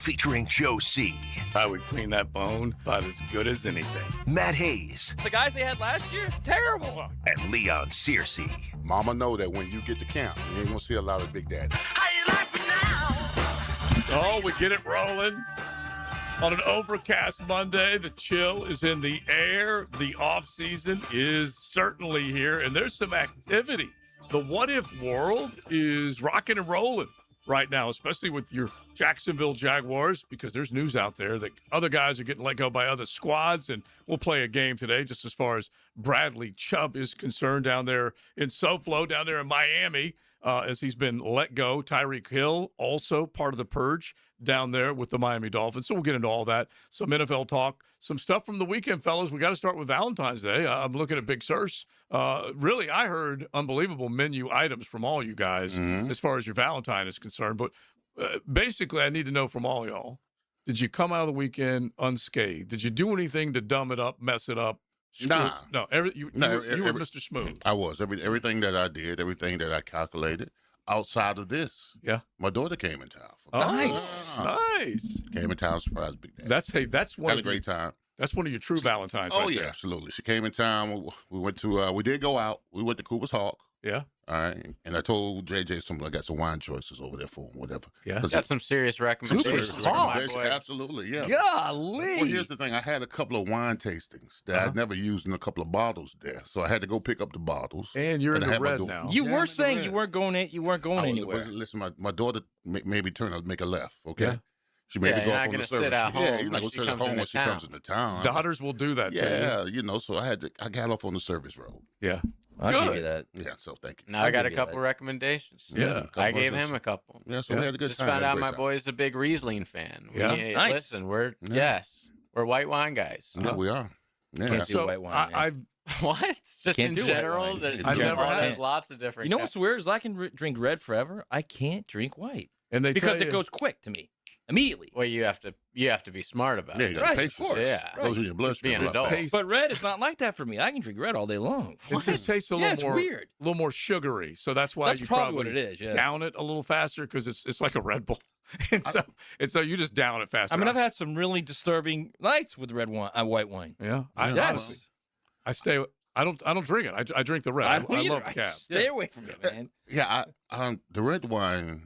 Featuring Joe C. I would clean that bone about as good as anything. Matt Hayes. The guys they had last year, terrible. And Leon Searcy. Mama know that when you get to camp, you ain't going to see a lot of Big Daddy. How you like me now? Oh, we get it rolling. On an overcast Monday, the chill is in the air. The off season is certainly here, and there's some activity. The what if world is rocking and rolling right now, especially with your Jacksonville Jaguars, because there's news out there that other guys are getting let go by other squads, and we'll play a game today just as far as Bradley Chubb is concerned down there in SoFlo, down there in Miami, as he's been let go. Tyreek Hill, also part of the purge down there with the Miami Dolphins. So we'll get into all that. Some NFL talk, some stuff from the weekend, fellas. We got to start with Valentine's Day. I'm looking at Big Sirs. Really, I heard unbelievable menu items from all you guys as far as your Valentine is concerned. But basically, I need to know from all y'all, did you come out of the weekend unscathed? Did you do anything to dumb it up, mess it up? Nah. No, you were Mr. Smooth. I was. Everything that I did, everything that I calculated, outside of this, my daughter came in town. Nice. Came in town, surprised Big Daddy. That's one. Had a great time. That's one of your true Valentines. Oh right yeah, there. absolutely. She came in town. We went to. We did go out. We went to Cooper's Hawk. Yeah. All right. And I told JJ I got some wine choices over there for him, whatever. Yeah. Got some serious recommendations. Absolutely, yeah. Golly. Well, here's the thing. I had a couple of wine tastings that I'd never used in a couple of bottles there. So I had to go pick up the bottles. And you're in the red now. You were saying you weren't going anywhere. Listen, my daughter maybe make a left, okay? Yeah. She made to go you're off not on the gonna sit service. at home You're not when going to she sit at comes home into when she town. comes into town. Daughters will do that to you. Yeah, so I got off on the service road. Yeah. I'll give you that. Yeah, so thank you. Now I got a couple recommendations. Yeah. I gave him a couple. Yeah, so we had a good Just time. found out my boy's a big Riesling fan. Yeah. Nice. Listen, we're white wine guys. Yeah, we are. Yeah. Can't do So white wine. I've What? Just Can't in do white general? wine. There's, I've never had there's it. lots of different. You know what's weird is I can drink red forever. I can't drink white and they because tell it you, goes quick to me immediately. Well, you have to be smart about Yeah, it. you got Right, patience. of course. Yeah. Goes in your bloodstream. Being an a lot adult. faster. But red is not like that for me. I can drink red all day long. it just tastes a Yeah, little it's more weird. a little more sugary. So that's why That's you probably what it is. Yeah. down it a little faster because it's like a Red Bull. and so you just down it faster. I mean, I've had some really disturbing nights with red wine, white wine. Yeah. Yes. I stay. I don't drink it. I drink the red. I love cab. Stay away from it, man. Yeah, the red wine,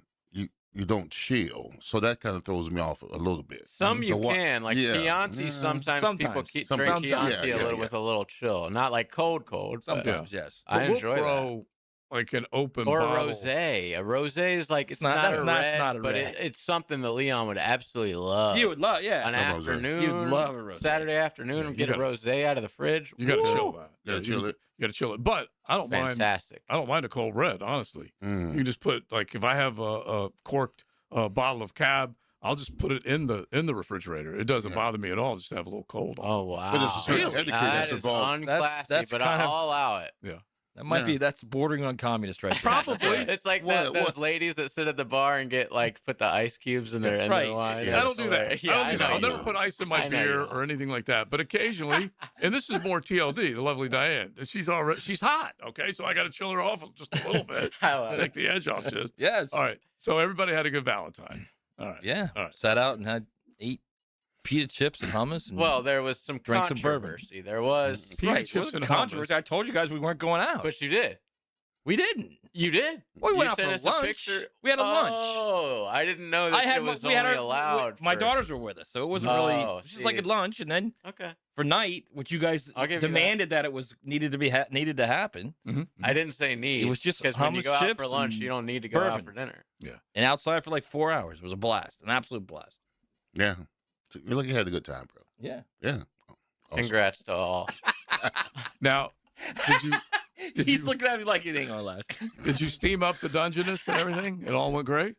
you don't chill, so that kind of throws me off a little bit. Some you The can, like yeah. Chianti. Yeah. Sometimes people drink Sometimes. Chianti Yeah, a little yeah. with a little chill, not like cold. But Sometimes, yes. I But we'll enjoy throw that. like an open Or a bottle. rosé. A rosé is like it's not- not that's a not- red, it's not a but red. it's something that Leon would absolutely love. You would love, yeah. An Love a rosé. afternoon. You'd love a rosé. Saturday afternoon, and get a rosé out of the fridge. You got to Woo! chill that. Yeah, chill it. You got to chill it. But I don't mind. Fantastic. I don't mind a cold red. Honestly, you can just put like if I have a corked bottle of Cab, I'll just put it in the refrigerator. It doesn't bother me at all. Just to have a little cold on. Oh wow! But it's a certain Really? etiquette Now, that's that is involved. unclassy, That's but kind of- I'll allow it. Yeah. That might be, that's bordering on communist right there. Probably. It's like What- those ladies that sit at the bar and get put the ice cubes in their Right. wine. Yeah, I don't do that. Yeah, I don't do that. know I'll you never don't. put ice in my I know you beer don't. or anything like that. But occasionally, and this is more TLD, the lovely Diane. She's hot. Okay, so I got to chill her off just a little bit, I love take it. the edge off. Just Yes. all right. So everybody had a good Valentine. All right. Yeah. All right. Sat out and ate pita chips and hummus. And Well, there was some Drank some bourbon. controversy. There was, Pita right. chips It was and controversy. hummus. I told you guys we weren't going out. but you did. We didn't. You did. Well, we went You out sent for us lunch. a picture. We had a lunch. Oh, I didn't know that it was only allowed. My for- daughters were with us, so it wasn't Oh, really. It was just like see. a lunch, and then Okay. for night, which you guys I'll give you that. demanded that it was needed to happen, I didn't say need. It was just because when you hummus, go out for chips, lunch, and you don't need to go out bourbon. for dinner. and outside for like 4 hours. It was a blast, an absolute blast. Yeah. So you look, you had a good time, bro. Yeah. Yeah. Awesome. Congrats to all. Now, did He's you looking at me like it ain't gonna last. did you steam up the Dungeness and everything? It all went great.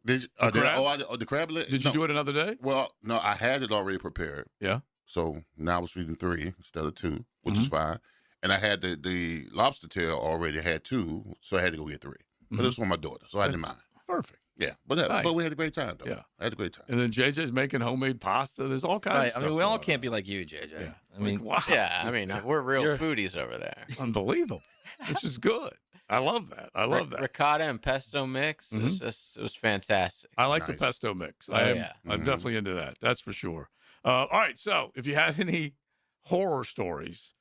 Did you, The crab? the crab leg? Did you do it another day? Well, no, I had it already prepared. Yeah. So now I was feeding 3 instead of 2, which is fine. And I had the lobster tail already had 2, so I had to go get 3. But this was my daughter, so I didn't mind. Perfect. Yeah, but Nice. we had a great time though. Yeah. I had a great time. And then JJ's making homemade pasta. There's all kinds of Right. I stuff. mean, we all going can't on. be like you, JJ. Yeah. I mean, wow. Yeah, I mean, we're real You're- foodies over there. Unbelievable. Which is good. I love that. I love that. Ricotta and pesto mix. It was Mhm. it was fantastic. I like the Nice. pesto mix. Oh, I'm yeah. Mhm. definitely into that. That's for sure. All right. So if you had any horror stories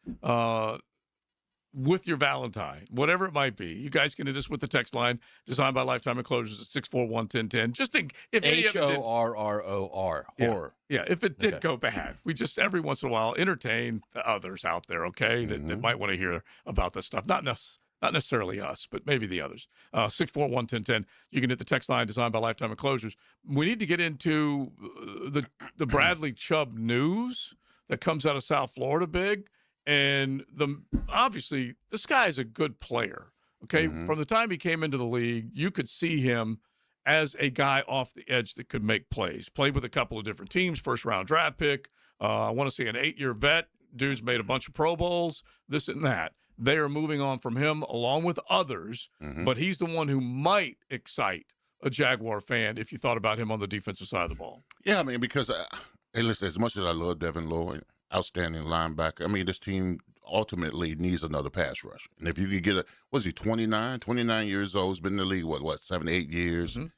with your Valentine, whatever it might be, you guys can hit us with the text line designed by Lifetime Enclosures at 641-1010. Just if any of it did, HORROR. Yeah. Horror. yeah, if it did Okay. go bad, we just every once in a while entertain the others out there, okay, that Mhm. might want to hear about this stuff. Not necessarily us, but maybe the others. 641-1010. You can hit the text line designed by Lifetime Enclosures. We need to get into the Bradley Chubb news that comes out of South Florida big. And obviously, this guy is a good player. Okay. Mhm. From the time he came into the league, you could see him as a guy off the edge that could make plays. Played with a couple of different teams, first round draft pick. I want to see an 8-year vet. Dude's made a bunch of Pro Bowls, this and that. They are moving on from him along with others, Mhm. but he's the one who might excite a Jaguar fan if you thought about him on the defensive side of the ball. Yeah, I mean, because, hey, listen, as much as I love Devin Lloyd, outstanding linebacker, I mean, this team ultimately needs another pass rusher. And if you could get was he 29 years old, he's been in the league, what, 7, 8 years? Mhm.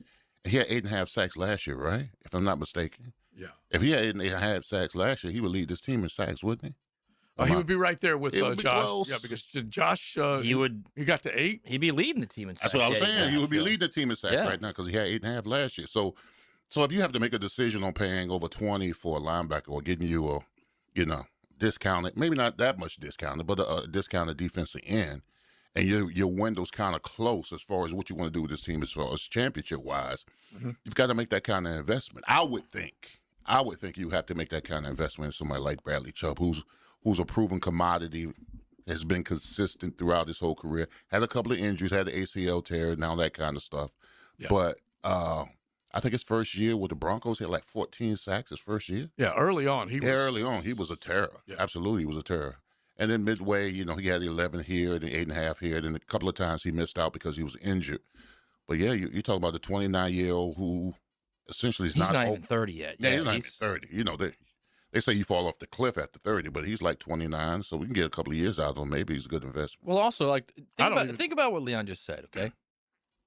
And he had 8.5 sacks last year, right? If I'm not mistaken. Yeah. If he had 8.5 sacks last year, he would lead this team in sacks, wouldn't he? He would be right there with It would be Josh. close. Yeah, because Josh, He got to 8. He'd be leading the team in That's sacks. what I was Yeah, saying. He would be yeah. leading the team in sacks Yeah. right now because he had 8.5 last year. So if you have to make a decision on paying over 20 for a linebacker or getting you a, discounted, maybe not that much discounted, but a discounted defensive end, and your window's kind of close as far as what you want to do with this team as far as championship wise, you've got to make that kind of investment. I would think you have to make that kind of investment in somebody like Bradley Chubb, who's a proven commodity, has been consistent throughout his whole career. Had a couple of injuries, had the ACL tear, and all that kind of stuff. Yeah. But I think his first year with the Broncos, he had like 14 sacks his first year. Yeah, early on he was a terror. Yeah. Absolutely, he was a terror. And then midway, he had 11 here, then 8.5 here, then a couple of times he missed out because he was injured. But yeah, you're talking about the 29-year-old who essentially is He's not old. even 30 yet. Yeah, he's not even 30. They say you fall off the cliff after 30, but he's like 29, so we can get a couple of years out of him. Maybe he's a good investment. Well, also, like, I don't think about what Leon just said, okay?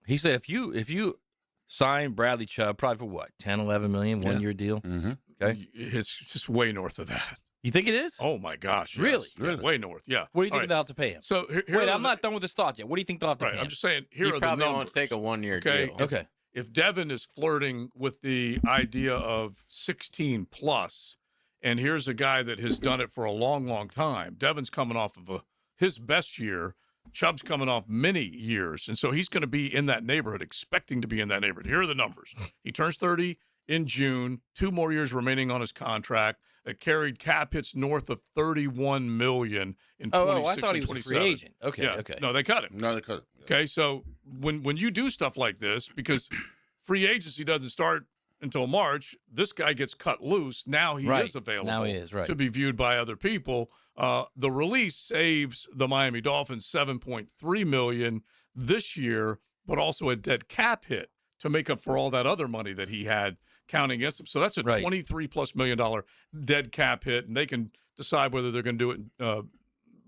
He said if you sign Bradley Chubb, probably for what, 10, 11 million, Yeah. 1-year deal? Mm-hmm. Okay. It's just way north of that. You think it is? Oh my gosh! yes. Really? Yeah, Really? way north. Yeah. What do you All think they'll have to pay him? So here Wait, are I'm the- not done with this thought yet. What do you think they'll have to Right. pay I'm him? just saying. Here He are the probably numbers. won't take a 1-year Okay. deal. Okay. If Devin is flirting with the idea of 16 plus, and here's a guy that has done it for a long, long time. Devin's coming off of his best year. Chubb's coming off many years. And so he's going to be in that neighborhood, expecting to be in that neighborhood. Here are the numbers. He turns 30 in June, 2 more years remaining on his contract. Carried cap hits north of $31 million in 26 I thought he and was a 27. free agent. Okay, Yeah. okay. No, they cut him. No, they cut it. Okay, so when you do stuff like this, because free agency doesn't start until March, this guy gets cut loose. Now he Right. is available. Now he is, right. To be viewed by other people. The release saves the Miami Dolphins $7.3 million this year, but also a dead cap hit to make up for all that other money that he had counting against him. So that's a Right. $23+ million dead cap hit, and they can decide whether they're going to do it,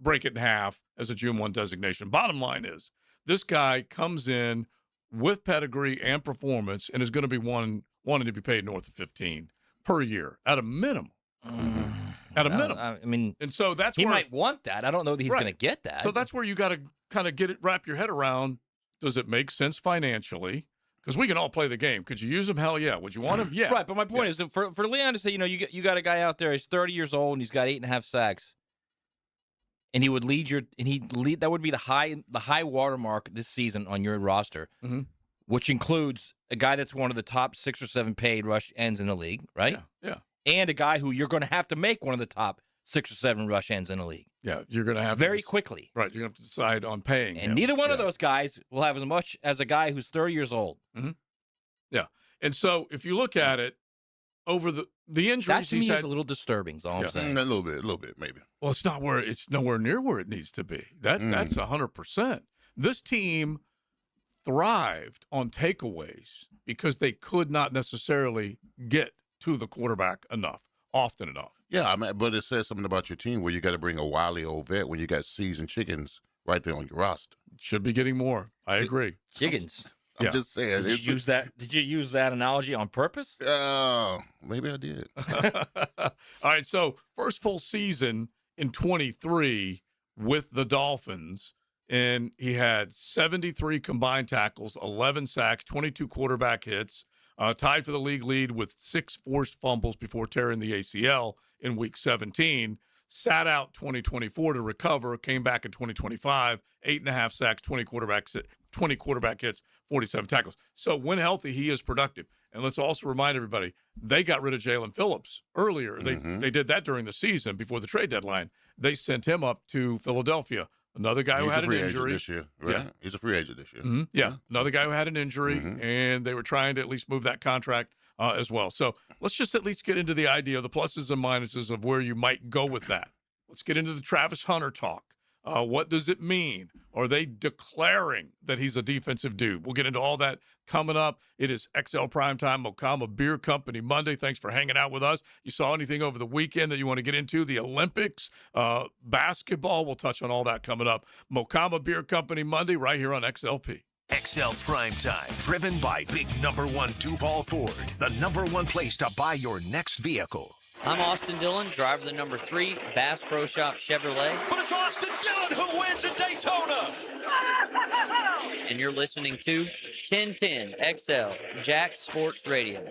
break it in half as a June 1 designation. Bottom line is, this guy comes in with pedigree and performance and is going to be wanting to be paid north of 15 per year at a minimum. At a minimum. I mean, And so that's he where might want that. I don't know that he's Right. going to get that. so that's where you got to kind of wrap your head around. Does it make sense financially? Because we can all play the game. Could you use him? Hell yeah. Would you want him? Yeah. Right, but my point is that for Leon to say, you got a guy out there, he's 30 years old and he's got 8.5 sacks, and he would that would be the high watermark this season on your roster, Mhm. which includes a guy that's one of the top 6 or 7 paid rush ends in the league, right? Yeah. And a guy who you're going to have to make one of the top 6 or 7 rush ends in the league Yeah. You're going to have very to quickly. Right. You're going to have to decide on paying And him. neither one of Yeah. those guys will have as much as a guy who's 30 years old. And so if you look at it over the injuries That to me he's is had, a little disturbing, is all I'm Yeah. saying. A little bit, maybe. well, it's nowhere near where it needs to be. That's 100%. This team thrived on takeaways because they could not necessarily get to the quarterback often enough. Yeah, I mean, but it says something about your team where you got to bring a wily old vet when you got seasoned chickens right there on your roster. Should be getting more. I agree. Jiggins. I'm just saying. Did you use that analogy on purpose? Maybe I did. All right, so first full season in 23 with the Dolphins, and he had 73 combined tackles, 11 sacks, 22 quarterback hits, tied for the league lead with 6 forced fumbles before tearing the ACL in Week 17. Sat out 2024 to recover, came back in 2025, 8.5 sacks, 20 quarterback hits, 47 tackles. So when healthy, he is productive. And let's also remind everybody, they got rid of Jalen Phillips earlier. They did that during the season before the trade deadline. They sent him up to Philadelphia. Another guy who had an injury this year, right? Yeah. He's a free agent this year. Mm-hmm. Yeah, another guy who had an injury, and they were trying to at least move that contract as well. So let's just at least get into the idea of the pluses and minuses of where you might go with that. Let's get into the Travis Hunter talk. What does it mean? Are they declaring that he's a defensive dude? We'll get into all that coming up. It is XL Primetime, Mocama Beer Company Monday. Thanks for hanging out with us. You saw anything over the weekend that you want to get into? The Olympics, basketball. We'll touch on all that coming up. Mocama Beer Company Monday right here on XLP. XL Primetime, driven by Big Number 1 Duval Ford, the number one place to buy your next vehicle. I'm Austin Dillon, driver of the number 3 Bass Pro Shop Chevrolet. But it's Austin Dillon who wins at Daytona. And you're listening to 1010 XL Jack Sports Radio.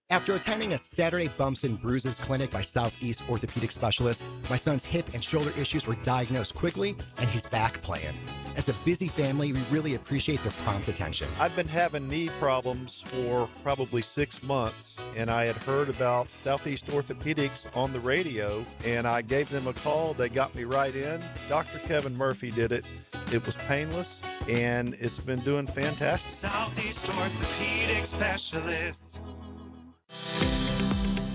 After attending a Saturday Bumps and Bruises clinic by Southeast Orthopedic Specialist, my son's hip and shoulder issues were diagnosed quickly, and he's back playing. As a busy family, we really appreciate their prompt attention. I've been having knee problems for probably 6 months, and I had heard about Southeast Orthopedics on the radio, and I gave them a call. They got me right in. Dr. Kevin Murphy did it. It was painless, and it's been doing fantastic. Southeast Orthopedic Specialists.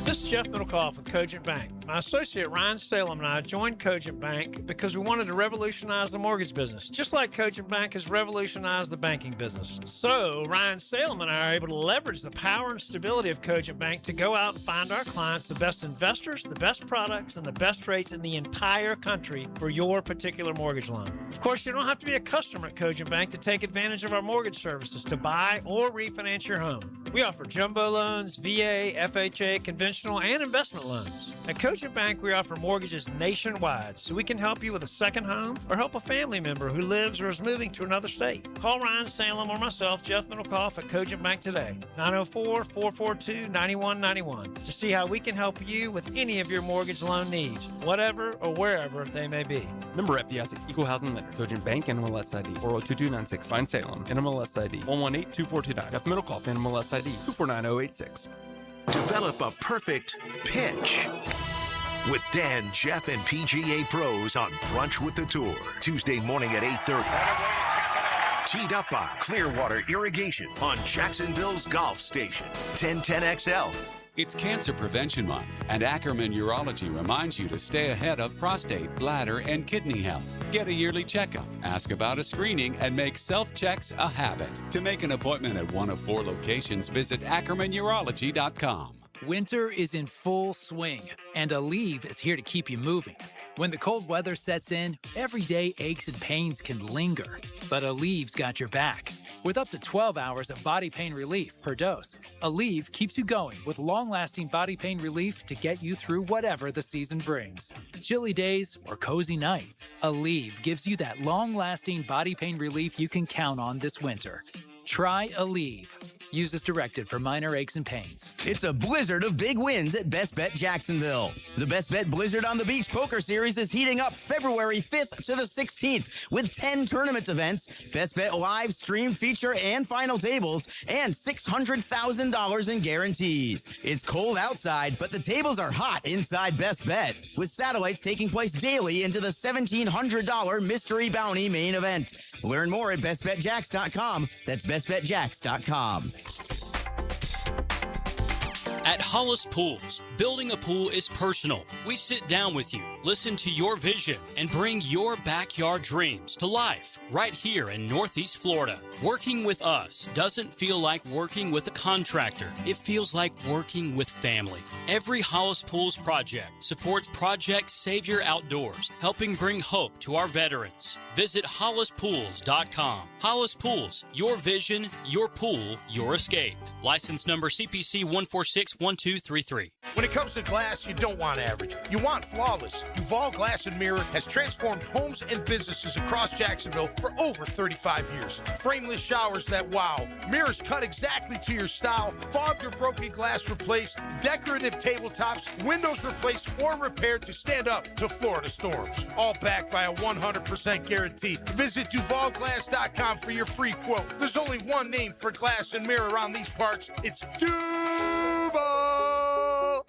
This is Jeff Middlecoff with Cogent Bank. My associate Ryan Salem and I joined Cogent Bank because we wanted to revolutionize the mortgage business, just like Cogent Bank has revolutionized the banking business. So Ryan Salem and I are able to leverage the power and stability of Cogent Bank to go out and find our clients the best investors, the best products, and the best rates in the entire country for your particular mortgage loan. Of course, you don't have to be a customer at Cogent Bank to take advantage of our mortgage services to buy or refinance your home. We offer jumbo loans, VA, FHA, conventional and investment loans. At Cogent Bank, we offer mortgages nationwide, so we can help you with a second home or help a family member who lives or is moving to another state. Call Ryan Salem or myself, Jeff Middlecoff, at Cogent Bank today, 904-442-9191, to see how we can help you with any of your mortgage loan needs, whatever or wherever they may be. Member FDIC, Equal Housing Lender, Cogent Bank, NMLS ID 402296, Fine Salem, NMLS ID 1182429, Jeff Middlecoff, NMLS ID 249086. Develop a perfect pitch with Dan, Jeff, and PGA Pros on Brunch with the Tour. Tuesday morning at 8:30. Teed up by Clearwater Irrigation on Jacksonville's Golf Station. 1010XL. It's Cancer Prevention Month, and Ackerman Urology reminds you to stay ahead of prostate, bladder, and kidney health. Get a yearly checkup, ask about a screening, and make self-checks a habit. To make an appointment at one of 4 locations, visit AckermanUrology.com. Winter is in full swing, and Aleve is here to keep you moving. When the cold weather sets in, everyday aches and pains can linger, but Aleve's got your back. With up to 12 hours of body pain relief per dose, Aleve keeps you going with long-lasting body pain relief to get you through whatever the season brings. Chilly days or cozy nights, Aleve gives you that long-lasting body pain relief you can count on this winter. Try Aleve. Use as directed for minor aches and pains. It's a blizzard of big wins at Best Bet Jacksonville. The Best Bet Blizzard on the Beach Poker Series is heating up February 5th to the 16th with 10 tournament events, Best Bet live stream feature and final tables, and $600,000 in guarantees. It's cold outside, but the tables are hot inside Best Bet, with satellites taking place daily into the $1,700 Mystery Bounty main event. Learn more at bestbetjacks.com. That's bestbetjacks.com. At Hollis Pools, building a pool is personal. We sit down with you, Listen to your vision and bring your backyard dreams to life right here in Northeast Florida. Working with us doesn't feel like working with a contractor. It feels like working with family. Every Hollis Pools project supports Project Savior Outdoors, helping bring hope to our veterans. Visit HollisPools.com. Hollis Pools, your vision, your pool, your escape. License number CPC 1461233. When it comes to glass, you don't want average. You want flawless. Duval Glass and Mirror has transformed homes and businesses across Jacksonville for over 35 years. Frameless showers that wow. Mirrors cut exactly to your style. Fogged or broken glass replaced. Decorative tabletops. Windows replaced or repaired to stand up to Florida storms. All backed by a 100% guarantee. Visit DuvalGlass.com for your free quote. There's only one name for glass and mirror around these parts. It's Duval!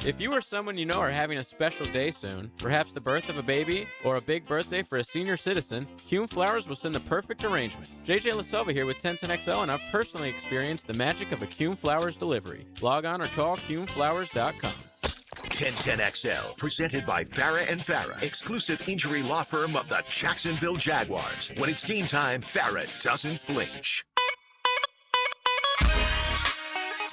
If you or someone you know are having a special day soon, perhaps the birth of a baby or a big birthday for a senior citizen, Kuhn Flowers will send the perfect arrangement. JJ LaSelva here with 1010XL, and I've personally experienced the magic of a Kuhn Flowers delivery. Log on or call KuhnFlowers.com. 1010XL, presented by Farah and Farah, exclusive injury law firm of the Jacksonville Jaguars. When it's game time, Farah doesn't flinch.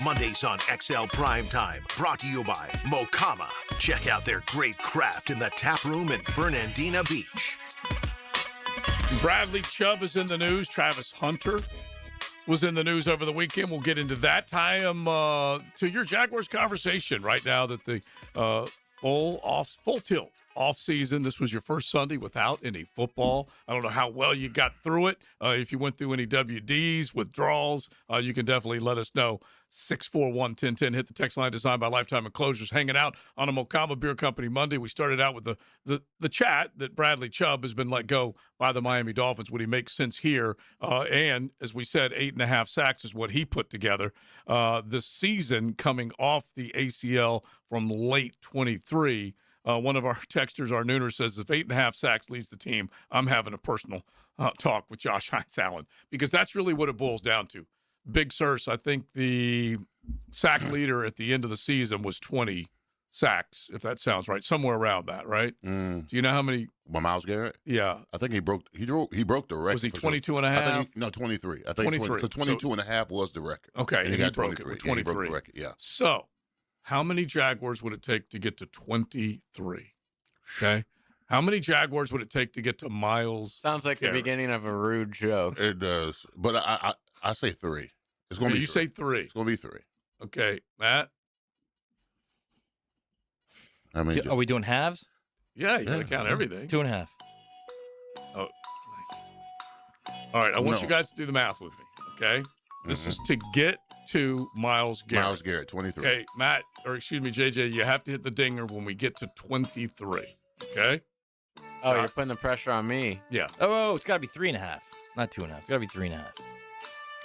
Mondays on XL Primetime, brought to you by Mocama. Check out their great craft in the tap room in Fernandina Beach. Bradley Chubb is in the news. Travis Hunter was in the news over the weekend. We'll get into that. Tie him to your Jaguars conversation right now that the full tilt off season. This was your first Sunday without any football. I don't know how well you got through it. If you went through any WDs, withdrawals, you can definitely let us know. 641-1010. Hit the text line, designed by Lifetime Enclosures. Hanging out on a Mocama Beer Company Monday. We started out with the chat that Bradley Chubb has been let go by the Miami Dolphins. Would he make sense here? And as we said, 8.5 sacks is what he put together this season, coming off the ACL from late 23. One of our texters, our nooner, says if 8.5 sacks leads the team, I'm having a personal talk with Josh Hines Allen, because that's really what it boils down to. Big Sirs, I think the sack leader at the end of the season was 20 sacks, if that sounds right, somewhere around that, right? Do you know how many? Well, Myles Garrett? Yeah. I think he broke the record. Was he 22 and a half? I think 23. I think 23. So 22 and a half was the record. Okay, and he got broke 23. it with 23. Yeah, he broke the record, yeah. So, how many Jaguars would it take to get to 23? Okay. How many Jaguars would it take to get to Myles Sounds like Garrett? the beginning of a rude joke. It does. But I say 3. It's going to be You 3. say 3. It's going to be 3. Okay. Matt? I mean, Are we doing halves? Yeah, you got to count everything. 2.5. Oh, nice. All right. I want you guys to do the math with me, okay? This is to get to Myles Garrett. Myles Garrett, 23. Okay, Matt, or excuse me, JJ, you have to hit the dinger when we get to 23, okay? Oh, you're putting the pressure on me. Yeah. Oh, it's got to be 3.5, not 2.5. It's got to be 3.5.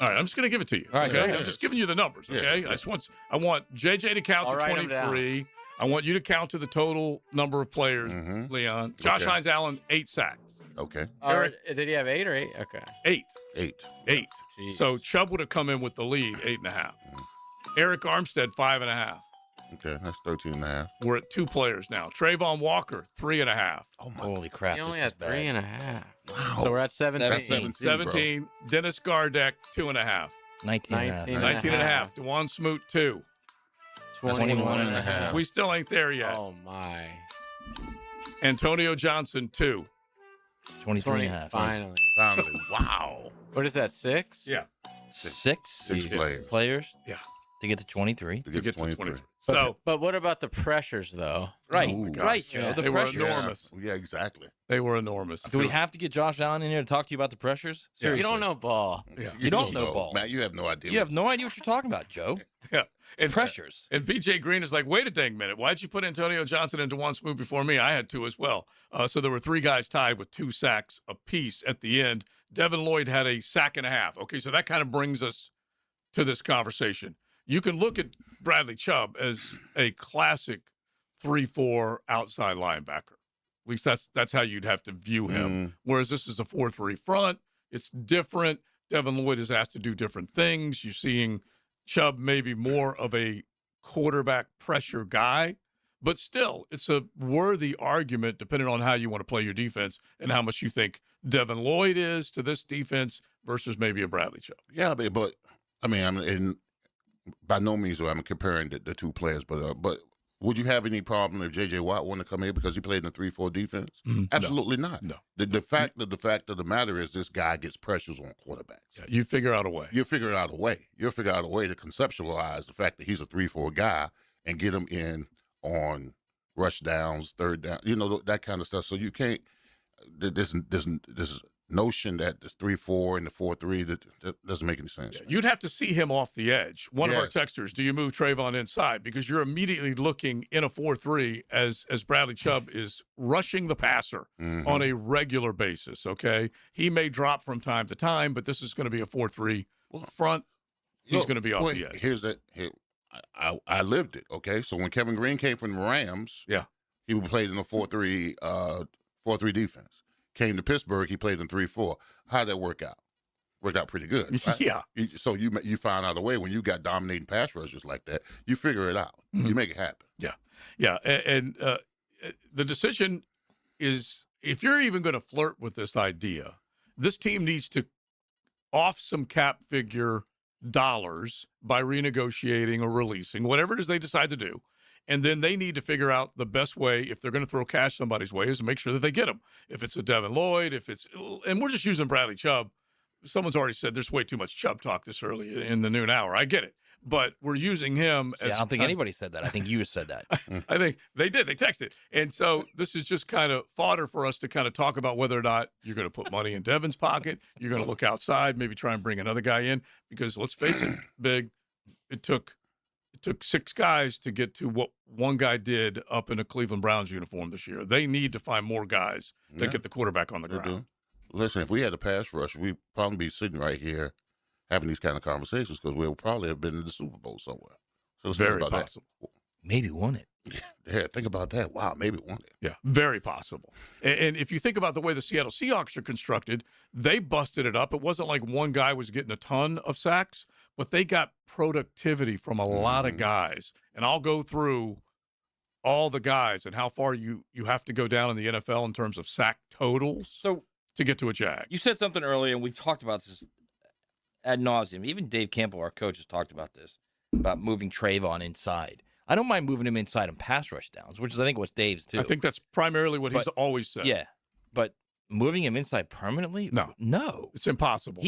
All right, I'm just going to give it to you. All right, okay? go ahead. I'm just giving you the numbers, okay? Yeah. I want JJ to count I'll to write 'em down. 23. I want you to count to the total number of players, Leon. Josh Okay. Hines Allen, 8 sacks. Okay. Or, did he have 8 or 8? Okay. 8. 8. 8. Jeez. So Chubb would have come in with the lead, 8.5. Eric Armstead, 5.5. Okay, that's 13 and a half. We're at 2 players now. Trayvon Walker, 3.5. Oh, my. Holy crap. He only this is had bad. 3.5. Wow. So we're at 17. That's 17. 17. Dennis Gardeck, 2.5. 19.5. 19.5. DeJuan Smoot, 2. 21.5. We still ain't there yet. Oh, my. Antonio Johnson, 2. 23.5. Finally. Finally. Wow. What is that, 6? Yeah. 6 players. Yeah. To get to 23. To get to 23. So, But what about the pressures, though? Right. Ooh. Right, Joe. Yeah. The They were pressures. enormous. Yeah, exactly. They were enormous. Do we have to get Josh Allen in here to talk to you about the pressures? Yeah. You Seriously. don't know ball. Yeah. You don't know ball. Matt, you have no idea. You have no idea what you're talking about, Joe. Yeah. It's pressures. And BJ Green is like, wait a dang minute. Why'd you put Antonio Johnson and DeJuan Smoot before me? I had 2 as well. So there were 3 guys tied with 2 sacks apiece at the end. Devin Lloyd had a sack and a half. Okay, so that kind of brings us to this conversation. You can look at Bradley Chubb as a classic 3-4 outside linebacker. At least that's how you'd have to view him. Whereas this is a 4-3 front. It's different. Devin Lloyd is asked to do different things. You're seeing Chubb maybe more of a quarterback pressure guy, But still, it's a worthy argument depending on how you want to play your defense and how much you think Devin Lloyd is to this defense versus maybe a Bradley Chubb. Yeah, but I mean, and by no means am I comparing the two players, but would you have any problem if J.J. Watt wanted to come in because he played in a 3-4 defense? Absolutely not. No. The fact of the matter is this guy gets pressures on quarterbacks. Yeah, you figure out a way. You'll figure out a way. You'll figure out a way to conceptualize the fact that he's a 3-4 guy and get him in on rush downs, third down, that kind of stuff. So you can't this notion that the 3-4 and the 4-3 that doesn't make any sense. You'd have to see him off the edge. One of our Yes. texters, do you move Trayvon inside? Because you're immediately looking in a 4-3 as Bradley Chubb is rushing the passer on a regular basis, okay? He may drop from time to time, but this is going to be a 4-3 front. He's going to be off the edge. Here's that. I lived it, okay? So when Kevin Green came from the Rams, he played in a 4-3 defense. Came to Pittsburgh, he played in 3-4. How'd that work out? Worked out pretty good. Right? Yeah. So you find out a way when you got dominating pass rushers like that, you figure it out. You make it happen. Yeah. And the decision is, if you're even going to flirt with this idea, this team needs to off some cap figure dollars by renegotiating or releasing, whatever it is they decide to do. And then they need to figure out the best way, if they're going to throw cash somebody's way, is to make sure that they get them. If it's a Devin Lloyd, and we're just using Bradley Chubb. Someone's already said there's way too much Chubb talk this early in the noon hour. I get it. But we're using him as. I don't think anybody said that. I think you said that. I think they did. They texted. And so this is just kind of fodder for us to kind of talk about whether or not you're going to put money in Devin's pocket. You're going to look outside, maybe try and bring another guy in. Because let's face it, Big, it took 6 guys to get to what one guy did up in a Cleveland Browns uniform this year. They need to find more guys that get the quarterback on the ground. Listen, if we had a pass rush, we'd probably be sitting right here having these kind of conversations because we'll probably have been in the Super Bowl somewhere. So let's Very think about possible. that. Maybe won it. Yeah, think about that. Wow, maybe won it. Yeah, very possible. And if you think about the way the Seattle Seahawks are constructed, they busted it up. It wasn't like one guy was getting a ton of sacks, but they got productivity from a lot of guys. And I'll go through all the guys and how far you have to go down in the NFL in terms of sack totals to get to a Jag. You said something earlier, and we've talked about this ad nauseum. Even Dave Campbell, our coach, has talked about this, about moving Trayvon inside. I don't mind moving him inside on pass rush downs, which is, I think, was Dave's, too. I think that's primarily what he's always said. Yeah, but moving him inside permanently? No. It's impossible.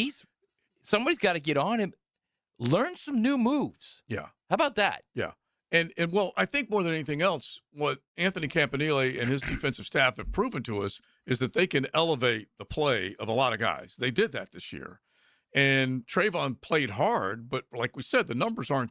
Somebody's got to get on him, learn some new moves. Yeah. How about that? Yeah. And well, I think more than anything else, what Anthony Campanile and his defensive staff have proven to us is that they can elevate the play of a lot of guys. They did that this year. And Trayvon played hard, but like we said, the numbers aren't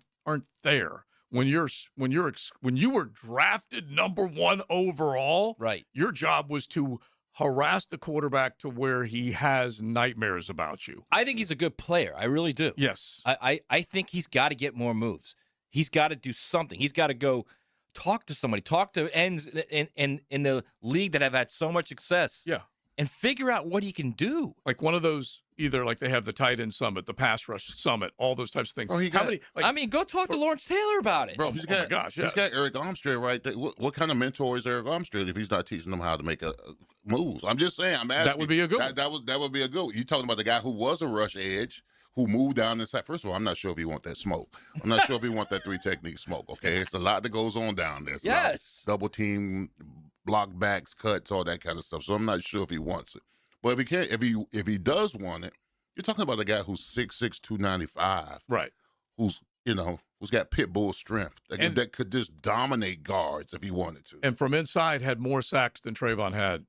there. When you were drafted number 1 overall, right? Your job was to harass the quarterback to where he has nightmares about you. I think he's a good player. I really do. Yes. I think he's got to get more moves. He's got to do something. He's got to go talk to somebody, talk to ends in the league that have had so much success. Yeah. And figure out what he can do. Like one of those, either like they have the tight end summit, the pass rush summit, all those types of things. Go talk to Lawrence Taylor about it. Bro, he's got Eric Armstead right there. What kind of mentor is Eric Armstead if he's not teaching them how to make moves? I'm just saying. I'm asking. That would be a good one. That would be a good one. You're talking about the guy who was a rush edge, who moved down inside. First of all, I'm not sure if he want that smoke. I'm not sure if he want that 3 technique smoke, okay? It's a lot that goes on down there. Yes. Double team, block backs, cuts, all that kind of stuff. So I'm not sure if he wants it. But if he can't, if he does want it, you're talking about a guy who's 6'6", 295. Right. Who's got pit bull strength that could just dominate guards if he wanted to. And from inside had more sacks than Trayvon had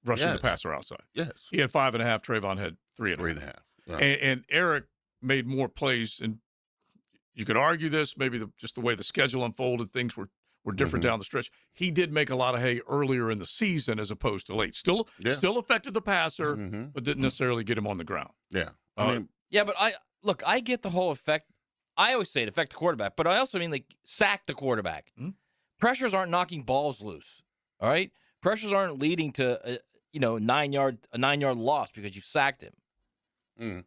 rushing the passer outside. Yes. He had 5.5. Trayvon had 3.5. 3.5. Yeah. And Eric made more plays, and you could argue this, maybe just the way the schedule unfolded, things were different down the stretch. He did make a lot of hay earlier in the season as opposed to late. Still affected the passer, but didn't necessarily get him on the ground. Yeah. But I get the whole effect. I always say it affect the quarterback, but I also mean like sack the quarterback. Pressures aren't knocking balls loose. All right, pressures aren't leading to a 9-yard loss because you sacked him.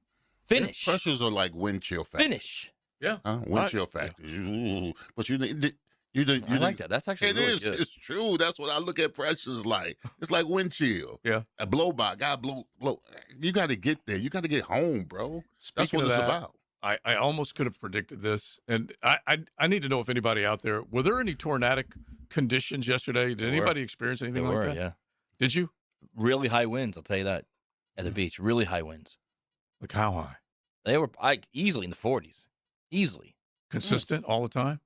Finish. Pressures are like wind chill factors. Finish. Yeah. Wind chill factors. But you I like that. That's actually it really is. good. It's true. That's what I look at pressures like. It's like wind chill. Yeah. A blow by. God blow. You got to get there. You got to get home, bro. That's Speaking what of it's that, about. I almost could have predicted this, and I need to know if anybody out there, were there any tornadic conditions yesterday? Did anybody experience anything There like were, that? yeah. Did you? Really high winds, I'll tell you that. At the beach, really high winds. Like how high? They were easily in the 40s. Easily. Consistent all the time?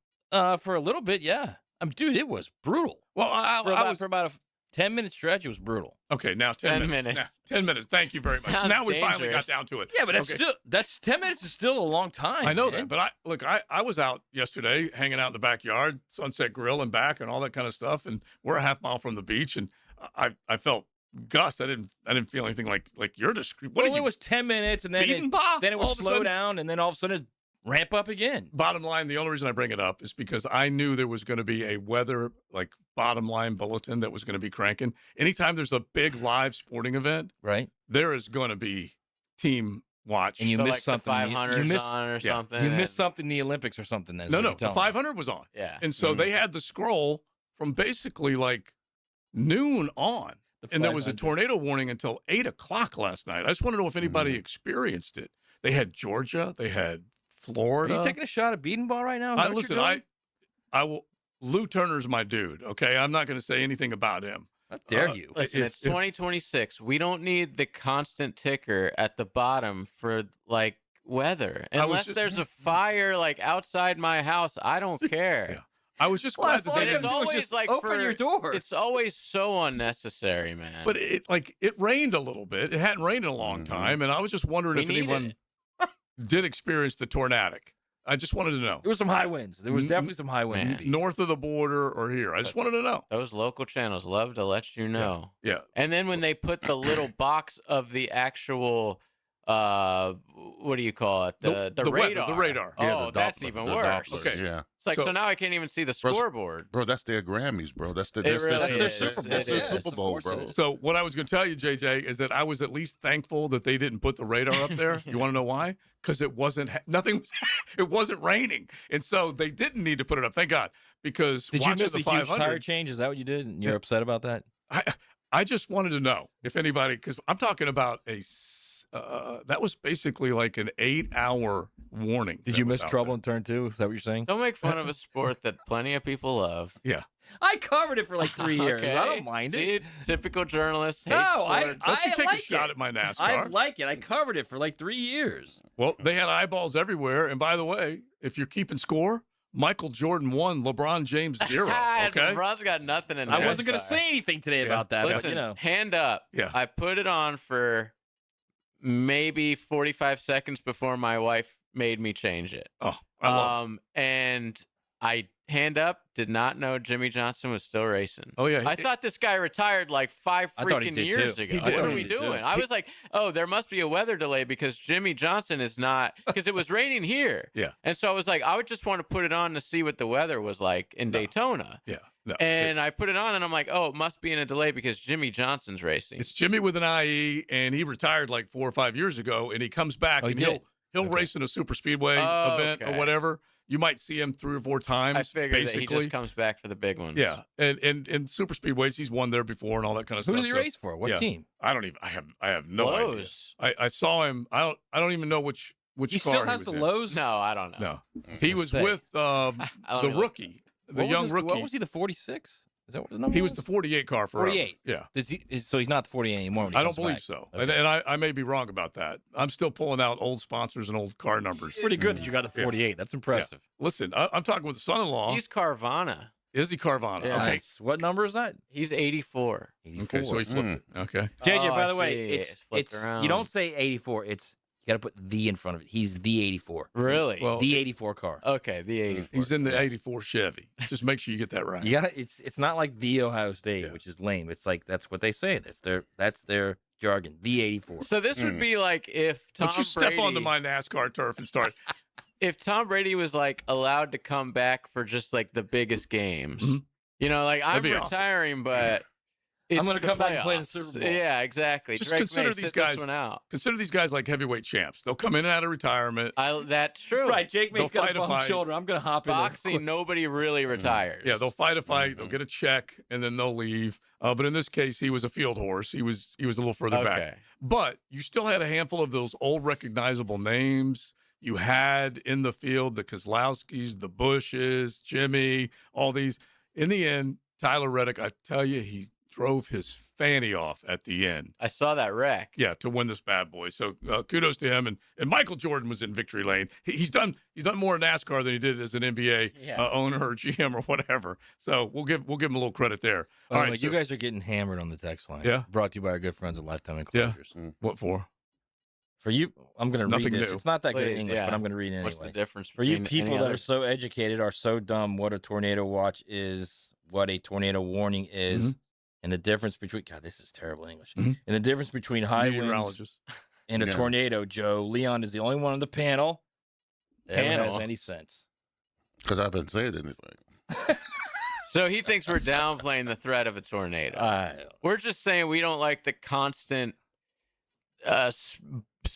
For a little bit, yeah. Dude, it was brutal. Well, for about a 10-minute stretch, it was brutal. Okay, now 10 minutes. Now, 10 minutes. Thank you very much. Sounds Now we finally dangerous. got down to it. Yeah, but that's 10 minutes is still a long time. I know man. that, but I was out yesterday hanging out in the backyard, Sunset Grill and back and all that kind of stuff, and we're a half mile from the beach, and I felt gust. I didn't feel anything like you're describing. Well, it was 10 minutes, and then it would all of a slow sudden- down, and then all of a sudden it ramp up again. Bottom line, the only reason I bring it up is because I knew there was going to be a weather, like, bottom line bulletin that was going to be cranking. Anytime there's a big live sporting event, right, there is going to be team watch. And you missed like something. The 500's on or something. You missed something in the Olympics or something. Then, No, the 500 was on. Yeah. And so they had the scroll from basically like noon on. And there was a tornado warning until 8 o'clock last night. I just want to know if anybody experienced it. They had Georgia. They had Florida. Are you taking a shot at beating ball right now? Is that what Listen, you're doing? I will. Lou Turner's my dude. Okay, I'm not going to say anything about him. How dare you? Listen, it's 2026. We don't need the constant ticker at the bottom for like weather. Unless there's a fire like outside my house, I don't care. I was just glad that they it's didn't. always like open your door. It's always so unnecessary, man. But it rained a little bit. It hadn't rained in a long time, and I was just wondering We if need anyone did experience the tornadic. I just wanted to know. There was some high winds. There was definitely some high winds. North of the border or here. I just wanted to know. Those local channels love to let you know. Yeah. And then when they put the little box of the actual, what do you call it? The weather, radar. the radar. Oh, Yeah, the that's Doppler, even the worse. Doppler, Okay. Yeah. It's like, so now I can't even see the scoreboard. Bro, that's their Grammys, bro. That's their It really that's is. their It Super is. Bowl, Of course bro. it is. So what I was going to tell you, JJ, is that I was at least thankful that they didn't put the radar up there. You want to know why? Because it wasn't it wasn't raining, and so they didn't need to put it up. Thank God. Because Did you watching miss the a huge 500, tire change? Is that what you did? And you're upset about that? I just wanted to know if anybody, because I'm talking about that was basically like an 8-hour warning. Did that you was miss out trouble there. in turn 2? Is that what you're saying? Don't make fun of a sport that plenty of people love. Yeah. I covered it for like 3 years. Okay. I don't mind it. See, typical journalist. No, hates sports. Don't you take like a shot it. at my NASCAR? I like it. I covered it for like 3 years. Well, they had eyeballs everywhere. And by the way, if you're keeping score, Michael Jordan 1, LeBron James 0. Okay. LeBron's got nothing in I wasn't going to NASCAR. say anything today about that. Listen, but, you know. hand up. Yeah. I put it on for maybe 45 seconds before my wife made me change it. Oh, I love And I hand up, did not know Jimmy Johnson was still racing. Oh, yeah. I thought this guy retired like 5 I thought he freaking did, years too. ago. He What did. are He we did, too. doing? I was like, oh, there must be a weather delay because Jimmy Johnson is not, because it was raining here. Yeah. And so I was like, I would just want to put it on to see what the weather was like in Daytona. Yeah. No. And I put it on and I'm like, oh, it must be in a delay because Jimmy Johnson's racing. It's Jimmy with an IE, and he retired like 4 or 5 years ago, and he comes back, Oh, he and did? he'll race in a super speedway Oh, event or okay. whatever. You might see him 3 or 4 times. I figured basically. that he just comes back for the big ones. Yeah, and super speedways, he's won there before and all that kind of Who stuff. does he race for? What yeah. team? I don't even. I have no Lowe's. idea. I saw him. I don't even know which He car still has he the was in. Lowe's? No, I don't know. No, he was say. with don't the know. rookie, the young rookie. What was he, the 46? Is that what the number He was the 48 car for 48. Yeah. So he's not the 48 anymore when he I don't comes believe back. so. Okay. And I may be wrong about that. I'm still pulling out old sponsors and old car numbers. Pretty good that you got the 48. That's impressive. Listen, I'm talking with the son-in-law. He's Carvana. Is he Carvana? Yeah. Okay. Nice. What number is that? He's 84. 84. Okay, so he flipped it. Okay. JJ, Oh, by I the way, see. it's Flipped around. you don't say 84. It's you got to put the in front of it. He's the 84. Really? Well, The 84 car. Okay, the 84. He's in the 84 Chevy. Just make sure you get that right. You got to It's not like the Ohio State, which is lame. It's like that's what they say. That's their jargon. The 84. So this would be like if Tom Don't you step Brady, onto my NASCAR turf and start. if Tom Brady was like allowed to come back for just like the biggest games. Mhm. You know, like I'm That'd be awesome. retiring, but I'm going to come back and play the Super Bowl. Yeah, exactly. Just Drake consider may these sit guys. this one out. Consider these guys like heavyweight champs. They'll come in and out of retirement. That's true. Right, Jake May's They'll got fight a a bum fight. shoulder. I'm going to hop in there. Boxing, nobody really retires. Yeah, they'll fight a fight. They'll get a check, and then they'll leave. But in this case, he was a field horse. He was a little further back. But you still had a handful of those old recognizable names you had in the field: the Kozlowskis, the Bushes, Jimmy, all these. In the end, Tyler Reddick, I tell you, he drove his fanny off at the end. I saw that wreck. Yeah, to win this bad boy. So kudos to him. And Michael Jordan was in victory lane. He's done more in NASCAR than he did as an NBA owner or GM or whatever. So we'll give him a little credit there. All right, you guys are getting hammered on the text line. Yeah. Brought to you by our good friends at Lifetime Enclosures. Yeah. What for? For you, I'm going to read this. New. It's not that good Please, in English, yeah. but I'm going to read it anyway. What's the difference For you between people any that other- are so educated, are so dumb, what a tornado watch is, what a tornado warning is, and the difference between, God, this is terrible English. And the difference between high winds Meteorologist. and a tornado, Joe. Leon is the only one on the panel that has any sense. Because I haven't said anything. So he thinks we're downplaying the threat of a tornado. We're just saying we don't like the constant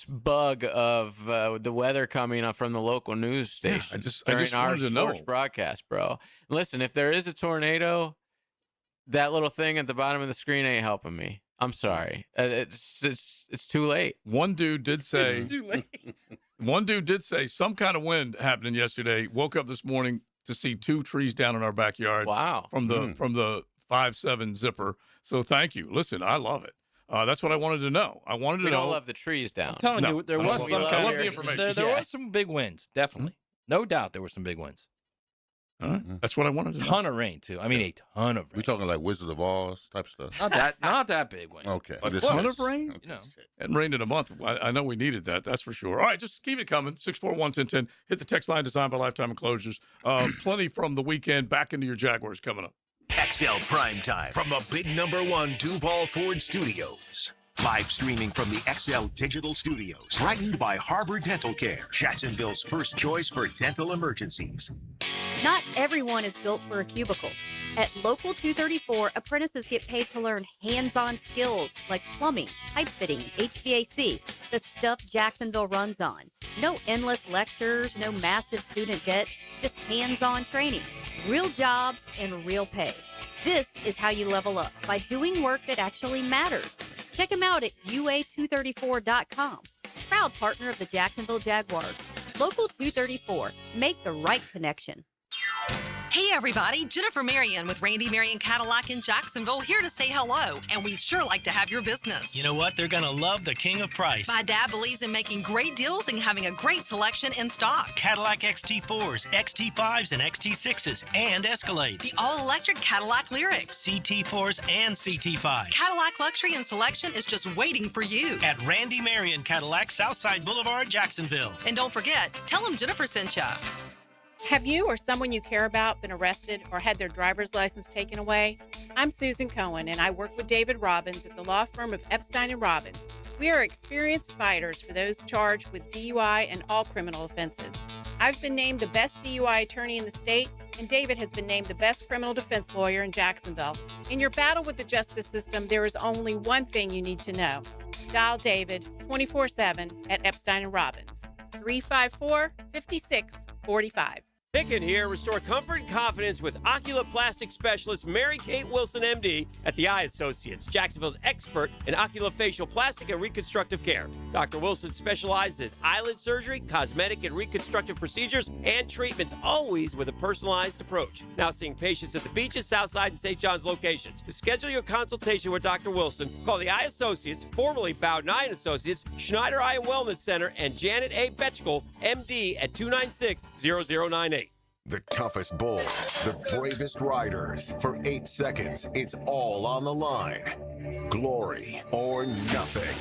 bug of the weather coming up from the local news station I just our wanted to know. sports broadcast, bro. Listen, if there is a tornado, that little thing at the bottom of the screen ain't helping me. I'm sorry. It's too late. One dude did say It's too late. One dude did say some kind of wind happening yesterday. Woke up this morning to see 2 trees down in our backyard. Wow. From the 5.7 zipper. So thank you. Listen, I love it. That's what I wanted to know. I wanted to We know. don't love the trees down. I'm telling you, there was some I kind love of the information. There was some big winds, definitely. No doubt there were some big winds. All right. That's what I wanted to know. Ton of rain, too. I mean, a ton of rain. We talking like Wizard of Oz type stuff? Not that big wind. Okay. A ton of rain? You know. It rained in a month. I know we needed that. That's for sure. All right, just keep it coming. 641-1010. Hit the text line designed by Lifetime Enclosures. Plenty from the weekend. Back into your Jaguars coming up. XL Primetime from the big #1 Duval Ford Studios. Live streaming from the XL Digital Studios. Brightened by Harbor Dental Care, Jacksonville's first choice for dental emergencies. Not everyone is built for a cubicle. At Local 234, apprentices get paid to learn hands-on skills like plumbing, pipe fitting, HVAC, the stuff Jacksonville runs on. No endless lectures, no massive student debt, just hands-on training, real jobs, and real pay. This is how you level up, by doing work that actually matters. Check them out at UA234.com. Proud partner of the Jacksonville Jaguars. Local 234. Make the right connection. Hey everybody, Jennifer Marion with Randy Marion Cadillac in Jacksonville here to say hello, and we'd sure like to have your business. You know what? They're going to love the king of price. My dad believes in making great deals and having a great selection in stock. Cadillac XT4s, XT5s, and XT6s, and Escalades. The all-electric Cadillac Lyrics. CT4s and CT5s. Cadillac luxury and selection is just waiting for you. At Randy Marion Cadillac, Southside Boulevard, Jacksonville. And don't forget, tell them Jennifer sent ya. Have you or someone you care about been arrested or had their driver's license taken away? I'm Susan Cohen, and I work with David Robbins at the law firm of Epstein & Robbins. We are experienced fighters for those charged with DUI and all criminal offenses. I've been named the best DUI attorney in the state, and David has been named the best criminal defense lawyer in Jacksonville. In your battle with the justice system, there is only one thing you need to know. Dial David 24/7 at Epstein & Robbins, 354-5645. Pickett here. Restore comfort and confidence with oculoplastic specialist Mary Kate Wilson, MD, at the Eye Associates, Jacksonville's expert in oculofacial plastic and reconstructive care. Dr. Wilson specializes in eyelid surgery, cosmetic and reconstructive procedures, and treatments, always with a personalized approach. Now seeing patients at the Beaches, Southside, and St. John's locations. To schedule your consultation with Dr. Wilson, call the Eye Associates, formerly Bowden Eye Associates, Schneider Eye and Wellness Center, and Janet A. Betchkel, MD, at 296-0098. The toughest bulls, the bravest riders. For 8 seconds, it's all on the line. Glory or nothing.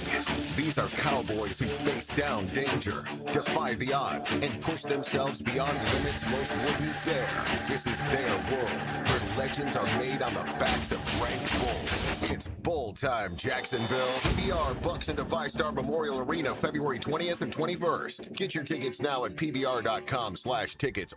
These are cowboys who face down danger, defy the odds, and push themselves beyond limits most wouldn't dare. This is their world, where legends are made on the backs of ranked bulls. It's Bull Time, Jacksonville. PBR Bucks into Five-Star Memorial Arena, February 20th and 21st. Get your tickets now at pbr.com/tickets.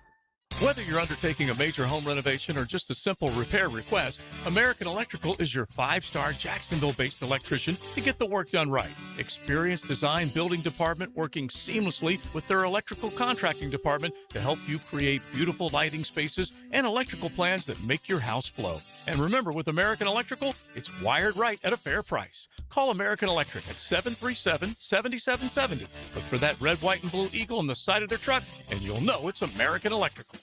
Whether you're undertaking a major home renovation or just a simple repair request, American Electrical is your 5-star Jacksonville-based electrician to get the work done right. Experienced design building department working seamlessly with their electrical contracting department to help you create beautiful lighting spaces and electrical plans that make your house flow. And remember, with American Electrical, it's wired right at a fair price. Call American Electric at 737-7770. Look for that red, white, and blue eagle on the side of their truck, and you'll know it's American Electrical.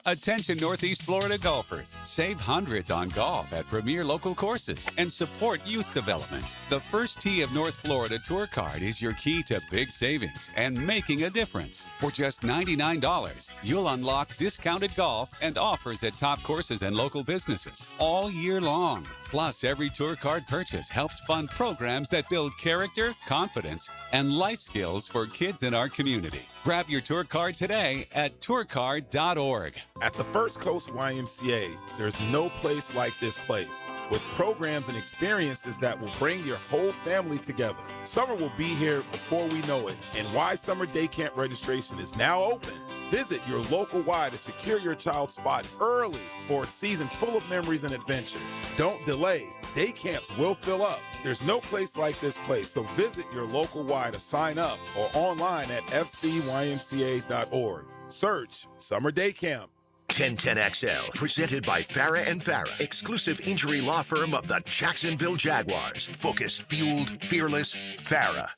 Attention Northeast Florida golfers. Save hundreds on golf at premier local courses and support youth development. The First Tee of North Florida Tour Card is your key to big savings and making a difference. For just $99, you'll unlock discounted golf and offers at top courses and local businesses all year long. Plus, every tour card purchase helps fund programs that build character, confidence, and life skills for kids in our community. Grab your tour card today at tourcard.org. At the First Coast YMCA, there's no place like this place, with programs and experiences that will bring your whole family together. Summer will be here before we know it, and Y Summer Day Camp registration is now open. Visit your local Y to secure your child's spot early for a season full of memories and adventure. Don't delay. Day camps will fill up. There's no place like this place, so visit your local Y to sign up or online at fcymca.org. Search Summer Day Camp. 1010XL, presented by Farah and Farah, exclusive injury law firm of the Jacksonville Jaguars. Focused, fueled, fearless, Farah.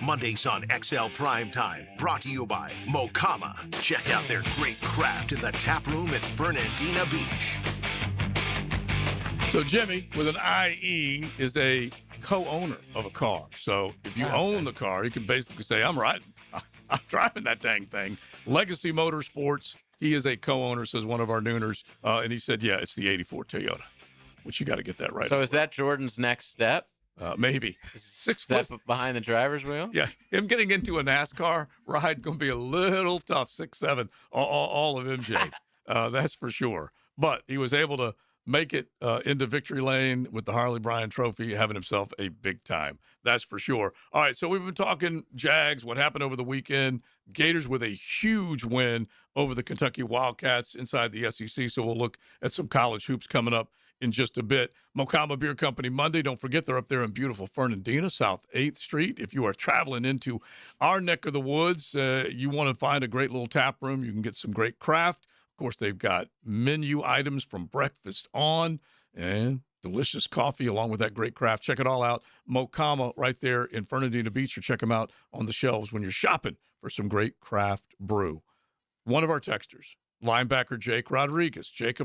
Mondays on XL Primetime, brought to you by Mokama. Check out their great craft in the tap room at Fernandina Beach. So Jimmy, with an IE, is a co-owner of a car. So if you own the car, you can basically say, I'm riding. I'm driving that dang thing. Legacy Motorsports, he is a co-owner, says one of our nooners. And he said, yeah, it's the 84 Toyota, which you got to get that right. So is that Jordan's next step? Maybe. 6 step foot behind the driver's wheel? Yeah, him getting into a NASCAR ride going to be a little tough, 6'7", all of MJ. That's for sure. But he was able to make it into victory lane with the Harley Bryant Trophy, having himself a big time. That's for sure. All right, so we've been talking Jags, what happened over the weekend. Gators with a huge win over the Kentucky Wildcats inside the SEC. So we'll look at some college hoops coming up in just a bit. Mokama Beer Company Monday. Don't forget, they're up there in beautiful Fernandina, South 8th Street. If you are traveling into our neck of the woods, you want to find a great little tap room, you can get some great craft. Of course, they've got menu items from breakfast on and delicious coffee along with that great craft. Check it all out. Mokama right there in Fernandina Beach, or check them out on the shelves when you're shopping for some great craft brew. One of our texters, linebacker Jacob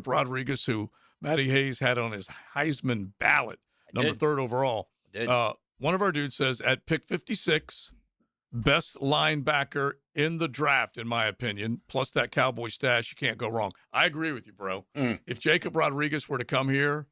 Rodriguez, who Matty Hayes had on his Heisman ballot, number 3rd overall. One of our dudes says at pick 56, best linebacker in the draft, in my opinion, plus that Cowboy stash, you can't go wrong. I agree with you, bro. If Jacob Rodriguez were to come here,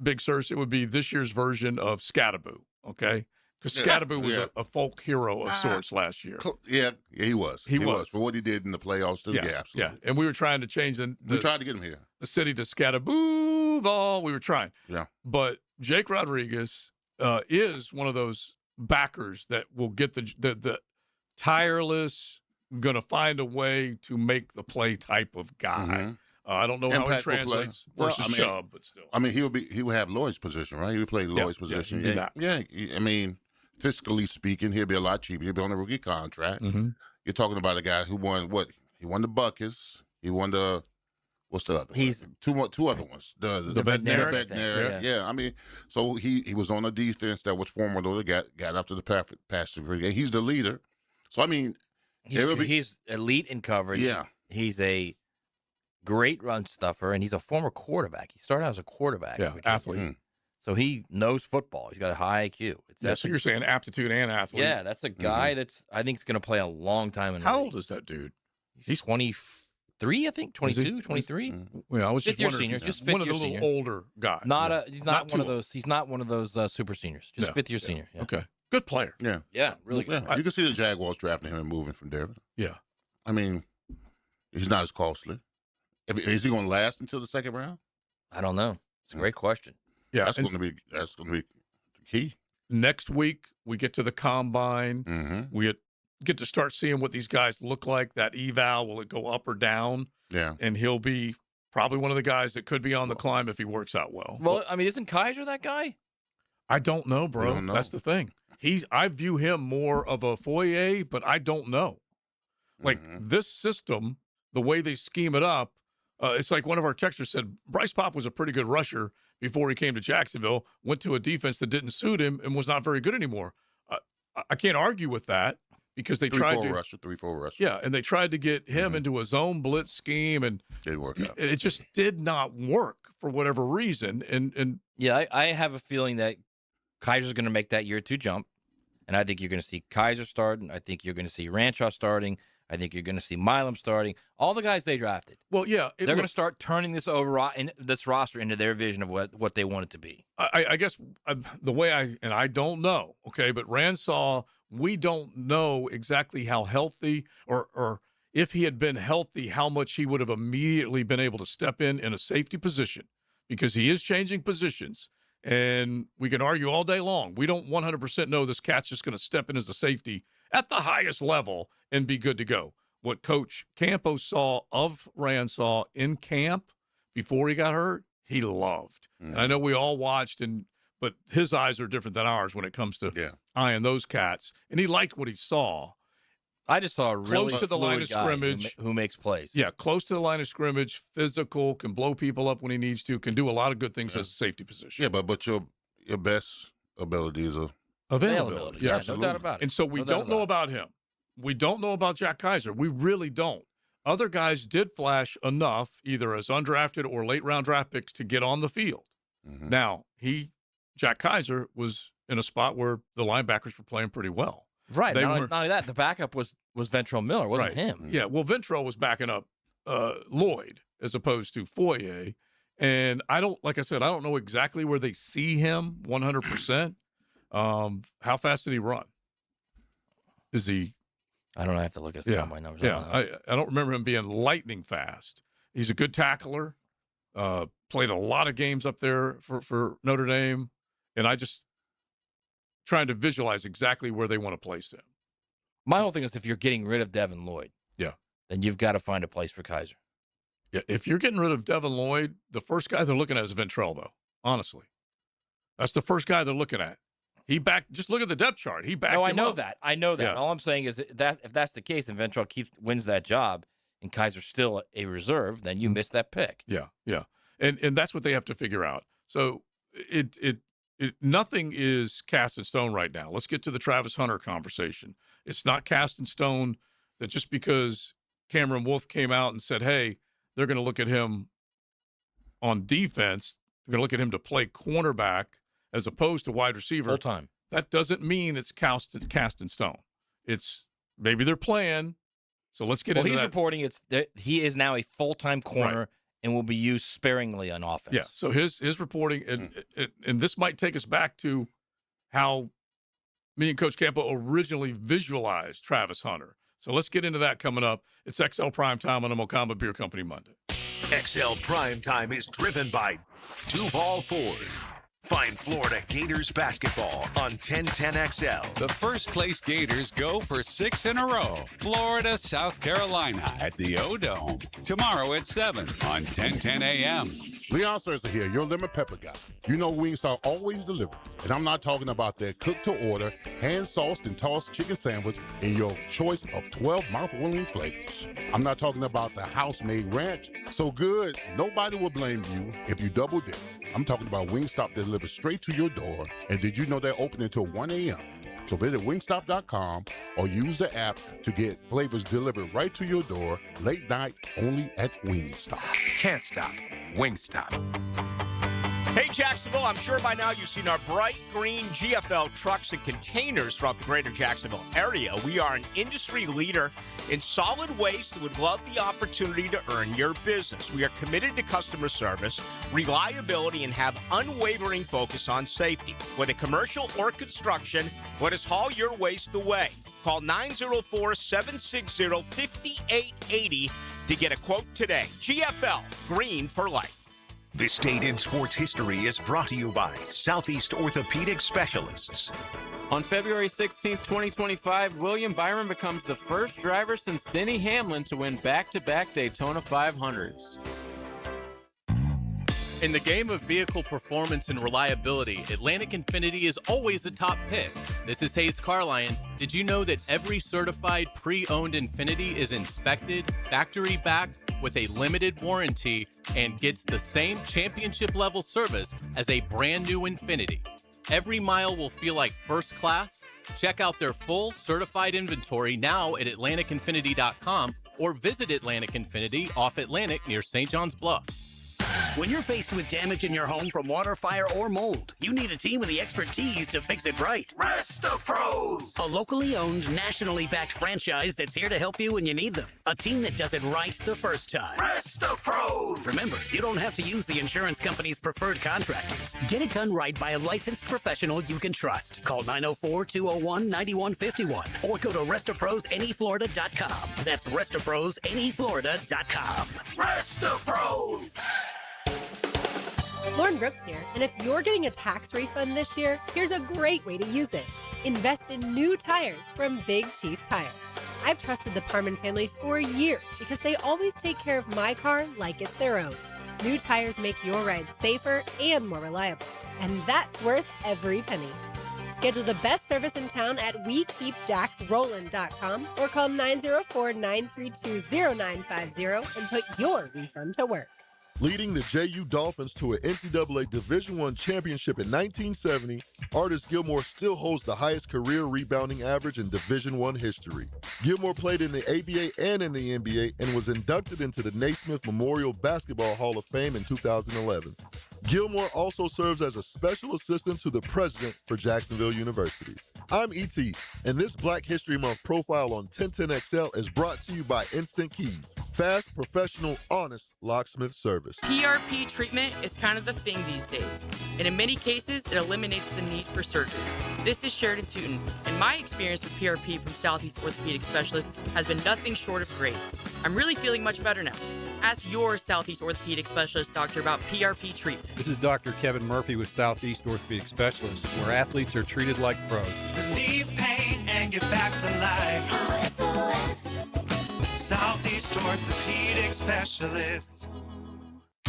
Big Sirs, it would be this year's version of Scattaboo, okay? Because Scattaboo was a folk hero of sorts last year. Yeah, he was. He was. For what he did in the playoffs, too. Yeah, absolutely. Yeah, and we were trying to change we tried to get him here. The city to Scattaboo. We were trying. Yeah. But Jake Rodriguez is one of those backers that will get the tireless, going to find a way to make the play type of guy. Mm-hmm. I don't know how it translates versus Chubb, but still. I mean, he would have Lloyd's position, right? He would play Lloyd's position. Yeah, I mean, fiscally speaking, he'll be a lot cheaper. He'll be on a rookie contract. Mm-hmm. You're talking about a guy who won what? He won the Buckets. He won the what's the other? He's two other ones. The Bednarik. Yeah, I mean, so he was on a defense that was formidable. Got after the pass brigade. He's the leader. So I mean, he's elite in coverage. Yeah, he's a great run stuffer, and he's a former quarterback. He started out as a quarterback. Athlete. So he knows football. He's got a high IQ. So you're saying aptitude and athlete. Yeah, that's a guy that's I think is going to play a long time in the How league. old is that dude? He's 23, I think. 22, 23. Well, I was fifth just year wondering. senior, just one fifth of the year little senior. older guys. He's not one of those. He's not one of those super seniors. Just fifth year senior. Yeah. Okay, good player. Yeah, really good. You can see the Jaguars drafting him and moving from there. Yeah, I mean, he's not as costly. Is he going to last until the second round? I don't know. It's a great question. Yeah, that's going to be the key. next week we get to the combine. We get to start seeing what these guys look like. That eval, will it go up or down? Yeah. And he'll be probably one of the guys that could be on the climb if he works out well. Well, I mean, isn't Kaiser that guy? I don't know, bro. You don't know? That's the thing. I view him more of a Foyer, but I don't know. Like this system, the way they scheme it up, it's like one of our texters said, Bryce Pop was a pretty good rusher before he came to Jacksonville, went to a defense that didn't suit him and was not very good anymore. I can't argue with that because they tried to 3-4 rusher. Yeah, and they tried to get him into a zone blitz scheme, and didn't work out. It just did not work for whatever reason. And yeah, I have a feeling that Kaiser's going to make that year 2 jump, and I think you're going to see Kaiser starting. I think you're going to see Ranshaw starting. I think you're going to see Milam starting. All the guys they drafted. Well, yeah, they're going to start turning this this roster into their vision of what they want it to be. I guess the way I don't know, okay, but Ransaw, we don't know exactly how healthy or if he had been healthy, how much he would have immediately been able to step in a safety position, because he is changing positions. And we can argue all day long. We don't 100% know this cat's just going to step in as a safety at the highest level and be good to go. What Coach Campo saw of Ransaw in camp before he got hurt, he loved. And I know we all watched, but his eyes are different than ours when it comes to eyeing those cats. And he liked what he saw. I just saw a really close to the line of scrimmage who makes plays. Yeah, close to the line of scrimmage, physical, can blow people up when he needs to, can do a lot of good things as a safety position. Yeah, but your best ability is availability. Yeah, no doubt about it. And so we don't know about him. We don't know about Jack Kaiser. We really don't. Other guys did flash enough, either as undrafted or late round draft picks, to get on the field. Now, Jack Kaiser was in a spot where the linebackers were playing pretty well. Right. Not only that, the backup was Ventrell Miller, wasn't him. Yeah. Well, Ventrell was backing up Lloyd as opposed to Foyer. And like I said, I don't know exactly where they see him 100%. How fast did he run? Is he? I don't know. I have to look at his combine numbers. Yeah. I don't remember him being lightning fast. He's a good tackler. Played a lot of games up there for Notre Dame. And I just trying to visualize exactly where they want to place him. My whole thing is, if you're getting rid of Devin Lloyd, then you've got to find a place for Kaiser. Yeah, if you're getting rid of Devin Lloyd, the first guy they're looking at is Ventrell, though. Honestly, that's the first guy they're looking at. Just look at the depth chart. He backed. No, I him know up. that. I know that. Yeah. All I'm saying is that if that's the case, and Ventrell wins that job, and Kaiser's still a reserve, then you miss that pick. Yeah, and that's what they have to figure out. So nothing is cast in stone right now. Let's get to the Travis Hunter conversation. It's not cast in stone that just because Cameron Wolf came out and said, hey, they're going to look at him on defense, they're going to look at him to play cornerback as opposed to wide receiver. Full time. That doesn't mean it's cast in stone. It's maybe they're playing. So let's get into that. Well, he's reporting he is now a full-time corner and will be used sparingly on offense. Yeah, so his reporting, and this might take us back to how me and Coach Campo originally visualized Travis Hunter. So let's get into that coming up. It's XL Primetime on the Mocamba Beer Company Monday. XL Primetime is driven by Duval Ford. Find Florida Gators basketball on 1010XL. The first place Gators go for 6 in a row. Florida, South Carolina at the O-Dome. Tomorrow at 7 on 1010 AM. Leon Serza here, your lemon pepper guy. You know Wingstop always delivers. And I'm not talking about their cook-to-order, hand-sauced and tossed chicken sandwich in your choice of 12 mouth-watering flavors. I'm not talking about the house-made ranch. So good, nobody will blame you if you double dip. I'm talking about Wingstop that delivers straight to your door. And did you know they're open until 1 a.m.? So visit wingstop.com or use the app to get flavors delivered right to your door late night only at Wingstop. Can't stop. Wingstop. Hey, Jacksonville, I'm sure by now you've seen our bright green GFL trucks and containers throughout the greater Jacksonville area. We are an industry leader in solid waste and would love the opportunity to earn your business. We are committed to customer service, reliability, and have unwavering focus on safety. Whether commercial or construction, let us haul your waste away. Call 904-760-5880 to get a quote today. GFL, green for life. This date in sports history is brought to you by Southeast Orthopedic Specialists. On February 16, 2025, William Byron becomes the first driver since Denny Hamlin to win back-to-back Daytona 500s. In the game of vehicle performance and reliability, Atlantic Infiniti is always the top pick. This is Hayes Carlyon. Did you know that every certified pre-owned Infiniti is inspected, factory-backed, with a limited warranty, and gets the same championship-level service as a brand-new Infiniti? Every mile will feel like first class. Check out their full certified inventory now at AtlanticInfiniti.com or visit Atlantic Infiniti off Atlantic near St. John's Bluff. When you're faced with damage in your home from water, fire, or mold, you need a team with the expertise to fix it right. RestoPros! A locally owned, nationally backed franchise that's here to help you when you need them. A team that does it right the first time. RestoPros! Remember, you don't have to use the insurance company's preferred contractors. Get it done right by a licensed professional you can trust. Call 904-201-9151 or go to RestoProsNEFlorida.com. That's RestoProsNEFlorida.com. RestoPros! Lauren Brooks here, and if you're getting a tax refund this year, here's a great way to use it. Invest in new tires from Big Chief Tire. I've trusted the Parman family for years because they always take care of my car like it's their own. New tires make your ride safer and more reliable, and that's worth every penny. Schedule the best service in town at WeKeepJacksRollin.com or call 904-932-0950 and put your refund to work. Leading the JU Dolphins to an NCAA Division I championship in 1970, Artis Gilmore still holds the highest career rebounding average in Division I history. Gilmore played in the ABA and in the NBA and was inducted into the Naismith Memorial Basketball Hall of Fame in 2011. Gilmore also serves as a special assistant to the president for Jacksonville University. I'm E.T., and this Black History Month profile on 1010XL is brought to you by Instant Keys. Fast, professional, honest locksmith service. PRP treatment is kind of the thing these days, and in many cases, it eliminates the need for surgery. This is Sheridan Tootin, and my experience with PRP from Southeast Orthopedic Specialists has been nothing short of great. I'm really feeling much better now. Ask your Southeast Orthopedic Specialist doctor about PRP treatment. This is Dr. Kevin Murphy with Southeast Orthopedic Specialists, where athletes are treated like pros. Relieve pain and get back to life. Southeast Orthopedic Specialists.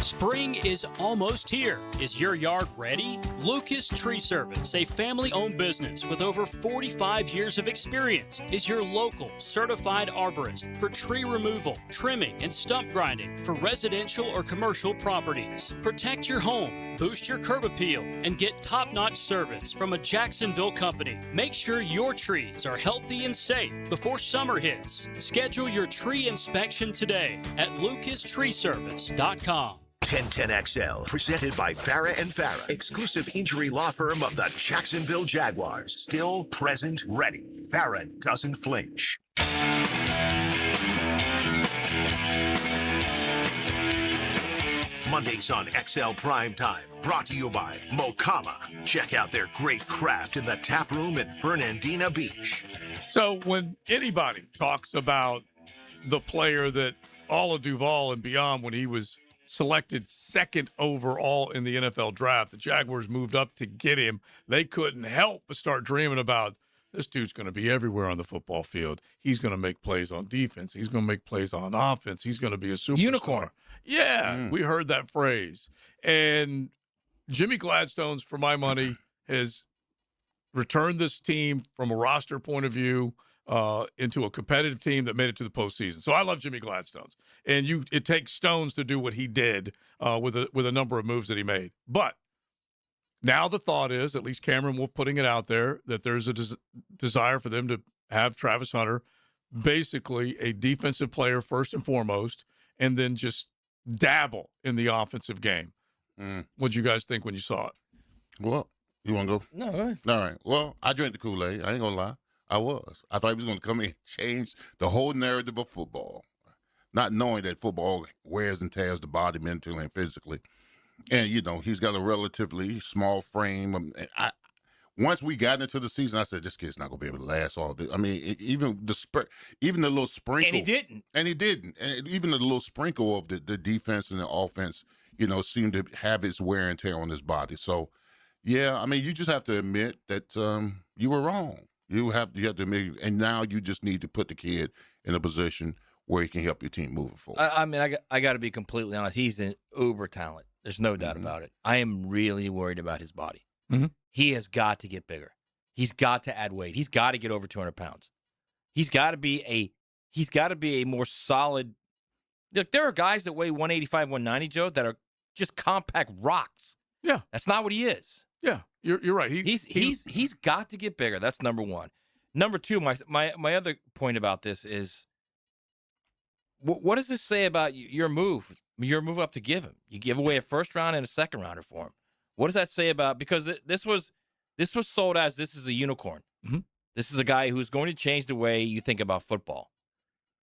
Spring is almost here. Is your yard ready? Lucas Tree Service, a family-owned business with over 45 years of experience, is your local certified arborist for tree removal, trimming, and stump grinding for residential or commercial properties. Protect your home, boost your curb appeal, and get top-notch service from a Jacksonville company. Make sure your trees are healthy and safe before summer hits. Schedule your tree inspection today at lucastreeservice.com. 1010XL, presented by Farah and Farah, exclusive injury law firm of the Jacksonville Jaguars. Still present, ready. Farah doesn't flinch. Mondays on XL Primetime, brought to you by Mokama. Check out their great craft in the tap room at Fernandina Beach. So when anybody talks about the player that all of Duval and beyond, when he was selected second overall in the NFL draft, the Jaguars moved up to get him. They couldn't help but start dreaming about, this dude's going to be everywhere on the football field. He's going to make plays on defense. He's going to make plays on offense. He's going to be a superstar. Unicorn. Yeah, we heard that phrase. And Jimmy Gladstone's, for my money, has returned this team from a roster point of view into a competitive team that made it to the postseason. So I love Jimmy Gladstone's. And it takes stones to do what he did with a number of moves that he made. But now the thought is, at least Cameron Wolf putting it out there, that there's a desire for them to have Travis Hunter basically a defensive player first and foremost, and then just dabble in the offensive game. What'd you guys think when you saw it? Well, you want to go? No, go ahead. All right. Well, I drank the Kool-Aid. I ain't going to lie. I thought he was going to come in and change the whole narrative of football, not knowing that football wears and tears the body mentally and physically. And, he's got a relatively small frame. Once we got into the season, I said, this kid's not going to be able to last all this. I mean, even the little sprinkle. And he didn't. And he didn't. And even the little sprinkle of the defense and the offense, seem to have its wear and tear on his body. So, yeah, I mean, you just have to admit that you were wrong. You have to admit, and now you just need to put the kid in a position where he can help your team moving forward. I got to be completely honest. He's an uber talent. There's no doubt about it. I am really worried about his body. Mm-hmm. He has got to get bigger. He's got to add weight. He's got to get over 200 pounds. He's got to be a more solid. Look, there are guys that weigh 185, 190, Joe, that are just compact rocks. Yeah, that's not what he is. Yeah, you're right. He's got to get bigger. That's number one. Number two, my other point about this is, what does this say about your move? Your move up to give him. You give away a first round and a second rounder for him. What does that say about? Because this was sold as this is a unicorn. Mm-hmm. This is a guy who's going to change the way you think about football.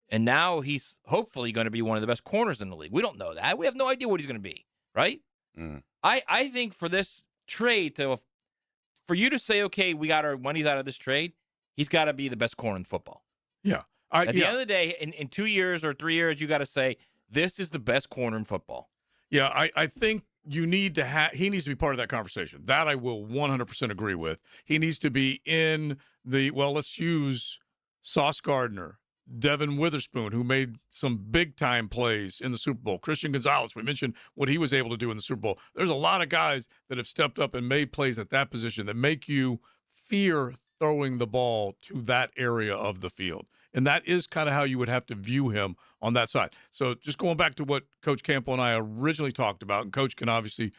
And now he's hopefully going to be one of the best corners in the league. We don't know that. We have no idea what he's going to be, right? Mm. I think for this trade for you to say, okay, we got our money's out of this trade, he's got to be the best corner in football. Yeah. At the end of the day, in 2 years or 3 years, you got to say this is the best corner in football. Yeah, I think you need to he needs to be part of that conversation. That I will 100% agree with. He needs to be in let's use Sauce Gardner, Devin Witherspoon, who made some big-time plays in the Super Bowl. Christian Gonzalez, we mentioned what he was able to do in the Super Bowl. There's a lot of guys that have stepped up and made plays at that position that make you fear throwing the ball to that area of the field. And that is kind of how you would have to view him on that side. So just going back to what Coach Campbell and I originally talked about, and Coach can obviously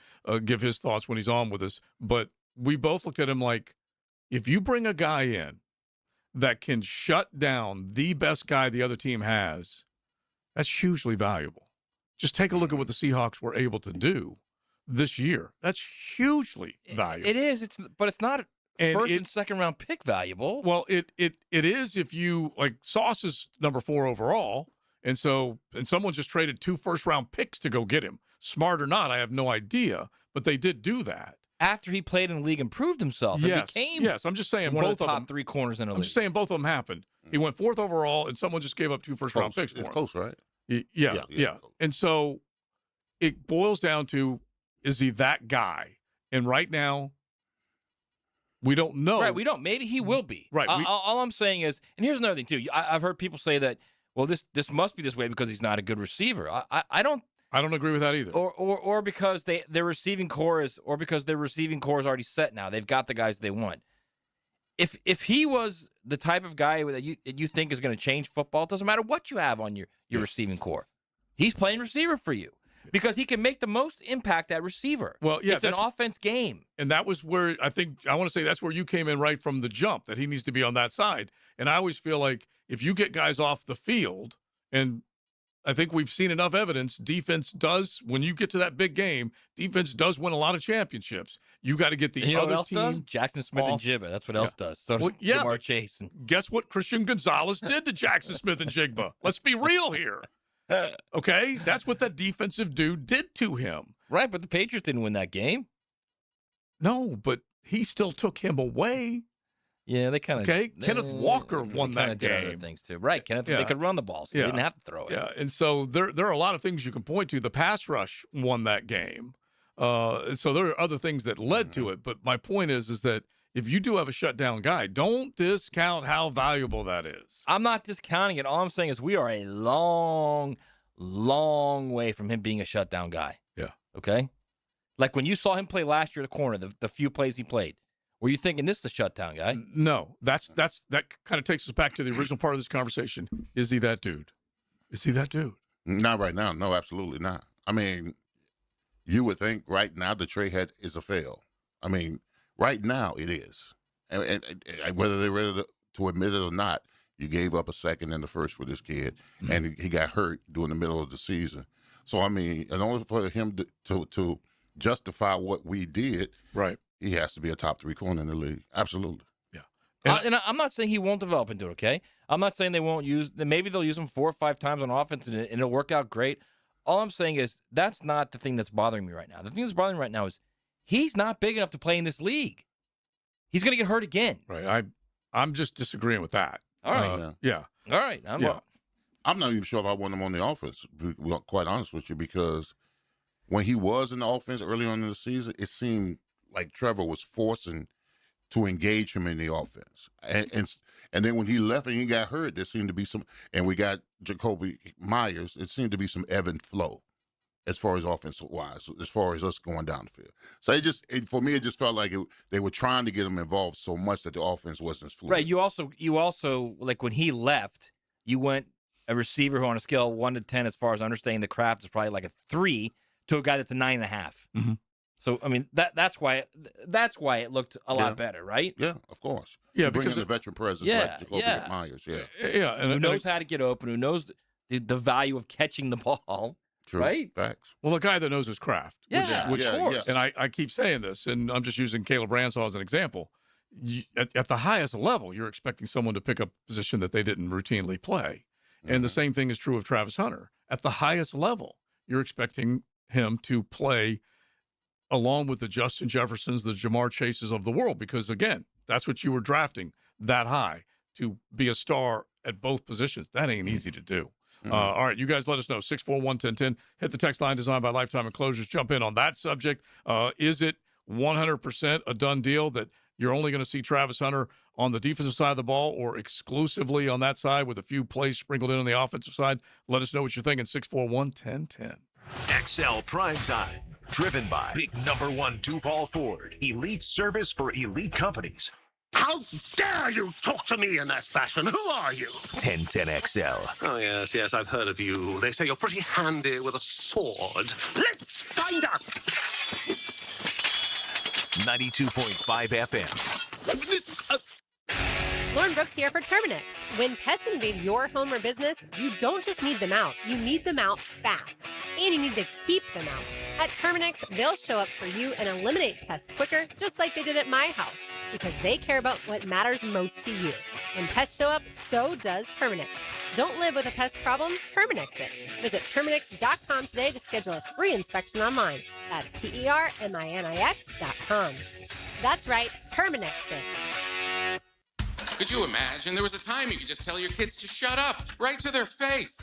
give his thoughts when he's on with us, but we both looked at him like, if you bring a guy in that can shut down the best guy the other team has, that's hugely valuable. Just take a look at what the Seahawks were able to do this year. That's hugely valuable. It is. But it's not first and second round pick valuable. Well, it is if you like. Sauce is number 4 overall, and someone just traded 2 first-round picks to go get him. Smart or not, I have no idea, but they did do that. After he played in the league and proved himself, yes, and became yes. I'm just saying one both of the of top them, 3 corners in the league. I'm just saying both of them happened. He went 4th overall, and someone just gave up 2 first-round picks for him. Close, right? Yeah. And so it boils down to, is he that guy? And right now, we don't know. Right, we don't. Maybe he will be. Right. All I'm saying is, and here's another thing too. I've heard people say that, well, this must be this way because he's not a good receiver. I don't agree with that either. Or because their receiving core is already set now. They've got the guys they want. If he was the type of guy that you think is going to change football, it doesn't matter what you have on your receiving core. He's playing receiver for you because he can make the most impact at receiver. Well, yeah, it's an offense game. And that was where I want to say that's where you came in right from the jump, that he needs to be on that side. And I always feel like if you get guys off the field, and I think we've seen enough evidence, defense does, when you get to that big game, defense does win a lot of championships. You got to get the other what else team does? Jackson Smith and Jigba. That's what else does. So does Jamar Chase. And guess what Christian Gonzalez did to Jackson Smith and Jigba? Let's be real here. Okay? That's what that defensive dude did to him. Right, but the Patriots didn't win that game. No, but he still took him away. Yeah, they kind of. Okay, Kenneth Walker won that did game. other things too, right? They could run the ball, so they didn't have to throw it. Yeah, and so there are a lot of things you can point to. The pass rush won that game, so there are other things that led to it. But my point is that if you do have a shutdown guy, don't discount how valuable that is. I'm not discounting it. All I'm saying is we are a long, long way from him being a shutdown guy. Yeah. Okay. Like when you saw him play last year, the corner, the few plays he played. Were you thinking this is a shutdown guy? No, that kind of takes us back to the original part of this conversation. Is he that dude? Is he that dude? Not right now. No, absolutely not. I mean, you would think right now the trade is a fail. I mean, right now it is. And whether they're ready to admit it or not, you gave up a second and the first for this kid, and he got hurt during the middle of the season. So, I mean, in order for him to justify what we did, right, he has to be a top 3 corner in the league. Absolutely. Yeah. And I'm not saying he won't develop into it, okay? I'm not saying they won't maybe they'll use him 4 or 5 times on offense and it'll work out great. All I'm saying is that's not the thing that's bothering me right now. The thing that's bothering me right now is he's not big enough to play in this league. He's going to get hurt again. Right. I'm just disagreeing with that. All right. Yeah. All right. I'm not even sure if I want him on the offense, to be quite honest with you, because when he was in the offense early on in the season, it seemed like Trevor was forcing to engage him in the offense. And then when he left and he got hurt, there seemed to be some, and we got Jacoby Myers, it seemed to be some ebb and flow as far as offensive-wise, as far as us going down the field. So for me, it just felt like they were trying to get him involved so much that the offense wasn't as fluid. Right. You also, like when he left, you went a receiver who on a scale of 1 to 10, as far as understanding the craft, is probably like a 3 to a guy that's a 9.5. Mm-hmm. So I mean that's why it looked a lot better, right? Yeah, of course. Yeah, bring because in the veteran presence like Jacoby Myers. Yeah, and who knows how to get open? Who knows the value of catching the ball? True. Right? Facts. Well, a guy that knows his craft. Yeah, which of course. And I keep saying this, and I'm just using Caleb Ransaw as an example. At the highest level, you're expecting someone to pick up a position that they didn't routinely play. Mm-hmm. And the same thing is true of Travis Hunter. At the highest level, you're expecting him to play along with the Justin Jeffersons, the Jamar Chases of the world, because, again, that's what you were drafting that high, to be a star at both positions. That ain't easy to do. Mm-hmm. All right, you guys let us know. 641-1010. Hit the text line designed by Lifetime Enclosures. Jump in on that subject. Is it 100% a done deal that you're only going to see Travis Hunter on the defensive side of the ball or exclusively on that side with a few plays sprinkled in on the offensive side? Let us know what you're thinking. 641-1010. XL Primetime. Driven by Big Number 1 Duval Ford. Elite service for elite companies. How dare you talk to me in that fashion? Who are you? 1010XL. Oh, yes, I've heard of you. They say you're pretty handy with a sword. Let's find out! 92.5 FM. Lauren Brooks here for Terminix. When pests invade your home or business, you don't just need them out, you need them out fast. And you need to keep them out. At Terminix, they'll show up for you and eliminate pests quicker, just like they did at my house, because they care about what matters most to you. When pests show up, so does Terminix. Don't live with a pest problem, Terminix it. Visit Terminix.com today to schedule a free inspection online. That's TERMINIX.com. That's right, Terminix it. Could you imagine? There was a time you could just tell your kids to shut up, right to their face.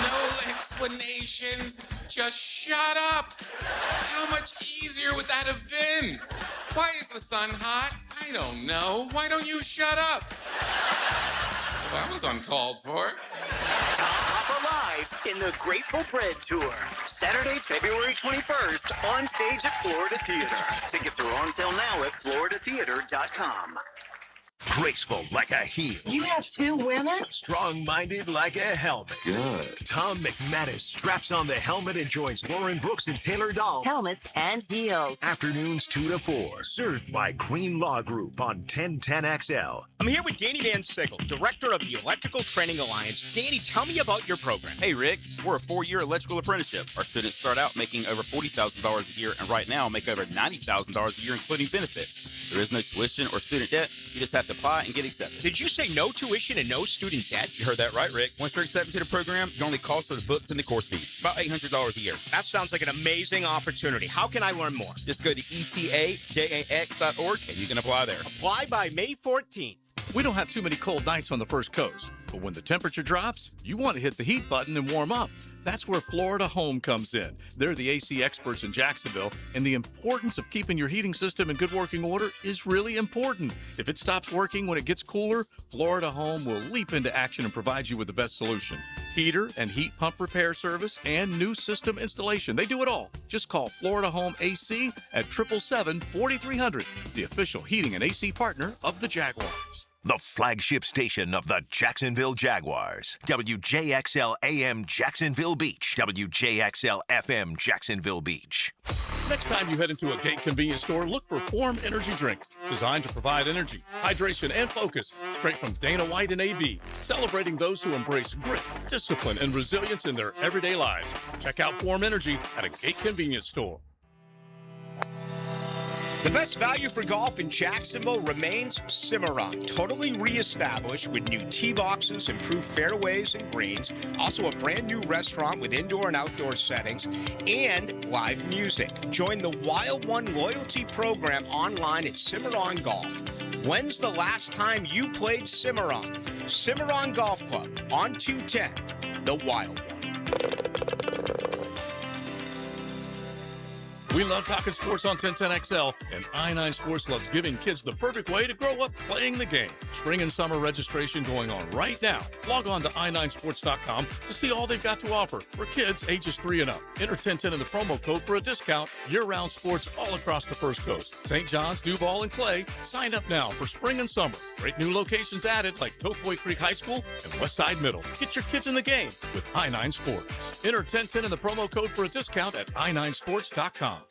No explanations, just shut up. How much easier would that have been? Why is the sun hot? I don't know. Why don't you shut up? Well, that was uncalled for. Tom Papa Live in the Grateful Bread Tour. Saturday, February 21st, on stage at Florida Theater. Tickets are on sale now at floridatheater.com. Graceful like a heel. You have 2 women? Strong-minded like a helmet. Good. Tom McManus straps on the helmet and joins Lauren Brooks and Taylor Dahl. Helmets and heels. Afternoons 2 to 4. Served by Green Law Group on 1010XL. I'm here with Danny Van Sickle, director of the Electrical Training Alliance. Danny, tell me about your program. Hey, Rick. We're a 4-year electrical apprenticeship. Our students start out making over $40,000 a year, and right now make over $90,000 a year, including benefits. There is no tuition or student debt. You just have to apply and get accepted. Did you say no tuition and no student debt? You heard that right, Rick. Once you're accepted to the program, your only cost for the books and the course fees. About $800 a year. That sounds like an amazing opportunity. How can I learn more? Just go to etajax.org and you can apply there. Apply by May 14th. We don't have too many cold nights on the first coast, but when the temperature drops, you want to hit the heat button and warm up. That's where Florida Home comes in. They're the AC experts in Jacksonville, and the importance of keeping your heating system in good working order is really important. If it stops working when it gets cooler, Florida Home will leap into action and provide you with the best solution. Heater and heat pump repair service and new system installation. They do it all. Just call Florida Home AC at 877-4300, the official heating and AC partner of the Jaguars. The flagship station of the Jacksonville Jaguars. WJXL AM Jacksonville Beach. WJXL FM Jacksonville Beach. Next time you head into a Gate convenience store, look for Form Energy Drink, designed to provide energy, hydration, and focus straight from Dana White and AB, celebrating those who embrace grit, discipline, and resilience in their everyday lives. Check out Form Energy at a Gate convenience store. The best value for golf in Jacksonville remains Cimarron. Totally reestablished with new tee boxes, improved fairways and greens, also a brand new restaurant with indoor and outdoor settings, and live music. Join the Wild One loyalty program online at Cimarron Golf. When's the last time you played Cimarron? Cimarron Golf Club on 210, the Wild One. We love talking sports on 1010XL, and I9 Sports loves giving kids the perfect way to grow up playing the game. Spring and summer registration going on right now. Log on to i9sports.com to see all they've got to offer for kids ages 3 and up. Enter 1010 in the promo code for a discount. Year-round sports all across the First Coast. St. John's, Duval, and Clay. Sign up now for spring and summer. Great new locations added like Tofoy Creek High School and Westside Middle. Get your kids in the game with I9 Sports. Enter 1010 in the promo code for a discount at i9sports.com.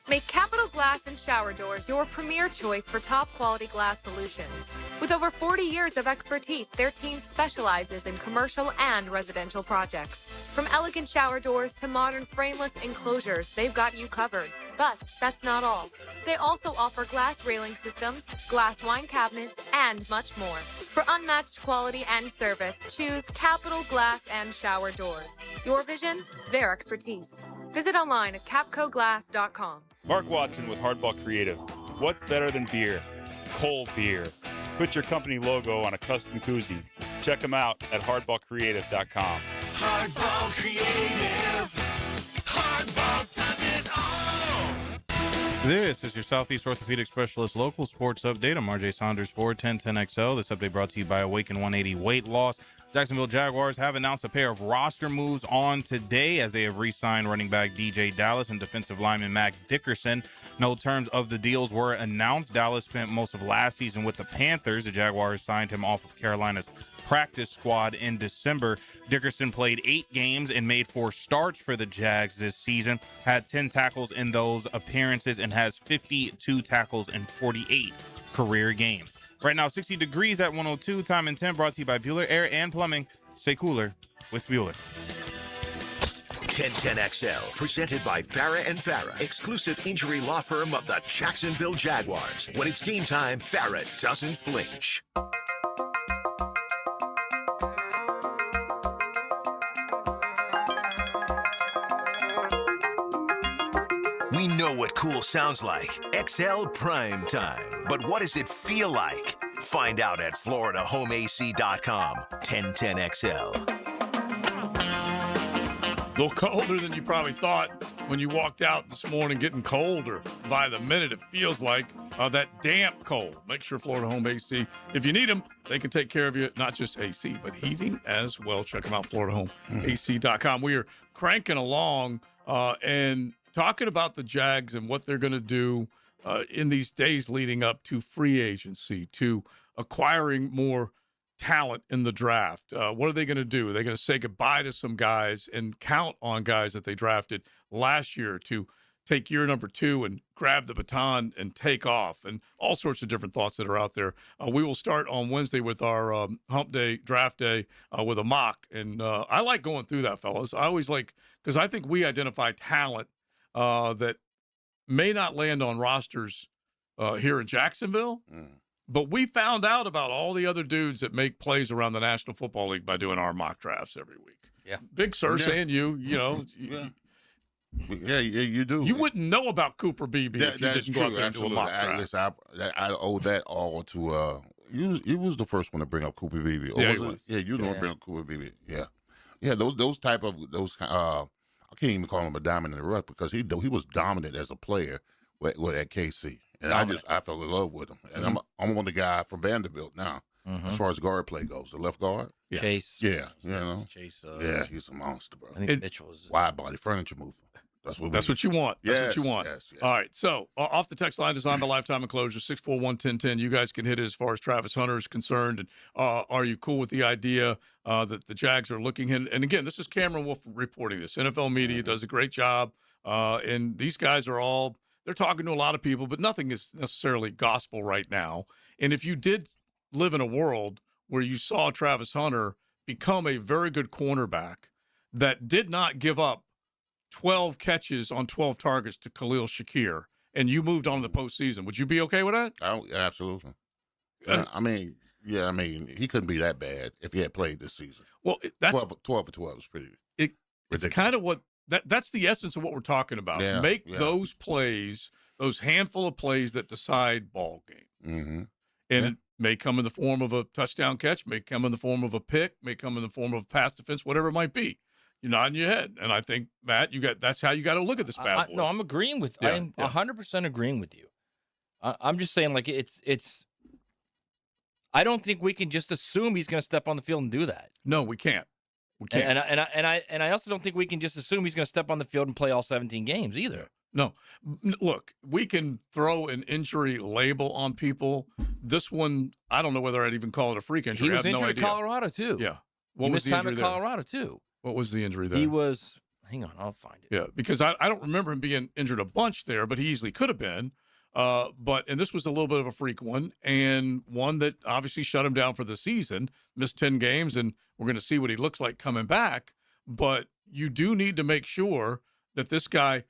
Make Capital Glass and Shower Doors your premier choice for top-quality glass solutions. With over 40 years of expertise, their team specializes in commercial and residential projects. From elegant shower doors to modern frameless enclosures, they've got you covered. But that's not all. They also offer glass railing systems, glass wine cabinets, and much more. For unmatched quality and service, choose Capital Glass and Shower Doors. Your vision, their expertise. Visit online at capcoglass.com. Mark Watson with Hardball Creative. What's better than beer? Cold beer. Put your company logo on a custom koozie. Check them out at hardballcreative.com. Hardball Creative. Hardball does it all. This is your Southeast Orthopedic Specialist local sports update. I'm RJ Saunders for 1010XL. This update brought to you by Awaken 180 Weight Loss. Jacksonville Jaguars have announced a pair of roster moves on today as they have re-signed running back DJ Dallas and defensive lineman Mac Dickerson. No terms of the deals were announced. Dallas spent most of last season with the Panthers. The Jaguars signed him off of Carolina's practice squad in December. Dickerson played 8 games and made 4 starts for the Jags this season, had 10 tackles in those appearances, and has 52 tackles in 48 career games. Right now, 60 degrees at 102. Time and 10 brought to you by Bueller Air and Plumbing. Stay cooler with Bueller. 1010XL, presented by Farah and Farah, exclusive injury law firm of the Jacksonville Jaguars. When it's game time, Farah doesn't flinch. We know what cool sounds like. XL Primetime. But what does it feel like? Find out at FloridaHomeAC.com. 1010XL. A little colder than you probably thought when you walked out this morning, getting colder by the minute. It feels like that damp cold. Make sure Florida Home AC, if you need them, they can take care of you, not just AC, but heating as well. Check them out, FloridaHomeAC.com. We are cranking along and talking about the Jags and what they're going to do in these days leading up to free agency, to acquiring more talent in the draft. What are they going to do? Are they going to say goodbye to some guys and count on guys that they drafted last year to take year number 2 and grab the baton and take off, and all sorts of different thoughts that are out there. We will start on Wednesday with our hump day, draft day, with a mock. And I like going through that, fellas. I always like, because I think we identify talent that may not land on rosters here in Jacksonville, but we found out about all the other dudes that make plays around the National Football League by doing our mock drafts every week. Yeah. Big Sur saying you know. Yeah, you do. You wouldn't know about Cooper Beebe if you didn't go out there and do a mock draft. Listen, I owe that all to you was the first one to bring up Cooper Beebe. Yeah, he was. Yeah, you the one to bring up Cooper Beebe. Yeah. Those type of I can't even call him a diamond in the rough because he was dominant as a player with at KC, and I fell in love with him. And I'm on the guy from Vanderbilt now as far as guard play goes, the left guard. Yeah. Chase. Yeah, you know. Chase. Yeah, he's a monster, bro. I think Mitchell is wide body furniture mover. That's what you want. That's what you want. Yes. All right. So off the text line, designed by Lifetime Enclosure, 641-1010. You guys can hit it as far as Travis Hunter is concerned. And are you cool with the idea that the Jags are looking in? And again, this is Cameron Wolf reporting this. NFL media does a great job. And these guys are they're talking to a lot of people, but nothing is necessarily gospel right now. And if you did live in a world where you saw Travis Hunter become a very good cornerback that did not give up 12 catches on 12 targets to Khalil Shakir, and you moved on to the postseason, would you be okay with that? Absolutely. I mean, he couldn't be that bad if he had played this season. Well, that's 12 for 12 is pretty. It's kind of what that's the essence of what we're talking about. Make those plays, those handful of plays that decide ball game, and it may come in the form of a touchdown catch, may come in the form of a pick, may come in the form of a pass defense, whatever it might be. You're nodding your head, and I think Matt, that's how you got to look at this bad boy. No, I'm agreeing with. Yeah, I'm 100% agreeing with you. I'm just saying, like it's. I don't think we can just assume he's going to step on the field and do that. No, we can't. We can't. And I also don't think we can just assume he's going to step on the field and play all 17 games either. No, look, we can throw an injury label on people. This one, I don't know whether I'd even call it a freak injury. He was I have injured no at idea. Colorado too. Yeah, He missed the time injury at there? Colorado too. What was the injury there? He was. Hang on, I'll find it. Yeah, because I don't remember him being injured a bunch there, but he easily could have been. And this was a little bit of a freak one, and one that obviously shut him down for the season. Missed 10 games, and we're going to see what he looks like coming back. But you do need to make sure that this guy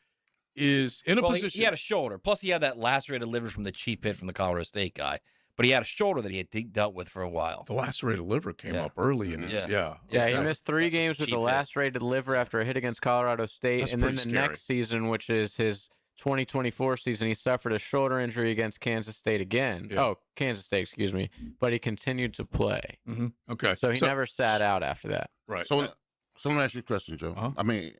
is in a position. He had a shoulder. Plus, he had that lacerated liver from the cheap hit from the Colorado State guy. But he had a shoulder that he had dealt with for a while. The lacerated liver came up early in his, Yeah, he missed 3 games with the lacerated liver after a hit against Colorado State. That's and then the pretty scary. next season, which is his 2024 season, he suffered a shoulder injury against Kansas State again. Yeah. Oh, Kansas State, excuse me. But he continued to play. Mm-hmm. Okay. So he never sat out after that. Right. So let me ask you a question, Joe. I mean,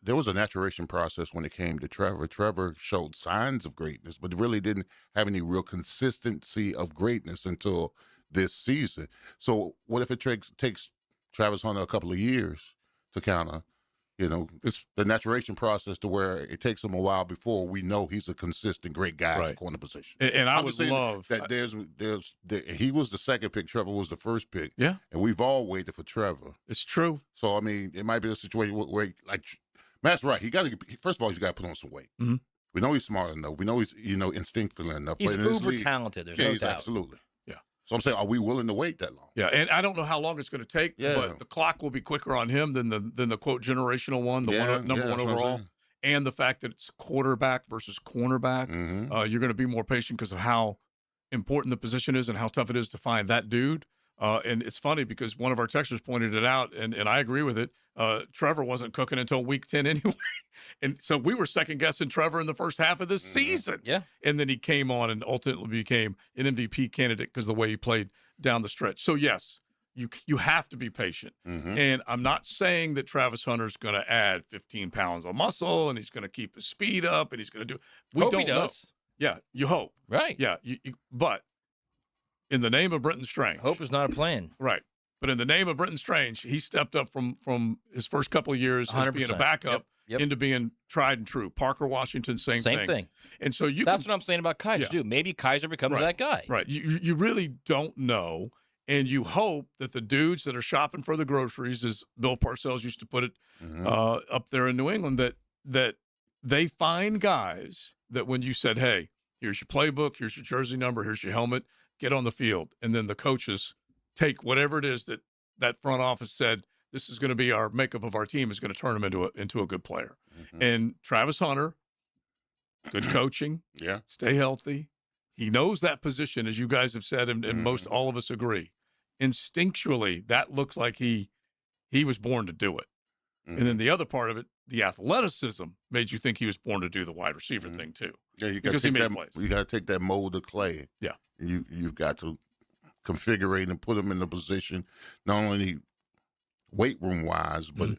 there was a maturation process when it came to Trevor. Trevor showed signs of greatness, but really didn't have any real consistency of greatness until this season. So what if it takes Travis Hunter a couple of years to kind of, the maturation process to where it takes him a while before we know he's a consistent great guy at the corner position. And I I'm would just saying love that he was the second pick, Trevor was the first pick. Yeah. And we've all waited for Trevor. It's true. So, I mean, it might be a situation where like, Matt's right. First of all, he's got to put on some weight. Mm-hmm. We know he's smart enough. We know he's, instinctive enough. He's but in this uber league, talented. There's yeah, no he's doubt. absolutely. Yeah. So I'm saying, are we willing to wait that long? Yeah, and I don't know how long it's going to take, but the clock will be quicker on him than the quote generational one, number one that's what I'm overall, saying. and the fact that it's quarterback versus cornerback. Mm-hmm. You're going to be more patient because of how important the position is and how tough it is to find that dude. And it's funny because one of our texters pointed it out, and I agree with it. Trevor wasn't cooking until week 10 anyway. And so we were second-guessing Trevor in the first half of this season. Yeah. And then he came on and ultimately became an MVP candidate because of the way he played down the stretch. So, yes, you have to be patient. Mm-hmm. And I'm not saying that Travis Hunter's going to add 15 pounds of muscle and he's going to keep his speed up and he's going to do – we Hope don't he know. does. Yeah, you hope. Right. Yeah, but in the name of Brenton Strange. Hope is not a plan. Right. But in the name of Brenton Strange, he stepped up from his first couple of years as being a 100%. backup Yep. into being tried and true. Parker Washington, same thing. And so That's what I'm saying about Kaiser, too. Maybe Kaiser becomes that guy. Right. You really don't know, and you hope that the dudes that are shopping for the groceries, as Bill Parcells used to put it up there in New England, that they find guys that when you said, hey, here's your playbook, here's your jersey number, here's your helmet, get on the field. And then the coaches take whatever it is that front office said, this is going to be our makeup of our team, is going to turn him into a good player. Mm-hmm. And Travis Hunter, good coaching, stay healthy. He knows that position, as you guys have said, and most all of us agree. Instinctually, that looks like he was born to do it. And then the other part of it, the athleticism, made you think he was born to do the wide receiver thing too. Yeah, you got because he to made take plays. that. You got to take that mold of clay. Yeah, you've got to configure and put him in the position, not only weight room wise, but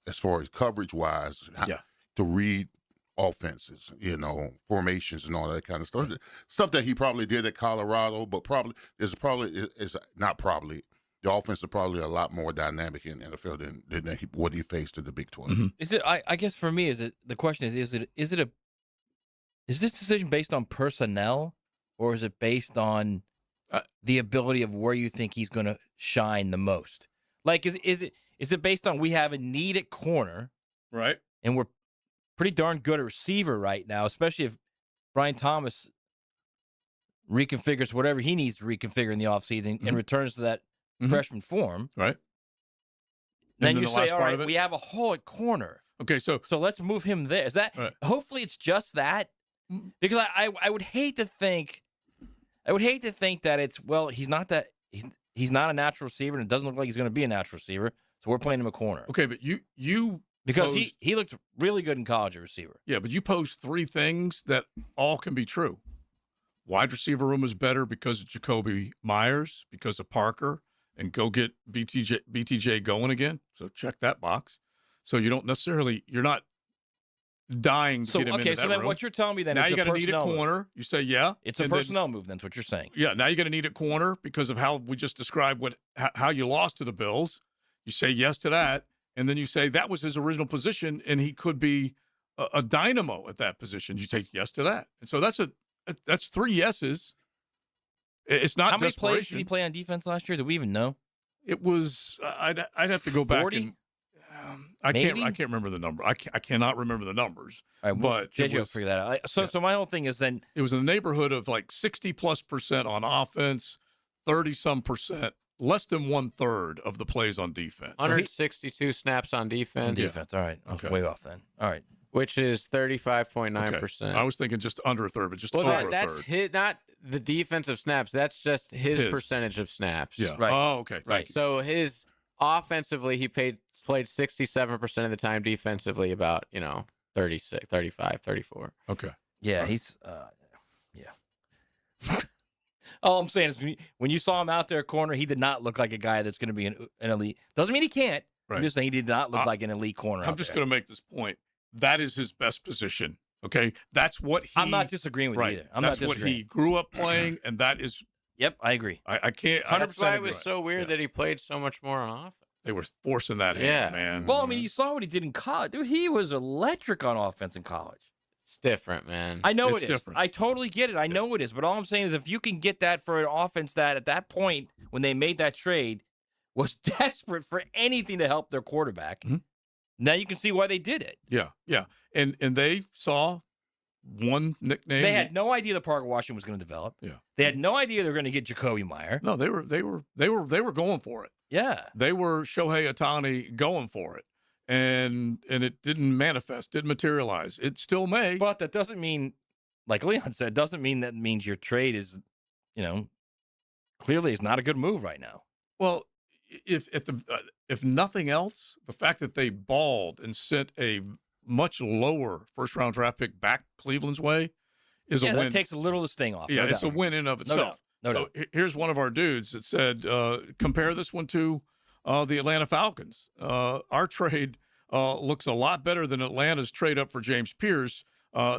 as far as coverage wise, to read offenses, formations and all that kind of stuff. Stuff that he probably did at Colorado, but the offense is probably a lot more dynamic in NFL than what he faced in the Big 12. Mm-hmm. Is it? I guess for me, the question is this decision based on personnel, or is it based on the ability of where you think he's going to shine the most? Like, is it based on we have a need at corner, right? And we're pretty darn good at receiver right now, especially if Brian Thomas reconfigures whatever he needs to reconfigure in the offseason and returns to that freshman form. Right. Then you say, all right, we have a hole at corner. Okay, so let's move him there. Is that hopefully it's just that? Because I would hate to think that it's he's not that he's not a natural receiver and it doesn't look like he's going to be a natural receiver. So we're playing him a corner. Okay, but you because he looked really good in college at receiver. Yeah, but you posed 3 things that all can be true. Wide receiver room is better because of Jacoby Myers, because of Parker, and go get BTJ going again. So check that box. So you don't necessarily, you're not dying to So get him into that so then room. what you're telling me then Now it's you a got to need a personnel corner. move. You say yeah. It's a and then- personnel move. That's what you're saying. Yeah, now you're going to need a corner because of how we just described how you lost to the Bills. You say yes to that, and then you say that was his original position, and he could be a dynamo at that position. You say yes to that, and so that's 3 yeses. It's not How many plays desperation. did he play on defense last year? Do we even know? It was I'd have to go 40? back and I can't remember the number. I cannot remember the numbers. All right, but JJ will figure that out. So my whole thing is then it was in the neighborhood of like 60+% on offense, 30-some%, less than 1/3 of the plays on defense. 162 snaps on defense. Defense. All right. Okay. Way off then. All right. Which is 35.9%. Okay. I was thinking just under a third, but just Well, over that's a third. his, not the defensive snaps. That's just his percentage of snaps. Yeah. Right. Oh, okay. Thank you. So his offensively, he played 67% of the time. Defensively, about 36, 35, 34. Okay. Yeah, he's all I'm saying is when you saw him out there corner, he did not look like a guy that's going to be an elite. Doesn't mean he can't. Right. I'm just saying he did not look like an elite corner. I'm just going to make this point. That is his best position. Okay, that's what he. I'm not disagreeing with you either. I'm that's not what disagreeing. he grew up playing, and that is. Yep, I agree. I can't. That's why it agree. was so weird that he played so much more on offense. They were forcing that Yeah. in, man. Well, I mean, you saw what he did in college, dude. He was electric on offense in college. It's different, man. I know It's it is. different. I totally get it. I know it is. But all I'm saying is, if you can get that for an offense that at that point when they made that trade was desperate for anything to help their quarterback, Mm-hmm. now you can see why they did it. Yeah, and they saw one nickname. They had no idea the Parker Washington was going to develop. Yeah. They had no idea they were going to get Jacoby Meyer. No, they were going for it. Yeah. They were Shohei Ohtani going for it, and it didn't manifest, didn't materialize. It still may, but that doesn't mean, like Leon said, doesn't mean that means your trade is, clearly is not a good move right now. Well, if nothing else, the fact that they balled and sent a much lower first-round draft pick back Cleveland's way is a win. That takes a little of the sting off. Yeah, no it's doubt. a win in of itself. No doubt. Here's one of our dudes that said, compare this one to the Atlanta Falcons. Our trade looks a lot better than Atlanta's trade up for James Pierce.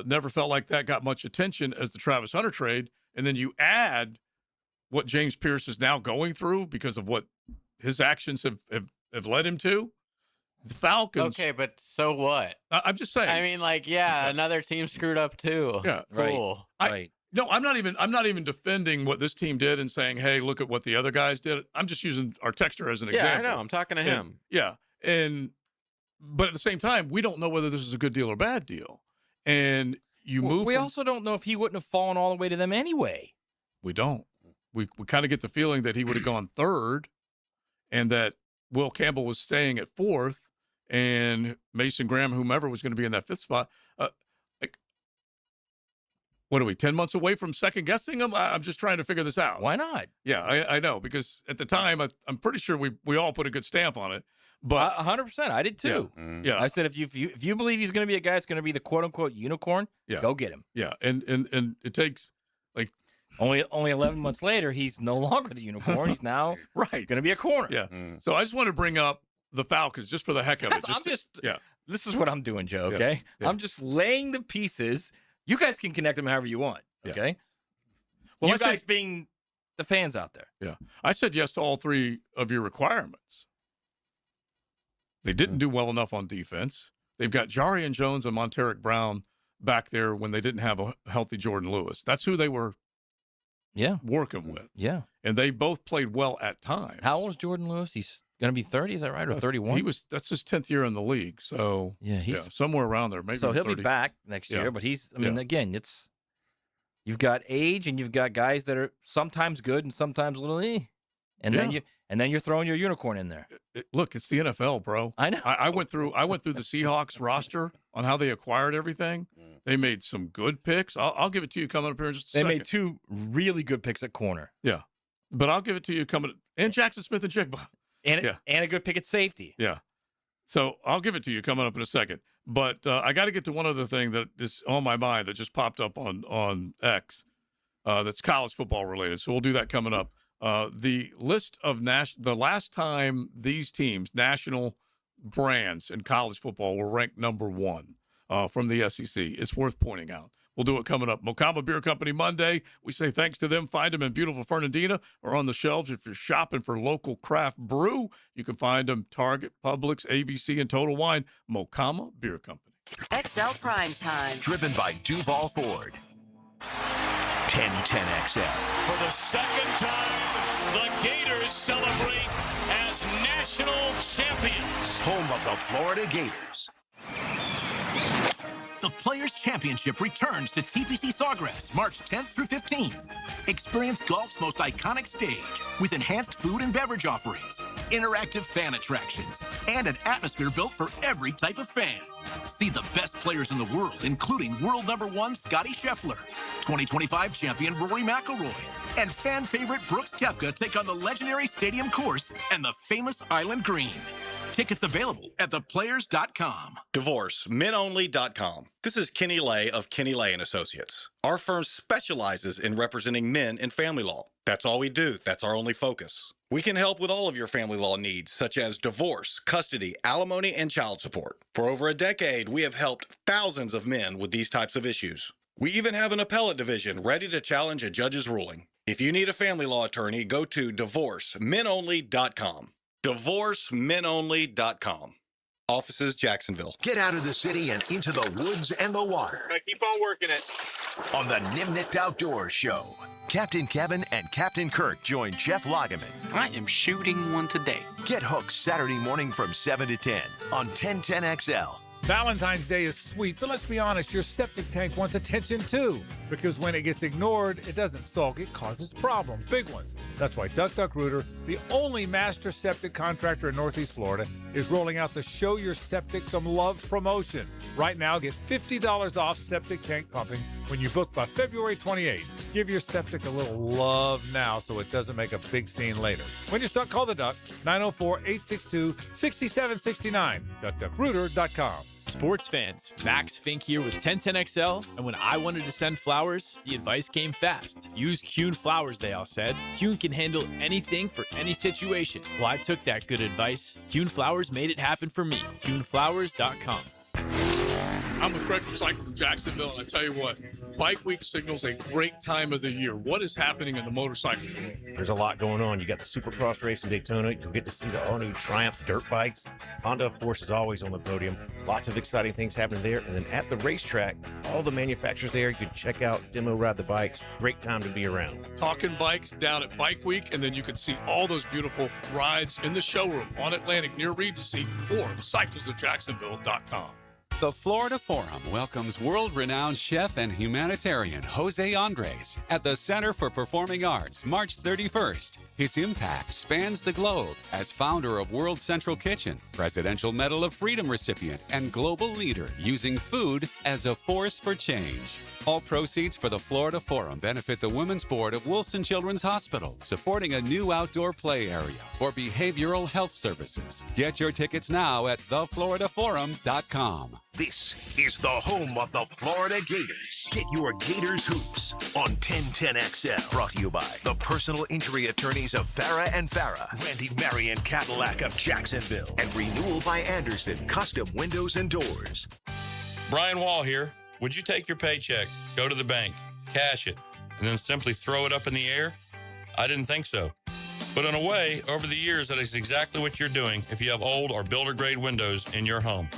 Never felt like that got much attention as the Travis Hunter trade. And then you add what James Pierce is now going through because of what his actions have led him to. The Falcons. Okay, but so what? I'm just saying. I mean, another team screwed up too. Yeah, cool. Right. No, I'm not even defending what this team did and saying, hey, look at what the other guys did. I'm just using our texter as an example. Yeah, I know. I'm talking to him. Yeah. But at the same time, we don't know whether this is a good deal or bad deal. And we also don't know if he wouldn't have fallen all the way to them anyway. We don't. We kind of get the feeling that he would have gone third and that Will Campbell was staying at fourth and Mason Graham, whomever, was going to be in that fifth spot. What are we, 10 months away from second guessing him? I'm just trying to figure this out. Why not? Yeah, I know, because at the time, I'm pretty sure we all put a good stamp on it. But 100%, I did too. Yeah. I said if you believe he's going to be a guy that's going to be the quote unquote unicorn, go get him. Yeah, and it takes like only 11 months later, he's no longer the unicorn. He's now going to be a corner. Yeah. So I just want to bring up the Falcons just for the heck of it. This is what I'm doing, Joe. Okay, Yeah. I'm just laying the pieces. You guys can connect them however you want. Okay. Well, you I guys said- being the fans out there. Yeah. I said yes to all three of your requirements. They didn't do well enough on defense. They've got Jarian Jones and Monteric Brown back there when they didn't have a healthy Jordan Lewis. That's who they were working with. Yeah. And they both played well at times. How old is Jordan Lewis? He's going to be 30, is that right? Or 31? That's his 10th year in the league. So he's somewhere around there. Maybe so he'll 30. be back next year, Yeah. but again, you've got age and you've got guys that are sometimes good and sometimes a little and then you're throwing your unicorn in there. Look, it's the NFL, bro. I know. I went through the Seahawks roster on how they acquired everything. They made some good picks. I'll give it to you coming up here in just a They second. made two really good picks at corner. Yeah. But I'll give it to you coming and Jackson Smith and Jigba. And a good pick at safety. Yeah. So I'll give it to you coming up in a second. But I got to get to one other thing that is on my mind that just popped up on X that's college football related. So we'll do that coming up. the list of the last time these teams, national brands in college football, were ranked number 1 from the SEC. It's worth pointing out. We'll do it coming up. Mocama Beer Company Monday. We say thanks to them. Find them in beautiful Fernandina or on the shelves. If you're shopping for local craft brew, you can find them Target, Publix, ABC, and Total Wine. Mocama Beer Company. XL Primetime. Driven by Duval Ford. 1010XL. For the second time, the Gators celebrate as national champions. Home of the Florida Gators. The Players' Championship returns to TPC Sawgrass March 10th through 15th. Experience golf's most iconic stage with enhanced food and beverage offerings, interactive fan attractions, and an atmosphere built for every type of fan. See the best players in the world, including world number 1 Scotty Scheffler, 2025 champion Rory McIlroy, and fan favorite Brooks Koepka take on the legendary Stadium Course and the famous Island Green. Tickets available at theplayers.com. DivorceMenOnly.com. This is Kenny Lay of Kenny Lay & Associates. Our firm specializes in representing men in family law. That's all we do. That's our only focus. We can help with all of your family law needs, such as divorce, custody, alimony, and child support. For over a decade, we have helped thousands of men with these types of issues. We even have an appellate division ready to challenge a judge's ruling. If you need a family law attorney, go to DivorceMenOnly.com. DivorceMenOnly.com. Offices, Jacksonville. Get out of the city and into the woods and the water. I keep on working it. On the Nimnicht Outdoors Show, Captain Kevin and Captain Kirk join Jeff Lageman. I am shooting one today. Get hooked Saturday morning from 7 to 10 on 1010XL. Valentine's Day is sweet, but let's be honest, your septic tank wants attention too. Because when it gets ignored, it doesn't sulk, it causes problems, big ones. That's why Duck Rooter, the only master septic contractor in Northeast Florida, is rolling out the Show Your Septic Some Love promotion. Right now, get $50 off septic tank pumping when you book by February 28th. Give your septic a little love now so it doesn't make a big scene later. When you start, call the Duck, 904-862-6769, duckrooter.com. Sports fans, Max Fink here with 1010XL, and when I wanted to send flowers, the advice came fast. Use Kuhn flowers, they all said. Kuhn can handle anything for any situation. Well, I took that good advice. Kuhn flowers made it happen for me. KuhnFlowers.com. I'm with Craig from Cycle from Jacksonville, and I tell you what, Bike Week signals a great time of the year. What is happening in the motorcycle world? There's a lot going on. You got the Supercross race in Daytona. You'll get to see the all-new Triumph dirt bikes. Honda, of course, is always on the podium. Lots of exciting things happening there. And then at the racetrack, all the manufacturers there, you can check out, demo ride the bikes. Great time to be around. Talking bikes down at Bike Week, and then you can see all those beautiful rides in the showroom on Atlantic near Regency or cyclesofjacksonville.com. The Florida Forum welcomes world-renowned chef and humanitarian Jose Andres at the Center for Performing Arts March 31st. His impact spans the globe as founder of World Central Kitchen, Presidential Medal of Freedom recipient, and global leader using food as a force for change. All proceeds for the Florida Forum benefit the Women's Board of Wilson Children's Hospital, supporting a new outdoor play area for behavioral health services. Get your tickets now at thefloridaforum.com. This is the home of the Florida Gators. Get your Gators hoops on 1010XL. Brought to you by the personal injury attorneys of Farah and Farah, Randy Marion Cadillac of Jacksonville, and Renewal by Anderson Custom Windows and Doors. Brian Wall here. Would you take your paycheck, go to the bank, cash it, and then simply throw it up in the air? I didn't think so. But in a way, over the years, that is exactly what you're doing if you have old or builder-grade windows in your home.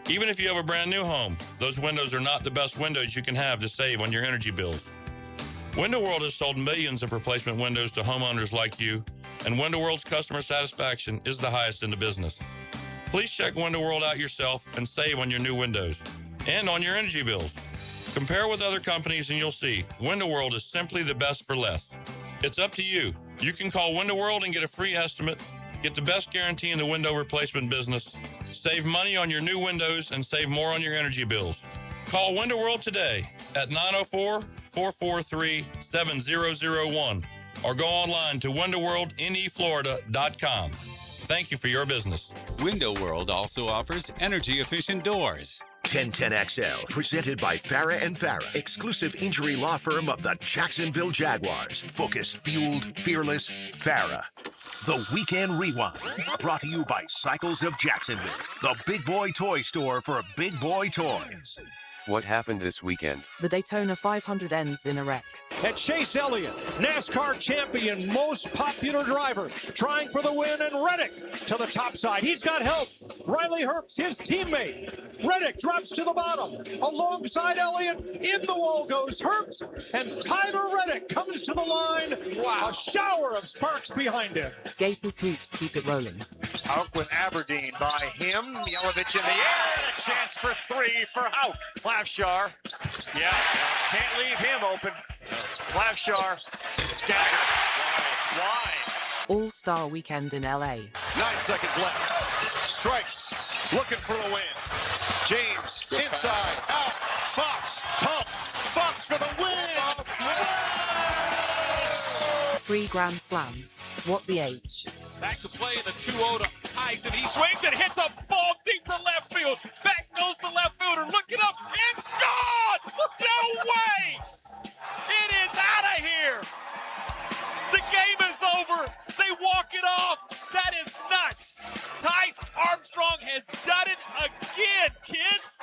Even if you have a brand new home, those windows are not the best windows you can have to save on your energy bills. Window World has sold millions of replacement windows to homeowners like you, and Window World's customer satisfaction is the highest in the business. Please check Window World out yourself and save on your new windows and on your energy bills. Compare with other companies and you'll see Window World is simply the best for less. It's up to you. You can call Window World and get a free estimate, get the best guarantee in the window replacement business, save money on your new windows, and save more on your energy bills. Call Window World today at 904-443-7001 or go online to windowworldneflorida.com. Thank you for your business. Window World also offers energy-efficient doors. 1010XL, presented by Farah and Farah, exclusive injury law firm of the Jacksonville Jaguars. Focused, fueled, fearless, Farah. The Weekend Rewind, brought to you by Cycles of Jacksonville, the big boy toy store for big boy toys. What happened this weekend? The Daytona 500 ends in a wreck. And Chase Elliott, NASCAR champion, most popular driver, trying for the win, and Reddick to the top side. He's got help. Riley Herbst, his teammate. Reddick drops to the bottom. Alongside Elliott, in the wall goes Herbst, and Tyler Reddick comes to the line. Wow. A shower of sparks behind him. Gators hoops keep it rolling. Hauk with Aberdeen by him. Yelovich in the air. And a chance for three for Hauk. Plafshar. Yeah, can't leave him open. Plafshar. Dagger. Why? All-Star weekend in LA. 9 seconds left. Strikes. Looking for the win. James inside. Out. Fox. Pump. Fox for the win. 3 grand slams. What the H? Back to play in the 2-0 to Tyson. He swings and hits a ball deep for left field. Back goes the left fielder. Look it up. It's gone! No way! It is out of here! The game is over. They walk it off. That is nuts. Tyson Armstrong has done it again, kids.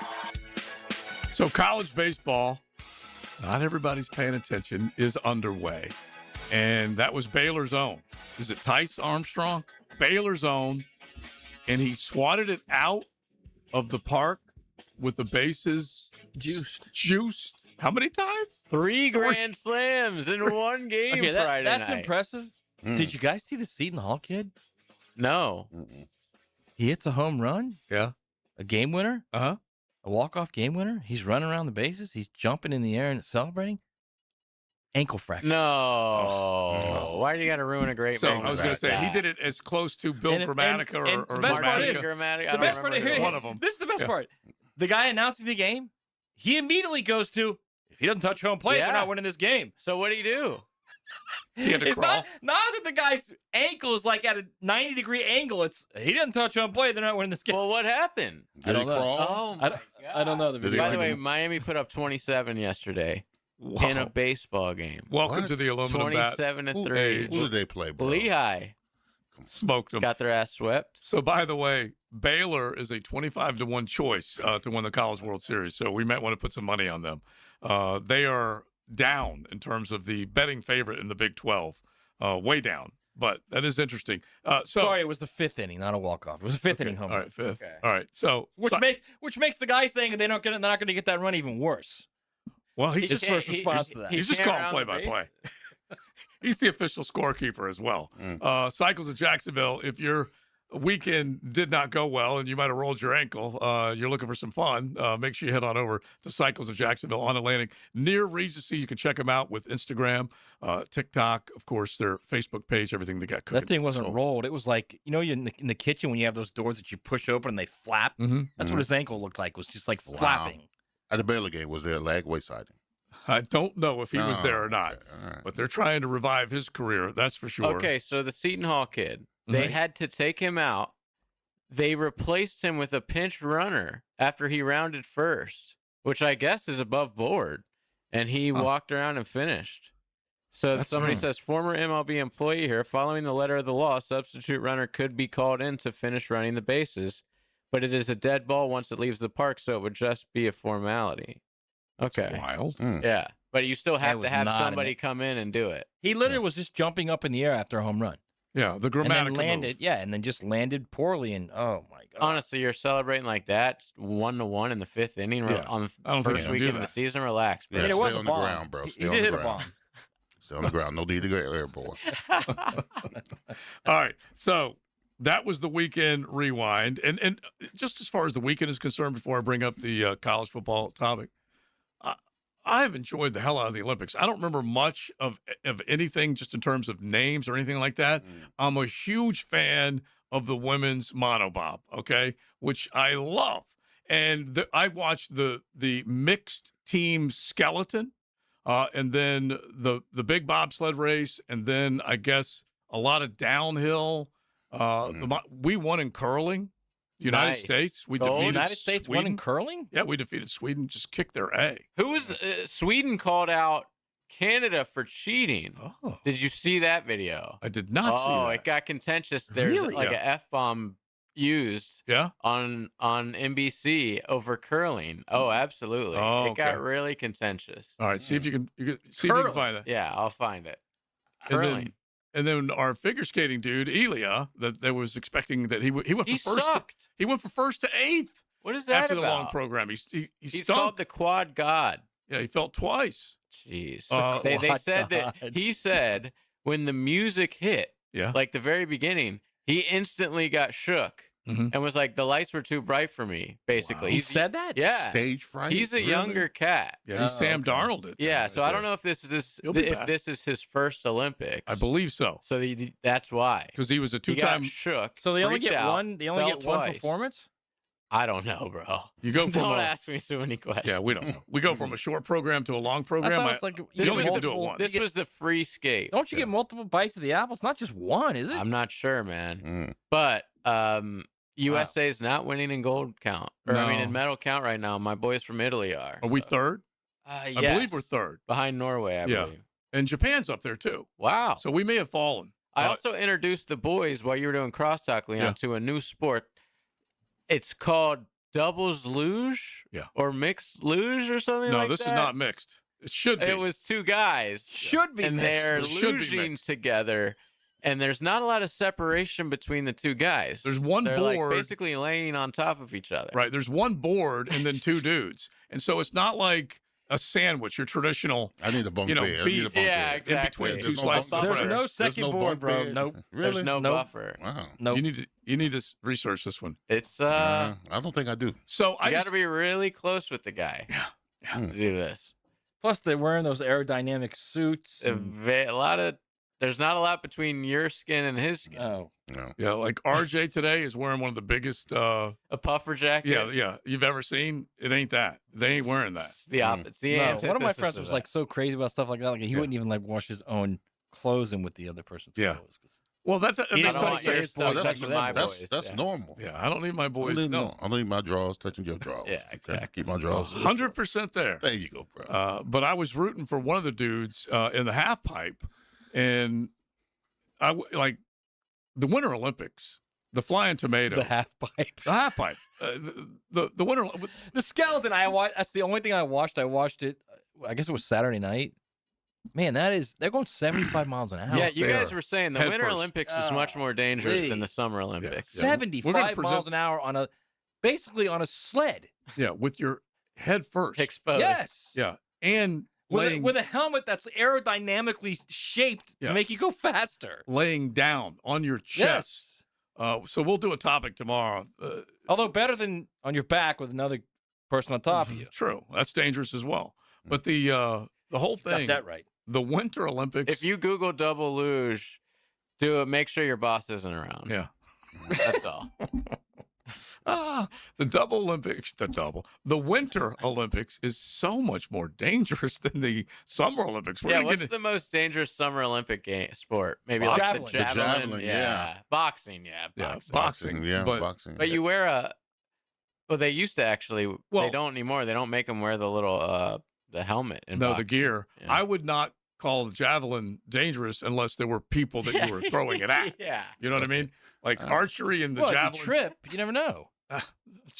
So college baseball, not everybody's paying attention, is underway. And that was Baylor's own. Is it Tice Armstrong? Baylor's own. And he swatted it out of the park with the bases juiced. How many times? 3 grand slams in one game Okay, Friday that's night. impressive. Did you guys see the Seton Hall kid? No. He hits a home run. Yeah. A game winner. Uh-huh. A walk-off game winner. He's running around the bases. He's jumping in the air and celebrating. Ankle fracture. No. Why do you got to ruin a great So moment? I was going to say, he did it as close to Bill Gramatica or the best part is, Gramatica. the best part is, one of them. This is the best Yeah. part. The guy announcing the game, he immediately goes to, if he doesn't touch home plate, they're not winning this game. So what do you do? He had to It's crawl. not that the guy's ankle is like at a 90-degree angle. It's he doesn't touch home plate, they're not winning this game. Well, what happened? I don't know. Oh, my God. I don't know the video. By the way, Miami put up 27 yesterday in a baseball game. Welcome to the aluminum bat. 27-3. Who did they play, bro? Lehigh. Smoked them. Got their ass swept. So, by the way, Baylor is a 25-1 choice to win the College World Series. So we might want to put some money on them. They are down in terms of the betting favorite in the Big 12, way down. But that is interesting. Sorry, it was the 5th inning, not a walk-off. It was the 5th inning home All run. right, 5th. All right. So Which makes the guys think they're not going to get that run even worse. Well, he's his first response to that. He's just calling play-by-play. He's the official scorekeeper as well. Cycles of Jacksonville, if your weekend did not go well and you might have rolled your ankle, you're looking for some fun, make sure you head on over to Cycles of Jacksonville on Atlantic near Regency. You can check them out with Instagram, TikTok, of course, their Facebook page, everything they got cooking. That thing wasn't rolled. It was like, you're in the kitchen when you have those doors that you push open and they flap. That's what his ankle looked like, was just like flapping. At the Baylor game, was there a leg siding? I don't know if he was there or not, but they're trying to revive his career. That's for sure. Okay, so the Seton Hall kid, they Right. had to take him out. They replaced him with a pinch runner after he rounded first, which I guess is above board, and he walked around and finished. So somebody says, former MLB employee here, following the letter of the law, substitute runner could be called in to finish running the bases, but it is a dead ball once it leaves the park, so it would just be a formality. Okay. That's wild. Yeah, but you still have to was have not somebody come in and do it. He literally was just jumping up in the air after a home run. Yeah, the And Gramatica then landed, and then just landed poorly. And oh my god! Honestly, you're celebrating like that, 1-1 in the 5th inning Yeah. on the I don't think first you can do weekend of that. the season. Relax, bro. Yeah, it stay was a on the bomb. ground, bro. He Stay on did the hit a ground. bomb. Stay on the ground. No need to go airborne. All right. So that was the weekend rewind. And just as far as the weekend is concerned, before I bring up the college football topic, I've enjoyed the hell out of the Olympics. I don't remember much of anything just in terms of names or anything like that. I'm a huge fan of the women's monobob, okay, which I love. And I watched the mixed team skeleton, and then the big bobsled race, and then I guess a lot of downhill. We won in curling. The United Nice. States. We Gold. defeated United States Sweden. won in curling? Yeah, we defeated Sweden. Just kicked their A. Who was Sweden called out Canada for cheating? Oh. Did you see that video? I did not see Oh, that. it got contentious. There's Really? like Yeah. a F-bomb used on NBC over curling. Oh, absolutely. Oh, It got okay. really contentious. All right, see if you can see if you can find that. Yeah, I'll find it. And Curling. then our figure skating dude, Elia, that was expecting that he went for He first. sucked. He went for first to eighth. What is that after about? the long program? He He's stunk. called the quad god. Yeah, he felt twice. Jeez. The They quad said that god. he said when the music hit, like the very beginning, he instantly got shook Mhm. and was like, the lights were too bright for me, basically. He said that? Yeah. Stage fright? He's a Really? younger cat. Yeah, he's Sam Darnold. It Yeah, right so I don't there. know if this is He'll be if back. this is his first Olympics. I believe so. So that's why. Because he was a He two-time. got shook. So they only freaked get out, one. They only fell get one twice. performance. I don't know, bro. You go from don't a- ask me so many questions. Yeah, we don't know. We go from a short program to a long program. thought it's like you this only was get to do it multiple- once. This was the free skate. Don't you get multiple bites of the apple? It's not just one, is it? I'm not sure, man. Mm. But USA is not winning in gold count. Or I mean No. in medal count right now. My boys from Italy are. Are we third? I I believe we're third. Behind Norway, I Yeah. believe. And Japan's up there too. Wow. So we may have fallen. I also introduced the boys while you were doing crosstalk, Leon, Yeah. to a new sport. It's called doubles luge or mixed luge or something No, like this that. is not mixed. It should be. It was two guys. Should be and mixed. they're It should be luging mixed. together. And there's not a lot of separation between the two guys. There's one They're board- like basically laying on top of each other. Right. There's one board and then two dudes. And so it's not like a sandwich, your traditional. I need a bunk you know, bed. I need a beef bunk Yeah, bed. in exactly. between two There's no slices bunk of There's bread. no There's second no board, bunk bro. bed. Nope. Really? There's no Nope. buffer. Wow. Nope. You need to research this one. It's I don't think I do. So you I got just, to be really close with the guy. To do this. Plus, they're wearing those aerodynamic suits. There's not a lot between your skin and his skin. Oh, No. yeah, like RJ today is wearing one of the biggest. A puffer jacket. Yeah, you've ever seen. It ain't that. They ain't wearing that. It's the opposite. It's the no. antithesis One of my friends of was that. like so crazy about stuff like that. Like he wouldn't even like wash his own clothes in with the other person's Yeah. clothes. 'cause Well, that He makes didn't total want your sense. stuff Well, that's touching my boys, that's yeah. normal. Yeah, I don't need my boys. No, I don't need my drawers touching your drawers. Yeah, exactly. Keep my drawers. 100% there. There you go, bro. But I was rooting for one of the dudes in the half pipe, and like the Winter Olympics, the flying tomato, the half pipe. the half pipe, the Winter. The skeleton. I watched. That's the only thing I watched. I watched it. I guess it was Saturday night. Man, they're going 75 miles an hour. Yeah, you guys were saying the Head Winter first. Olympics is much more dangerous than really? the Summer Olympics. Yeah. We're gonna 75 present- miles an hour on basically on a sled. Yeah, with your head first. Exposed. Yes. Yeah, and With a helmet that's aerodynamically shaped Yeah. to make you go faster. laying down on your chest. So we'll do a topic tomorrow. Although better than on your back with another person on top of you. True, that's dangerous as well. But the whole thing. Got that right. The Winter Olympics. If you Google double luge, do it. Make sure your boss isn't around. Yeah. That's all. The Winter Olympics is so much more dangerous than the Summer Olympics. We're Yeah, gonna what's get the most dangerous Summer Olympic sport? Maybe Boxing. like The javelin, yeah. Boxing, yeah. boxing. Yeah, but boxing. But you wear a. Well, they used to actually. Well- they don't anymore. They don't make them wear the little the helmet. In no, the boxing. gear. Yeah. I would not call the javelin dangerous unless there were people that you were throwing it at. Yeah. You know what I mean? Like archery and the Well, if you javelin. trip, you never know.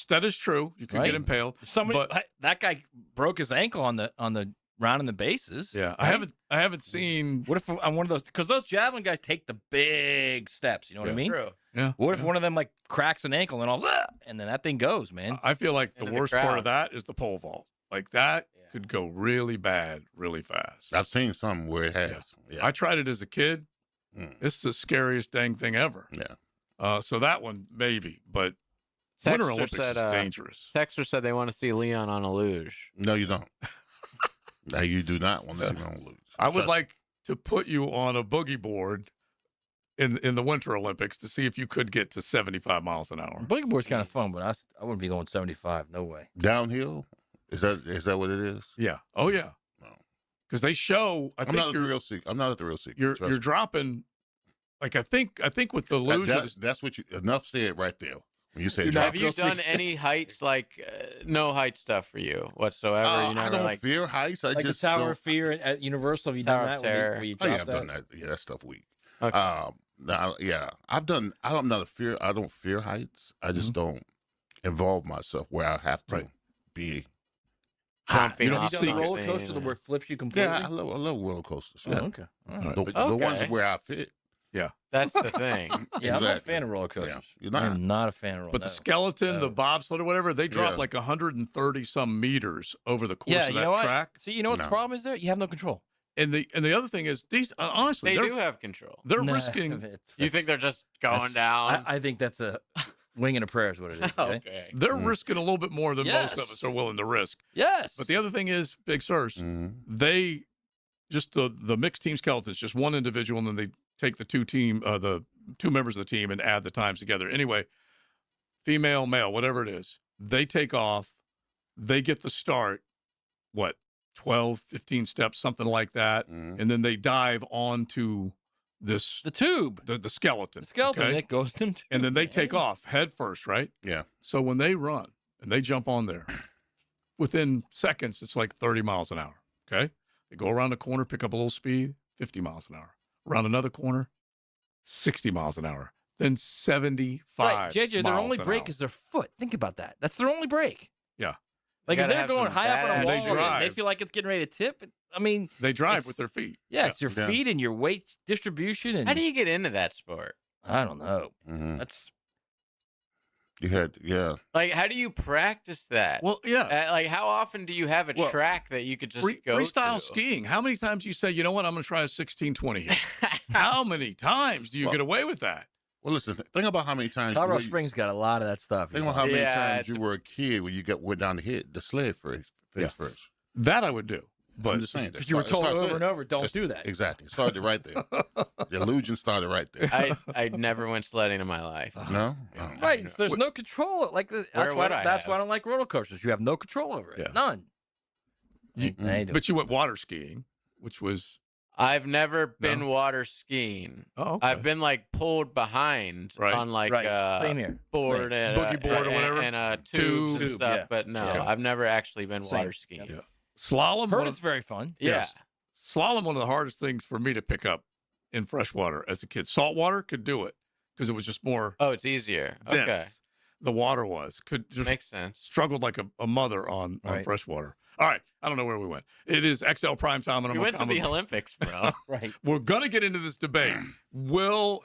That is true. You could Right. get impaled. Somebody but that guy broke his ankle on the rounding the bases. yeah, right? I haven't seen. What if on one of those? Because those javelin guys take the big steps. You know what I Yeah. mean? True. Yeah. What if one of them like cracks an ankle and all, and then that thing goes, man? I feel like the Into the worst part crowd. of that is the pole vault. Like that could go really bad, really fast. I've seen some where it has. Yeah. I tried it as a kid. It's the scariest dang thing ever. Yeah. So that one maybe, but Winter Texter Olympics said, is dangerous. Texter said they want to see Leon on a luge. No, you don't. No, you do not want to see me on lose. I would Trust like to put you on a boogie board in the Winter Olympics to see if you could get to 75 miles an hour. Boogie board's kind of fun, but I wouldn't be going 75. No way. me. Downhill? Is that what it is? Yeah. Oh yeah. No. Because they show. I'm not a thrill seeker. I'm not a thrill seeker. You're Trust me. dropping. Like I think with the luge. That's what you enough said right there. When you say Have drop, you done any heights, like no height stuff for you whatsoever? You never, I don't like, fear heights. I Like just the Tower don't. of Fear at Universal. Have you Tower done of that? Terror. Where you Oh yeah, drop I've done that. Yeah, that stuff weak. Okay. Yeah, I've done. I'm not a fear. I don't fear heights. I just don't involve myself where I have to be. Jumping Have off you done a something, roller coaster where it flips you completely? Yeah, I love roller coasters. Yeah. Oh, okay. All right. The ones where I fit. Yeah. That's the thing. Yeah, I'm not a Exactly. fan of roller coasters. Yeah. You're not. I'm not a fan of roller But the skeleton, the bobsled or whatever, they drop Yeah. like 130 some meters over the course Yeah, of you that know what? track. See, you know what the No. problem is there? You have no control. And the other thing is these honestly They they're, do have control. they're Nah, risking You think they're just going down? I think that's a wing and a prayer is what it is. Okay. Okay. they're risking a little bit more than most of Yes. us are willing to risk. Yes. But the other thing is, Big Sirs, they just the mixed team skeletons, just one individual, and then they take the two members of the team and add the times together. Anyway, female, male, whatever it is, they take off, they get the start, 12, 15 steps, something like that, and then they dive onto the tube, the skeleton. The skeleton, okay? Nick goes them. And then they take off head first, right? Yeah. So when they run and they jump on there, within seconds, it's like 30 miles an hour. Okay. They go around the corner, pick up a little speed, 50 miles an hour. Around another corner, 60 miles an hour. Then 75. Right, JJ, their miles only an break hour. is their foot. Think about that. That's their only break. Yeah. Like You if gotta they're have going some high up on a badass- wall, They and drive. they feel like it's getting ready to tip. I mean, They drive it's- with their feet. yeah, it's your Yeah. feet and your weight distribution. And How do you get into that sport? I don't know. That's You had, yeah. Like, how do you practice that? well, yeah. Like, how often do you have a Well, track that you could just go freestyle to? skiing. How many times do you say, you know what, I'm going to try a 1620 here? How many times do you get away with that? Well, listen. Think about how many times. Colorado you- Springs got a lot of that stuff. Think about how many Yeah, times you were a kid when you went down the sled face first. That I would do. But I'm just saying. Because you were told over and over, don't do that. Exactly. It started right there. The illusion started right there. I never went sledding in my life. No? Right. So there's no control. Like that's why would I that's have? why I don't like roller coasters. You have no control over it. Yeah. None. But you went water skiing, which was I've never been No? water skiing. oh, okay. I've been like pulled behind Right. on like Right. Same here. board Same. and Boogie board or whatever? and tubes and Tube, stuff. yeah. But no, Okay. I've never actually been Same. water skiing. Yeah. Slalom. Heard one it's of- very fun. Yeah. yes. Slalom, one of the hardest things for me to pick up in freshwater as a kid. Saltwater could do it because it was just more Oh, it's easier. Okay. dense. The water could just Makes sense. struggled like a mother on Right. freshwater. All right. I don't know where we went. It is XL Primetime. And We went to I'm the Olympics, bro. Right. We're going to get into this debate. Will,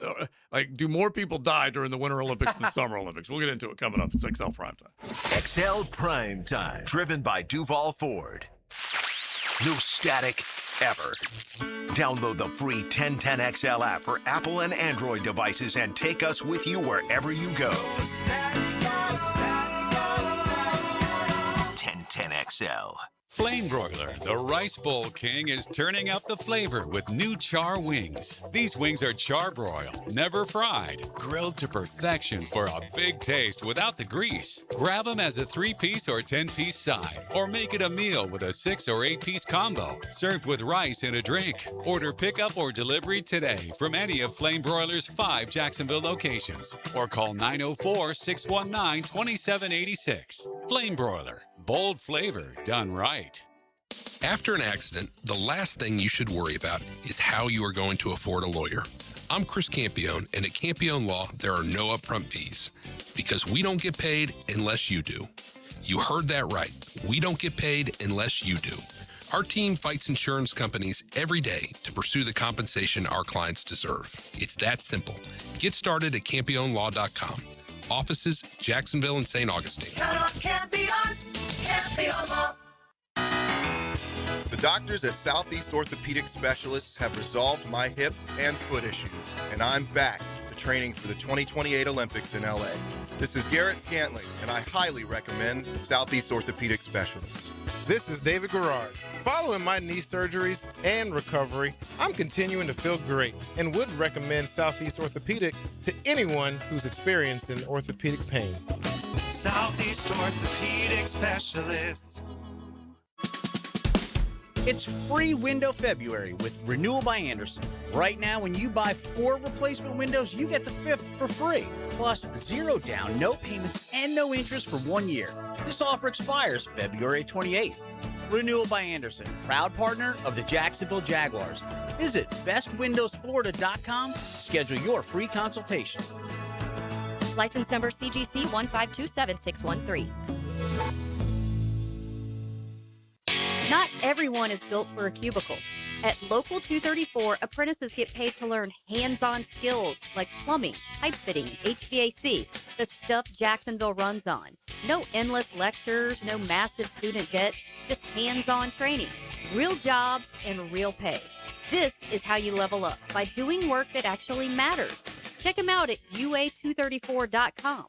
do more people die during the Winter Olympics than Summer Olympics? We'll get into it coming up. It's XL Primetime. XL Prime Time, driven by Duval Ford. No static ever. Download the free 1010XL app for Apple and Android devices and take us with you wherever you go. 1010XL. Flame Broiler, the Rice Bowl King, is turning up the flavor with new char wings. These wings are charbroiled, never fried, grilled to perfection for a big taste without the grease. Grab them as a 3-piece or 10-piece side, or make it a meal with a 6 or 8-piece combo, served with rice and a drink. Order pickup or delivery today from any of Flame Broiler's 5 Jacksonville locations, or call 904-619-2786. Flame Broiler, bold flavor done right. After an accident, the last thing you should worry about is how you are going to afford a lawyer. I'm Chris Campione, and at Campione Law, there are no upfront fees because we don't get paid unless you do. You heard that right. We don't get paid unless you do. Our team fights insurance companies every day to pursue the compensation our clients deserve. It's that simple. Get started at CampioneLaw.com. Offices, Jacksonville and St. Augustine. The doctors at Southeast Orthopedic Specialists have resolved my hip and foot issues, and I'm back to training for the 2028 Olympics in LA. This is Garrett Scantling, and I highly recommend Southeast Orthopedic Specialists. This is David Garrard. Following my knee surgeries and recovery, I'm continuing to feel great and would recommend Southeast Orthopedic to anyone who's experiencing orthopedic pain. Southeast Orthopedic Specialists. It's free window February with Renewal by Andersen. Right now, when you buy 4 replacement windows, you get the 5th for free. Plus, 0 down, no payments, and no interest for 1 year. This offer expires February 28th. Renewal by Andersen, proud partner of the Jacksonville Jaguars. Visit bestwindowsflorida.com to schedule your free consultation. License number CGC 1527613. Not everyone is built for a cubicle. At Local 234, apprentices get paid to learn hands-on skills like plumbing, pipe fitting, HVAC, the stuff Jacksonville runs on. No endless lectures, no massive student debt, just hands-on training, real jobs, and real pay. This is how you level up, by doing work that actually matters. Check them out at UA234.com.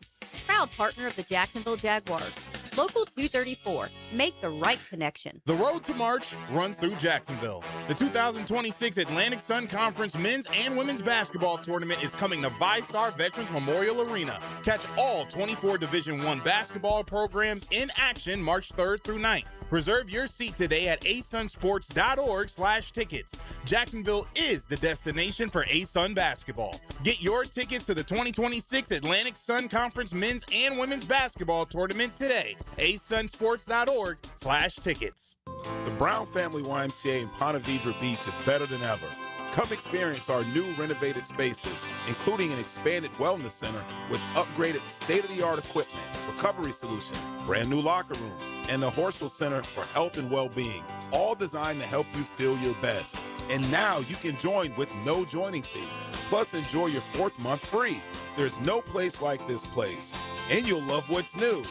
Proud partner of the Jacksonville Jaguars. Local 234. Make the right connection. The road to March runs through Jacksonville. The 2026 Atlantic Sun Conference men's and women's basketball tournament is coming to VyStar Veterans Memorial Arena. Catch all 24 Division I basketball programs in action March 3rd through 9th. Reserve your seat today at asunsports.org/tickets. Jacksonville is the destination for ASUN basketball. Get your tickets to the 2026 Atlantic Sun Conference men's and women's basketball tournament today. asunsports.org/tickets. The Brown Family YMCA in Ponte Vedra Beach is better than ever. Come experience our new renovated spaces, including an expanded wellness center with upgraded state-of-the-art equipment, recovery solutions, brand new locker rooms, and the Horsell Center for Health and Well-Being, all designed to help you feel your best. And now you can join with no joining fee. Plus, enjoy your 4th month free. There's no place like this place. And you'll love what's new.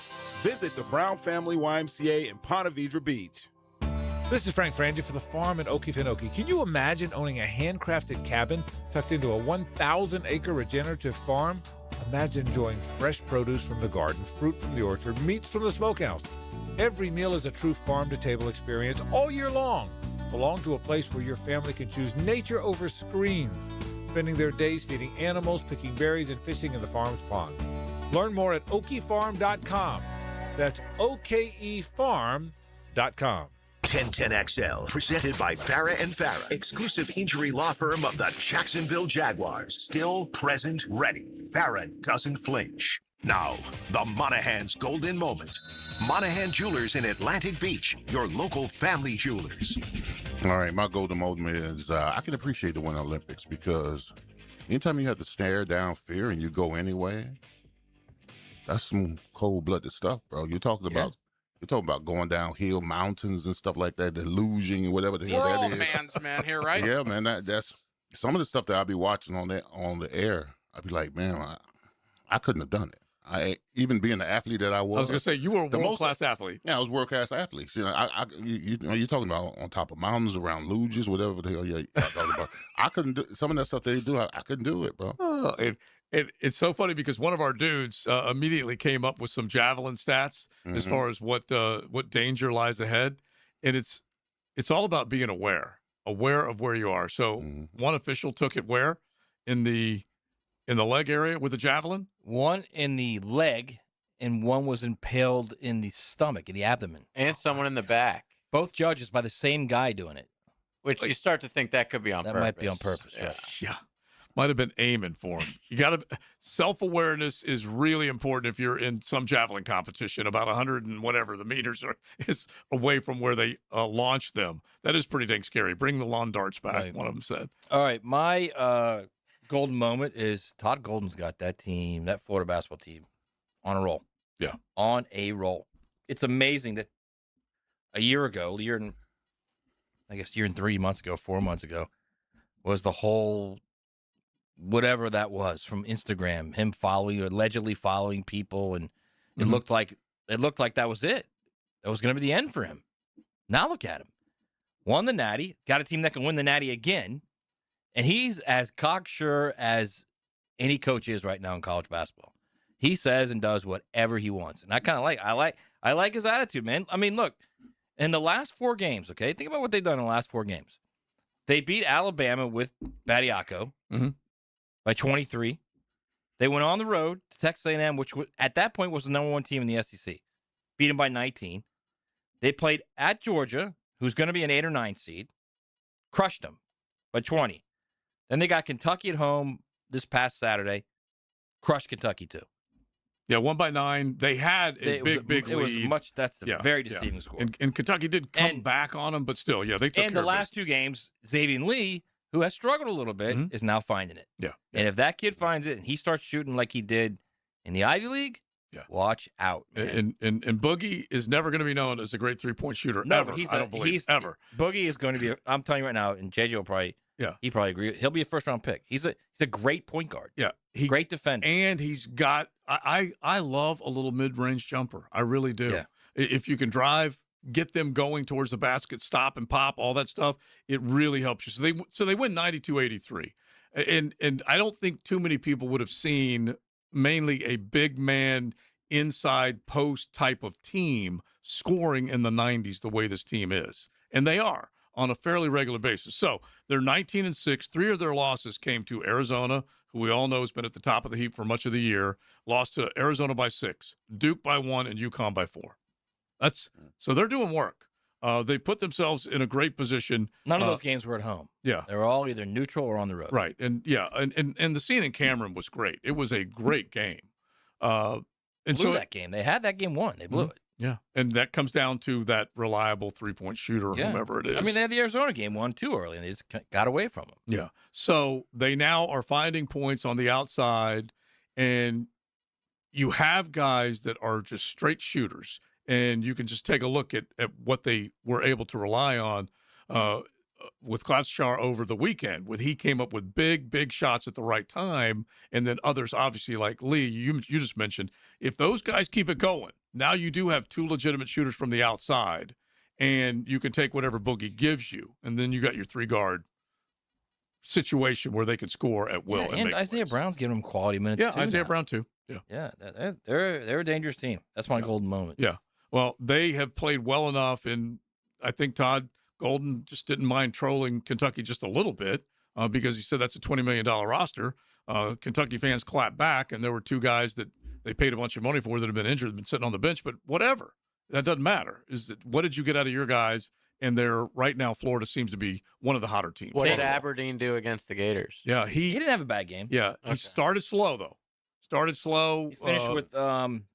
Visit the Brown Family YMCA in Ponte Vedra Beach. This is Frank Frangie for the farm in Okefenokee. Can you imagine owning a handcrafted cabin tucked into a 1,000-acre regenerative farm? Imagine enjoying fresh produce from the garden, fruit from the orchard, meats from the smokehouse. Every meal is a true farm-to-table experience all year long. Belong to a place where your family can choose nature over screens, spending their days feeding animals, picking berries, and fishing in the farm's pond. Learn more at okefarm.com. That's okefarm.com. 1010XL, presented by Farah and Farah, exclusive injury law firm of the Jacksonville Jaguars. Still present, ready. Farah doesn't flinch. Now, the Monahan's golden moment. Monahan Jewelers in Atlantic Beach, your local family jewelers. All right, my golden moment is I can appreciate the Winter Olympics because anytime you have to stare down fear and you go anyway, that's some cold-blooded stuff, bro. You're talking about going downhill mountains and stuff like that, delusion, whatever the hell We're that all is. man's man here, right? Yeah, man. That's some of the stuff that I'll be watching on the air. I'd be like, man, I couldn't have done it. Even being the athlete that I was. I was gonna say you were a world-class athlete. Yeah, I was a world-class athlete. You know, you're talking about on top of mountains, around luges, whatever the hell you're talking about. I couldn't do some of that stuff they do. I couldn't do it, bro. Oh, it's so funny because one of our dudes immediately came up with some javelin stats as far as what danger lies ahead, and it's all about being aware of where you are. So one official took it where in the leg area with a javelin, one in the leg, and one was impaled in the stomach, in the abdomen, and someone in the back. Both judges by the same guy doing it. Which you start to think that could be on purpose. That might be on purpose. Yeah. Might have been aiming for him. You got to self-awareness is really important if you're in some javelin competition. About 100 and whatever the meters is away from where they launch them. That is pretty dang scary. Bring the lawn darts back. Right. One of them said. All right, my golden moment is Todd Golden's got that team, that Florida basketball team, on a roll. Yeah, on a roll. It's amazing that a year and 3 months ago, 4 months ago, was the whole. Whatever that was from Instagram, him allegedly following people, and it looked like that was it. That was going to be the end for him. Now look at him, won the Natty, got a team that can win the Natty again, and he's as cocksure as any coach is right now in college basketball. He says and does whatever he wants, and I kind of I like his attitude, man. I mean, look, in the last 4 games, okay, think about what they've done in the last 4 games. They beat Alabama with Badiako. By 23. They went on the road to Texas A&M, which at that point was the #1 team in the SEC. Beat them by 19. They played at Georgia, who's going to be an 8 or 9 seed, crushed them by 20. Then they got Kentucky at home this past Saturday, crushed Kentucky too. Yeah, 1 by 9. They had a big lead. It was much. That's a very deceiving score. And Kentucky did come back on them, but still, they took care of And the last 2 games, Xavier Lee, who has struggled a little bit, is now finding it. Yeah. And if that kid finds it and he starts shooting like he did in the Ivy League, watch out. And Boogie is never going to be known as a great 3-point shooter ever. But I don't believe ever. Boogie is going to be. I'm telling you right now, and JJ will probably. Yeah, he probably agree. He'll be a first-round pick. He's a great point guard. Yeah, great defender, and he's got. I love a little mid-range jumper. I really do. Yeah. If you can drive, get them going towards the basket, stop and pop, all that stuff, it really helps you. So they win 92-83, and I don't think too many people would have seen mainly a big man inside post type of team scoring in the 90s the way this team is, and they are on a fairly regular basis. So they're 19-6. 3 of their losses came to Arizona, who we all know has been at the top of the heap for much of the year. Lost to Arizona by 6, Duke by 1, and UConn by 4. So they're doing work. They put themselves in a great position. None of those games were at home. Yeah, they were all either neutral or on the road. Right, and the scene in Cameron was great. It was a great game. That game. They had that game won. They blew it. Yeah, and that comes down to that reliable 3-point shooter, or whomever it is. I mean, they had the Arizona game won too early, and they just got away from them. Yeah. So they now are finding points on the outside, and you have guys that are just straight shooters, and you can just take a look at what they were able to rely on with Klobuchar over the weekend, when he came up with big shots at the right time, and then others, obviously, like Lee, you just mentioned, if those guys keep it going, now you do have 2 legitimate shooters from the outside, and you can take whatever Boogie gives you, and then you got your 3-guard situation where they can score at will. And Isaiah Brown's giving them quality minutes too. Isaiah Brown too. Yeah, they're a dangerous team. That's my golden moment. Yeah. Well, they have played well enough, and I think Todd Golden just didn't mind trolling Kentucky just a little bit because he said that's a $20 million roster. Kentucky fans clapped back, and there were 2 guys that they paid a bunch of money for that have been injured, been sitting on the bench, but whatever. That doesn't matter. What did you get out of your guys? And right now, Florida seems to be one of the hotter teams. What did Aberdeen do against the Gators? Yeah, he didn't have a bad game. Yeah, he started slow, though. He finished with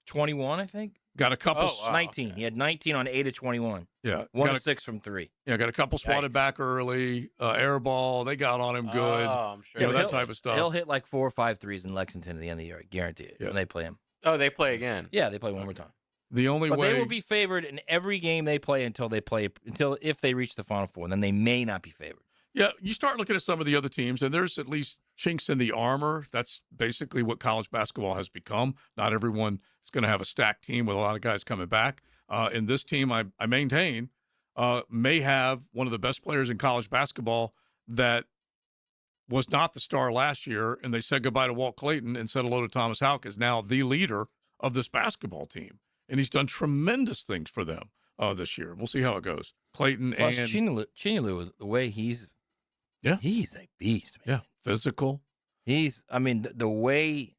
21, I think. Got a couple. 19. He had 19 on 8 of 21. Yeah. 1 of 6 from 3. Yeah, got a couple swatted back early. Air ball. They got on him good. Oh, I'm sure. That type of stuff. He'll hit like 4 or 5 threes in Lexington at the end of the year. I guarantee it. When they play him. Oh, they play again. Yeah, they play one more time. The only way they will be favored in every game they play until if they reach the Final Four. And then they may not be favored. Yeah, you start looking at some of the other teams, and there's at least chinks in the armor. That's basically what college basketball has become. Not everyone is going to have a stacked team with a lot of guys coming back. And this team, I maintain, may have one of the best players in college basketball that was not the star last year, and they said goodbye to Walt Clayton and said hello to Thomas Houck, is now the leader of this basketball team. And he's done tremendous things for them this year. We'll see how it goes. Clayton Plus, and Chinyalu, the way he's a beast, man. Yeah, physical. The way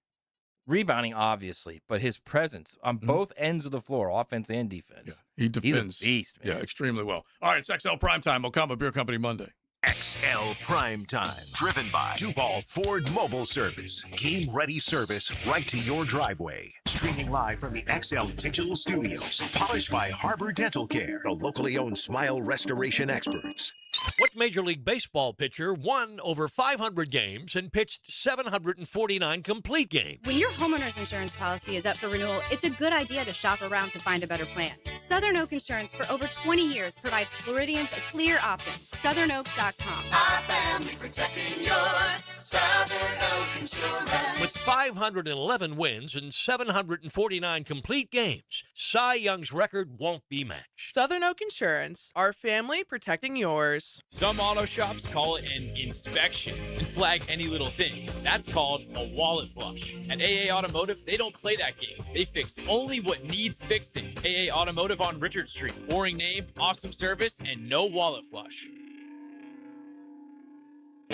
rebounding, obviously, but his presence on both ends of the floor, offense and defense. Yeah, he defends. He's a beast, man. Yeah, extremely well. All right, it's XL Primetime, Okama Beer Company Monday. XL Primetime, driven by Duval Ford Mobile Service. Game-ready service right to your driveway. Streaming live from the XL Digital Studios. Polished by Harbor Dental Care, the locally owned smile restoration experts. What Major League Baseball pitcher won over 500 games and pitched 749 complete games? When your homeowner's insurance policy is up for renewal, it's a good idea to shop around to find a better plan. Southern Oak Insurance for over 20 years provides Floridians a clear option. SouthernOak.com. Our family protecting yours. Southern Oak Insurance. With 511 wins and 749 complete games, Cy Young's record won't be matched. Southern Oak Insurance, our family protecting yours. Some auto shops call it an inspection and flag any little thing. That's called a wallet flush. At AA Automotive, they don't play that game. They fix only what needs fixing. AA Automotive on Richard Street. Boring name, awesome service, and no wallet flush.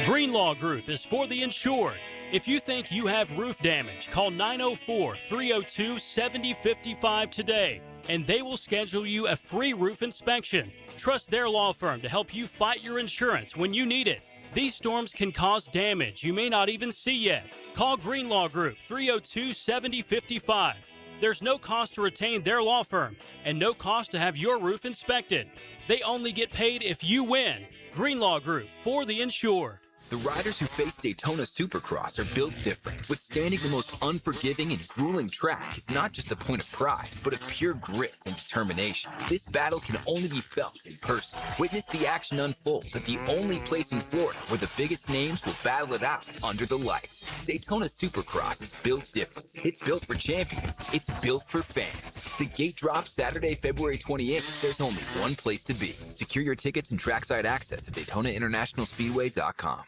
Greenlaw Group is for the insured. If you think you have roof damage, call 904-302-7055 today, and they will schedule you a free roof inspection. Trust their law firm to help you fight your insurance when you need it. These storms can cause damage you may not even see yet. Call Greenlaw Group 302-7055. There's no cost to retain their law firm and no cost to have your roof inspected. They only get paid if you win. Greenlaw Group, for the insured. The riders who face Daytona Supercross are built different. Withstanding the most unforgiving and grueling track is not just a point of pride, but of pure grit and determination. This battle can only be felt in person. Witness the action unfold at the only place in Florida where the biggest names will battle it out under the lights. Daytona Supercross is built different. It's built for champions. It's built for fans. The gate drops Saturday, February 28th. There's only one place to be. Secure your tickets and trackside access at DaytonaInternationalSpeedway.com.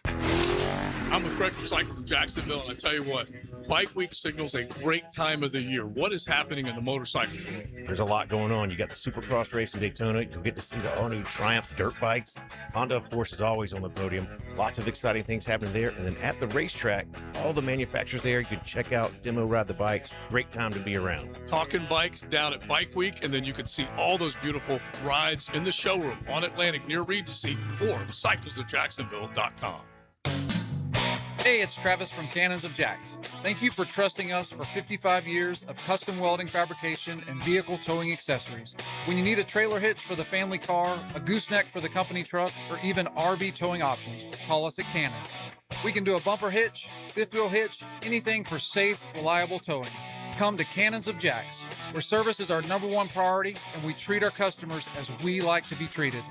I'm with Craig from Cycling Jacksonville, and I tell you what, Bike Week signals a great time of the year. What is happening in the motorcycle world? There's a lot going on. You got the Supercross race in Daytona. You'll get to see the all-new Triumph dirt bikes. Honda, of course, is always on the podium. Lots of exciting things happening there. And then at the racetrack, all the manufacturers there. You can check out, demo ride the bikes. Great time to be around. Talking bikes down at Bike Week, and then you can see all those beautiful rides in the showroom on Atlantic near Regency or cyclesofjacksonville.com. Hey, it's Travis from Cannons of Jacks. Thank you for trusting us for 55 years of custom welding fabrication and vehicle towing accessories. When you need a trailer hitch for the family car, a gooseneck for the company truck, or even RV towing options, call us at Cannons. We can do a bumper hitch, fifth wheel hitch, anything for safe, reliable towing. Come to Cannons of Jacks, where service is our #1 priority and we treat our customers as we like to be treated.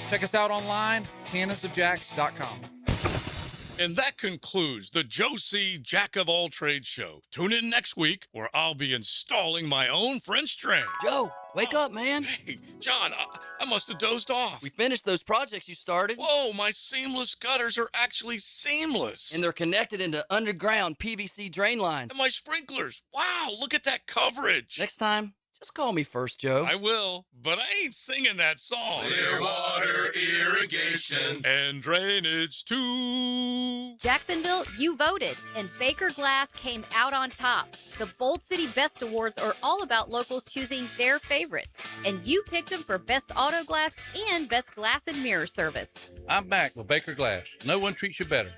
Check us out online, cannonsofjacks.com. And that concludes the Joe C. Jack of All Trades show. Tune in next week where I'll be installing my own French drain. Joe, wake up, man. Hey, John, I must have dozed off. We finished those projects you started. Whoa, my seamless gutters are actually seamless. And they're connected into underground PVC drain lines. And my sprinklers. Wow, look at that coverage. Next time, just call me first, Joe. I will, but I ain't singing that song. Clearwater irrigation and drainage too. Jacksonville, you voted, and Baker Glass came out on top. The Bold City Best Awards are all about locals choosing their favorites, and you picked them for Best Auto Glass and Best Glass and Mirror Service. I'm back with Baker Glass. No one treats you better.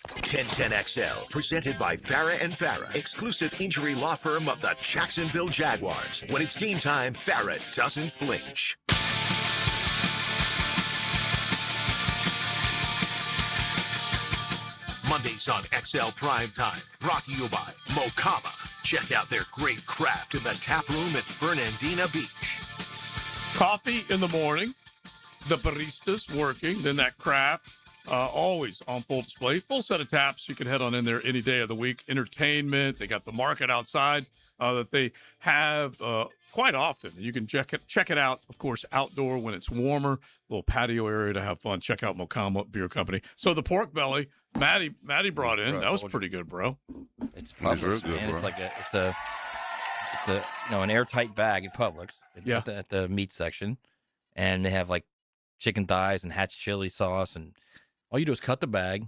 1010XL, presented by Farah and Farah, exclusive injury law firm of the Jacksonville Jaguars. When it's game time, Farah doesn't flinch. Mondays on XL Primetime, brought to you by Mokama. Check out their great craft in the tap room at Fernandina Beach. Coffee in the morning, the baristas working, then that craft. Always on full display. Full set of taps. You can head on in there any day of the week. Entertainment. They got the market outside that they have quite often. You can check it out, of course, outdoor when it's warmer. Little patio area to have fun. Check out Mokama Beer Company. So the pork belly, Maddie brought in. That was pretty good, bro. It's Publix, man. Bro. It's like an airtight bag at Publix. At the meat section, and they have like chicken thighs and Hatch chili sauce and. All you do is cut the bag,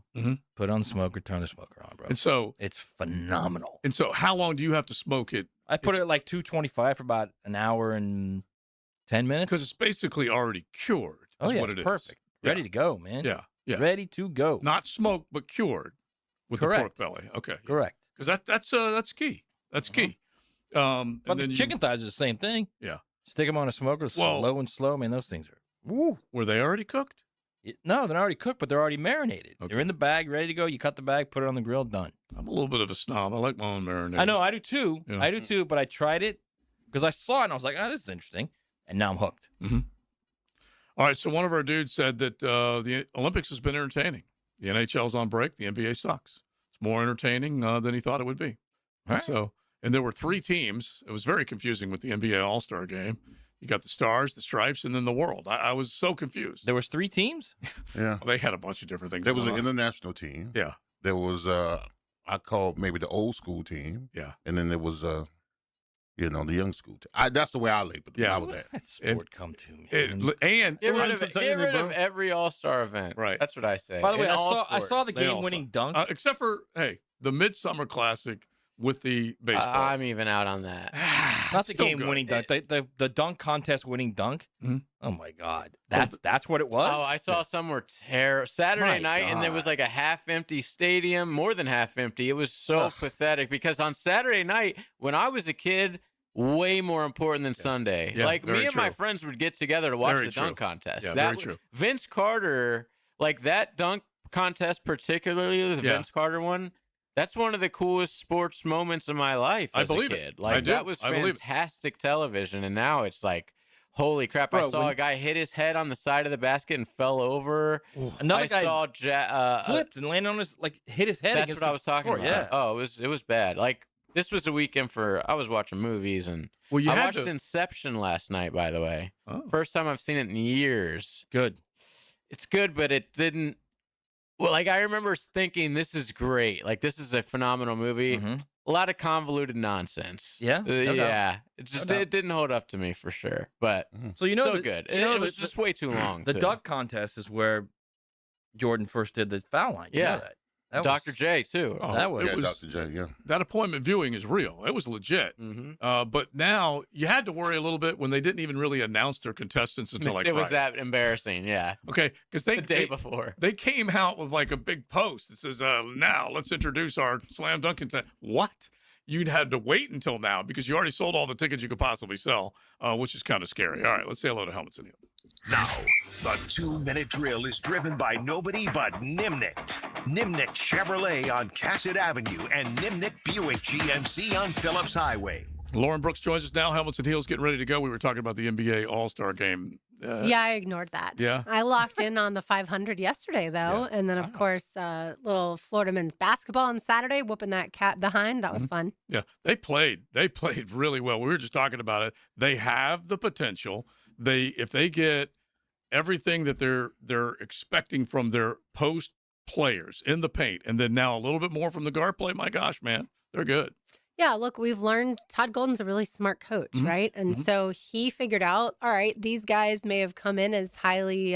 put it on the smoker, turn the smoker on, bro. And so it's phenomenal. And so how long do you have to smoke it? I put it at like 225 for about an hour and 10 minutes. Because it's basically already cured. Oh, yeah, what it's it perfect. Is. Ready to go, man. Yeah. Ready to go. Not smoked, but cured with Correct. the pork belly. Okay. Correct. Because that's key. That's key. But the chicken thighs are the same thing. Yeah. Stick them on a smoker, slow and slow. Man, those things are. Woo. Were they already cooked? No, they're already cooked, but they're already marinated. Okay. They're in the bag, ready to go. You cut the bag, put it on the grill, done. I'm a little bit of a snob. I like my own marinade. I know, I do too. Yeah. I do too, but I tried it because I saw it and I was like, this is interesting. And now I'm hooked. Mm-hmm. All right, so one of our dudes said that the Olympics has been entertaining. The NHL's on break. The NBA sucks. It's more entertaining than he thought it would be. All right. So, and there were 3 teams. It was very confusing with the NBA All-Star game. You got the Stars, the Stripes, and then the World. I was so confused. There was 3 teams? Yeah. They had a bunch of different things. There was an international team. Yeah. There was, I call maybe the old school team. Yeah. And then there was, the young school team. That's the way I labeled it. Yeah. I was that sport come to me. Get rid of every All-Star event. Right. That's what I say. By the way, I saw the game-winning dunk. Except for, hey, the Midsummer Classic with the baseball. I'm even out on that. Not the Still game-winning dunk, the dunk contest winning dunk. Mhm. Oh my God, that's what it was. Oh, I saw somewhere Saturday My night, and there was like a half-empty stadium, more than half-empty. It was so pathetic because on Saturday night, when I was a kid, way more important than Sunday. Yeah, like me very and my true. friends would get together to watch Very the true. dunk contest. Yeah, That very was- true. Vince Carter, like that dunk contest, particularly the Yeah. Vince Carter one. That's one of the coolest sports moments of my life I as believe a it. kid. I Like do. that was I believe it. fantastic television, and now it's like, holy crap! I Bro, saw when- a guy hit his head on the side of the basket and fell over. Another I guy saw flipped and landed on his hit his head. That's against what I the was talking court, about. Yeah. Oh, it was bad. Like this was a weekend I was watching movies, and Well, you I had watched to- Inception last night. By the way, Oh. first time I've seen it in years. Good. It's good, but it didn't. Well, like I remember thinking, this is great. Like this is a phenomenal movie. A lot of convoluted nonsense. Yeah, no doubt. yeah. It just No doubt. it didn't hold up to me for sure. But So you know still the- good. you know It was the- just way too long. The too. dunk contest is where Jordan first did the foul line. You know Yeah. that. That Dr. was- J too. Oh, That was- it was Dr. J, yeah. That appointment viewing is real. It was legit. But now you had to worry a little bit when they didn't even really announce their contestants until like it was Friday. that embarrassing. Yeah. Okay, because The day before. they came out with like a big post that says, "Now let's introduce our slam dunk contest." What? You'd had to wait until now because you already sold all the tickets you could possibly sell, which is kind of scary. All right, let's say hello to Helmets in here. Now, the 2-minute drill is driven by nobody but Nimnicht. Nimnicht Chevrolet on Cassett Avenue and Nimnicht Buick GMC on Phillips Highway. Lauren Brooks joins us now. Helmets and Heels getting ready to go. We were talking about the NBA All-Star game. Yeah, I ignored that. Yeah. I locked in on the 500 yesterday, though. And then, of course, little Florida men's basketball on Saturday, whooping that cat behind. That was fun. Yeah, they played really well. We were just talking about it. They have the potential. If they get everything that they're expecting from their post players in the paint, and then now a little bit more from the guard play, my gosh, man, they're good. Yeah, look, we've learned Todd Golden's a really smart coach, right? And so he figured out, all right, these guys may have come in as highly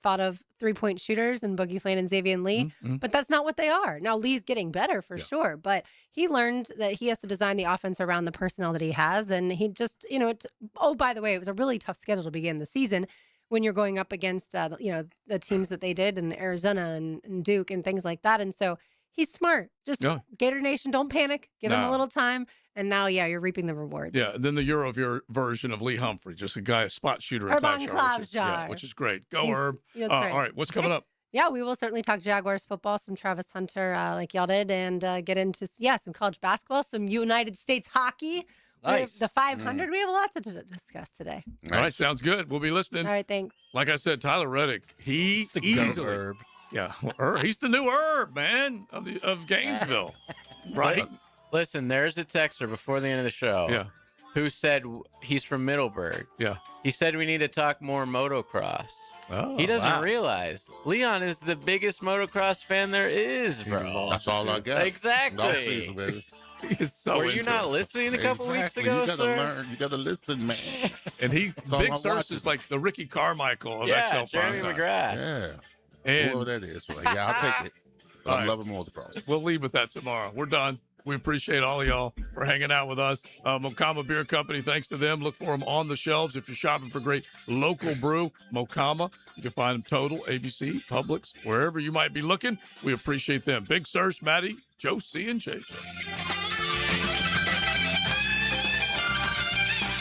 thought of three-point shooters and Boogie Flan and Xavier Lee, but that's not what they are. Now, Lee's getting better for sure, but he learned that he has to design the offense around the personnel that he has. And he just, oh, by the way, it was a really tough schedule to begin the season when you're going up against, the teams that they did in Arizona and Duke and things like that. And so he's smart. Just Gator Nation, don't panic. Give him a little time. And now, you're reaping the rewards. Yeah, and then the Eurovir version of Lee Humphrey, just a spot shooter in Urban Klobuchar, which is great. Go, Herb. That's right. All right, what's coming up? Yeah, we will certainly talk Jaguars football, some Travis Hunter like y'all did, and get into, some college basketball, some United States hockey. Nice. The 500. We have a lot to discuss today. All right, sounds good. We'll be listening. All right, thanks. Like I said, Tyler Reddick, he easily. Herb. Yeah, he's the new Herb, man, of Gainesville. Right. Listen, there's a texter before the end of the show. Yeah. Who said he's from Middleburg. Yeah. He said we need to talk more motocross. Oh, he doesn't wow. realize Leon is the biggest motocross fan there is, bro. That's all I got. Exactly. All season, baby. He is so Were you into not it. listening a couple weeks Exactly. ago, You gotta sir? learn. You gotta listen, man. And he's That's all Big I'm Sirs watching. is like the Ricky Carmichael of Yeah, XL Jeremy Primetime. McGrath. Yeah. And Whoever that is. Well, yeah, I'll take it. But All I'm right. loving motocross. We'll leave with that tomorrow. We're done. We appreciate all of y'all for hanging out with us. Mokama Beer Company, thanks to them. Look for them on the shelves if you're shopping for great local brew. Mokama, you can find them Total, ABC, Publix, wherever you might be looking. We appreciate them. Big Sirs, Maddie, Josie, and JJ.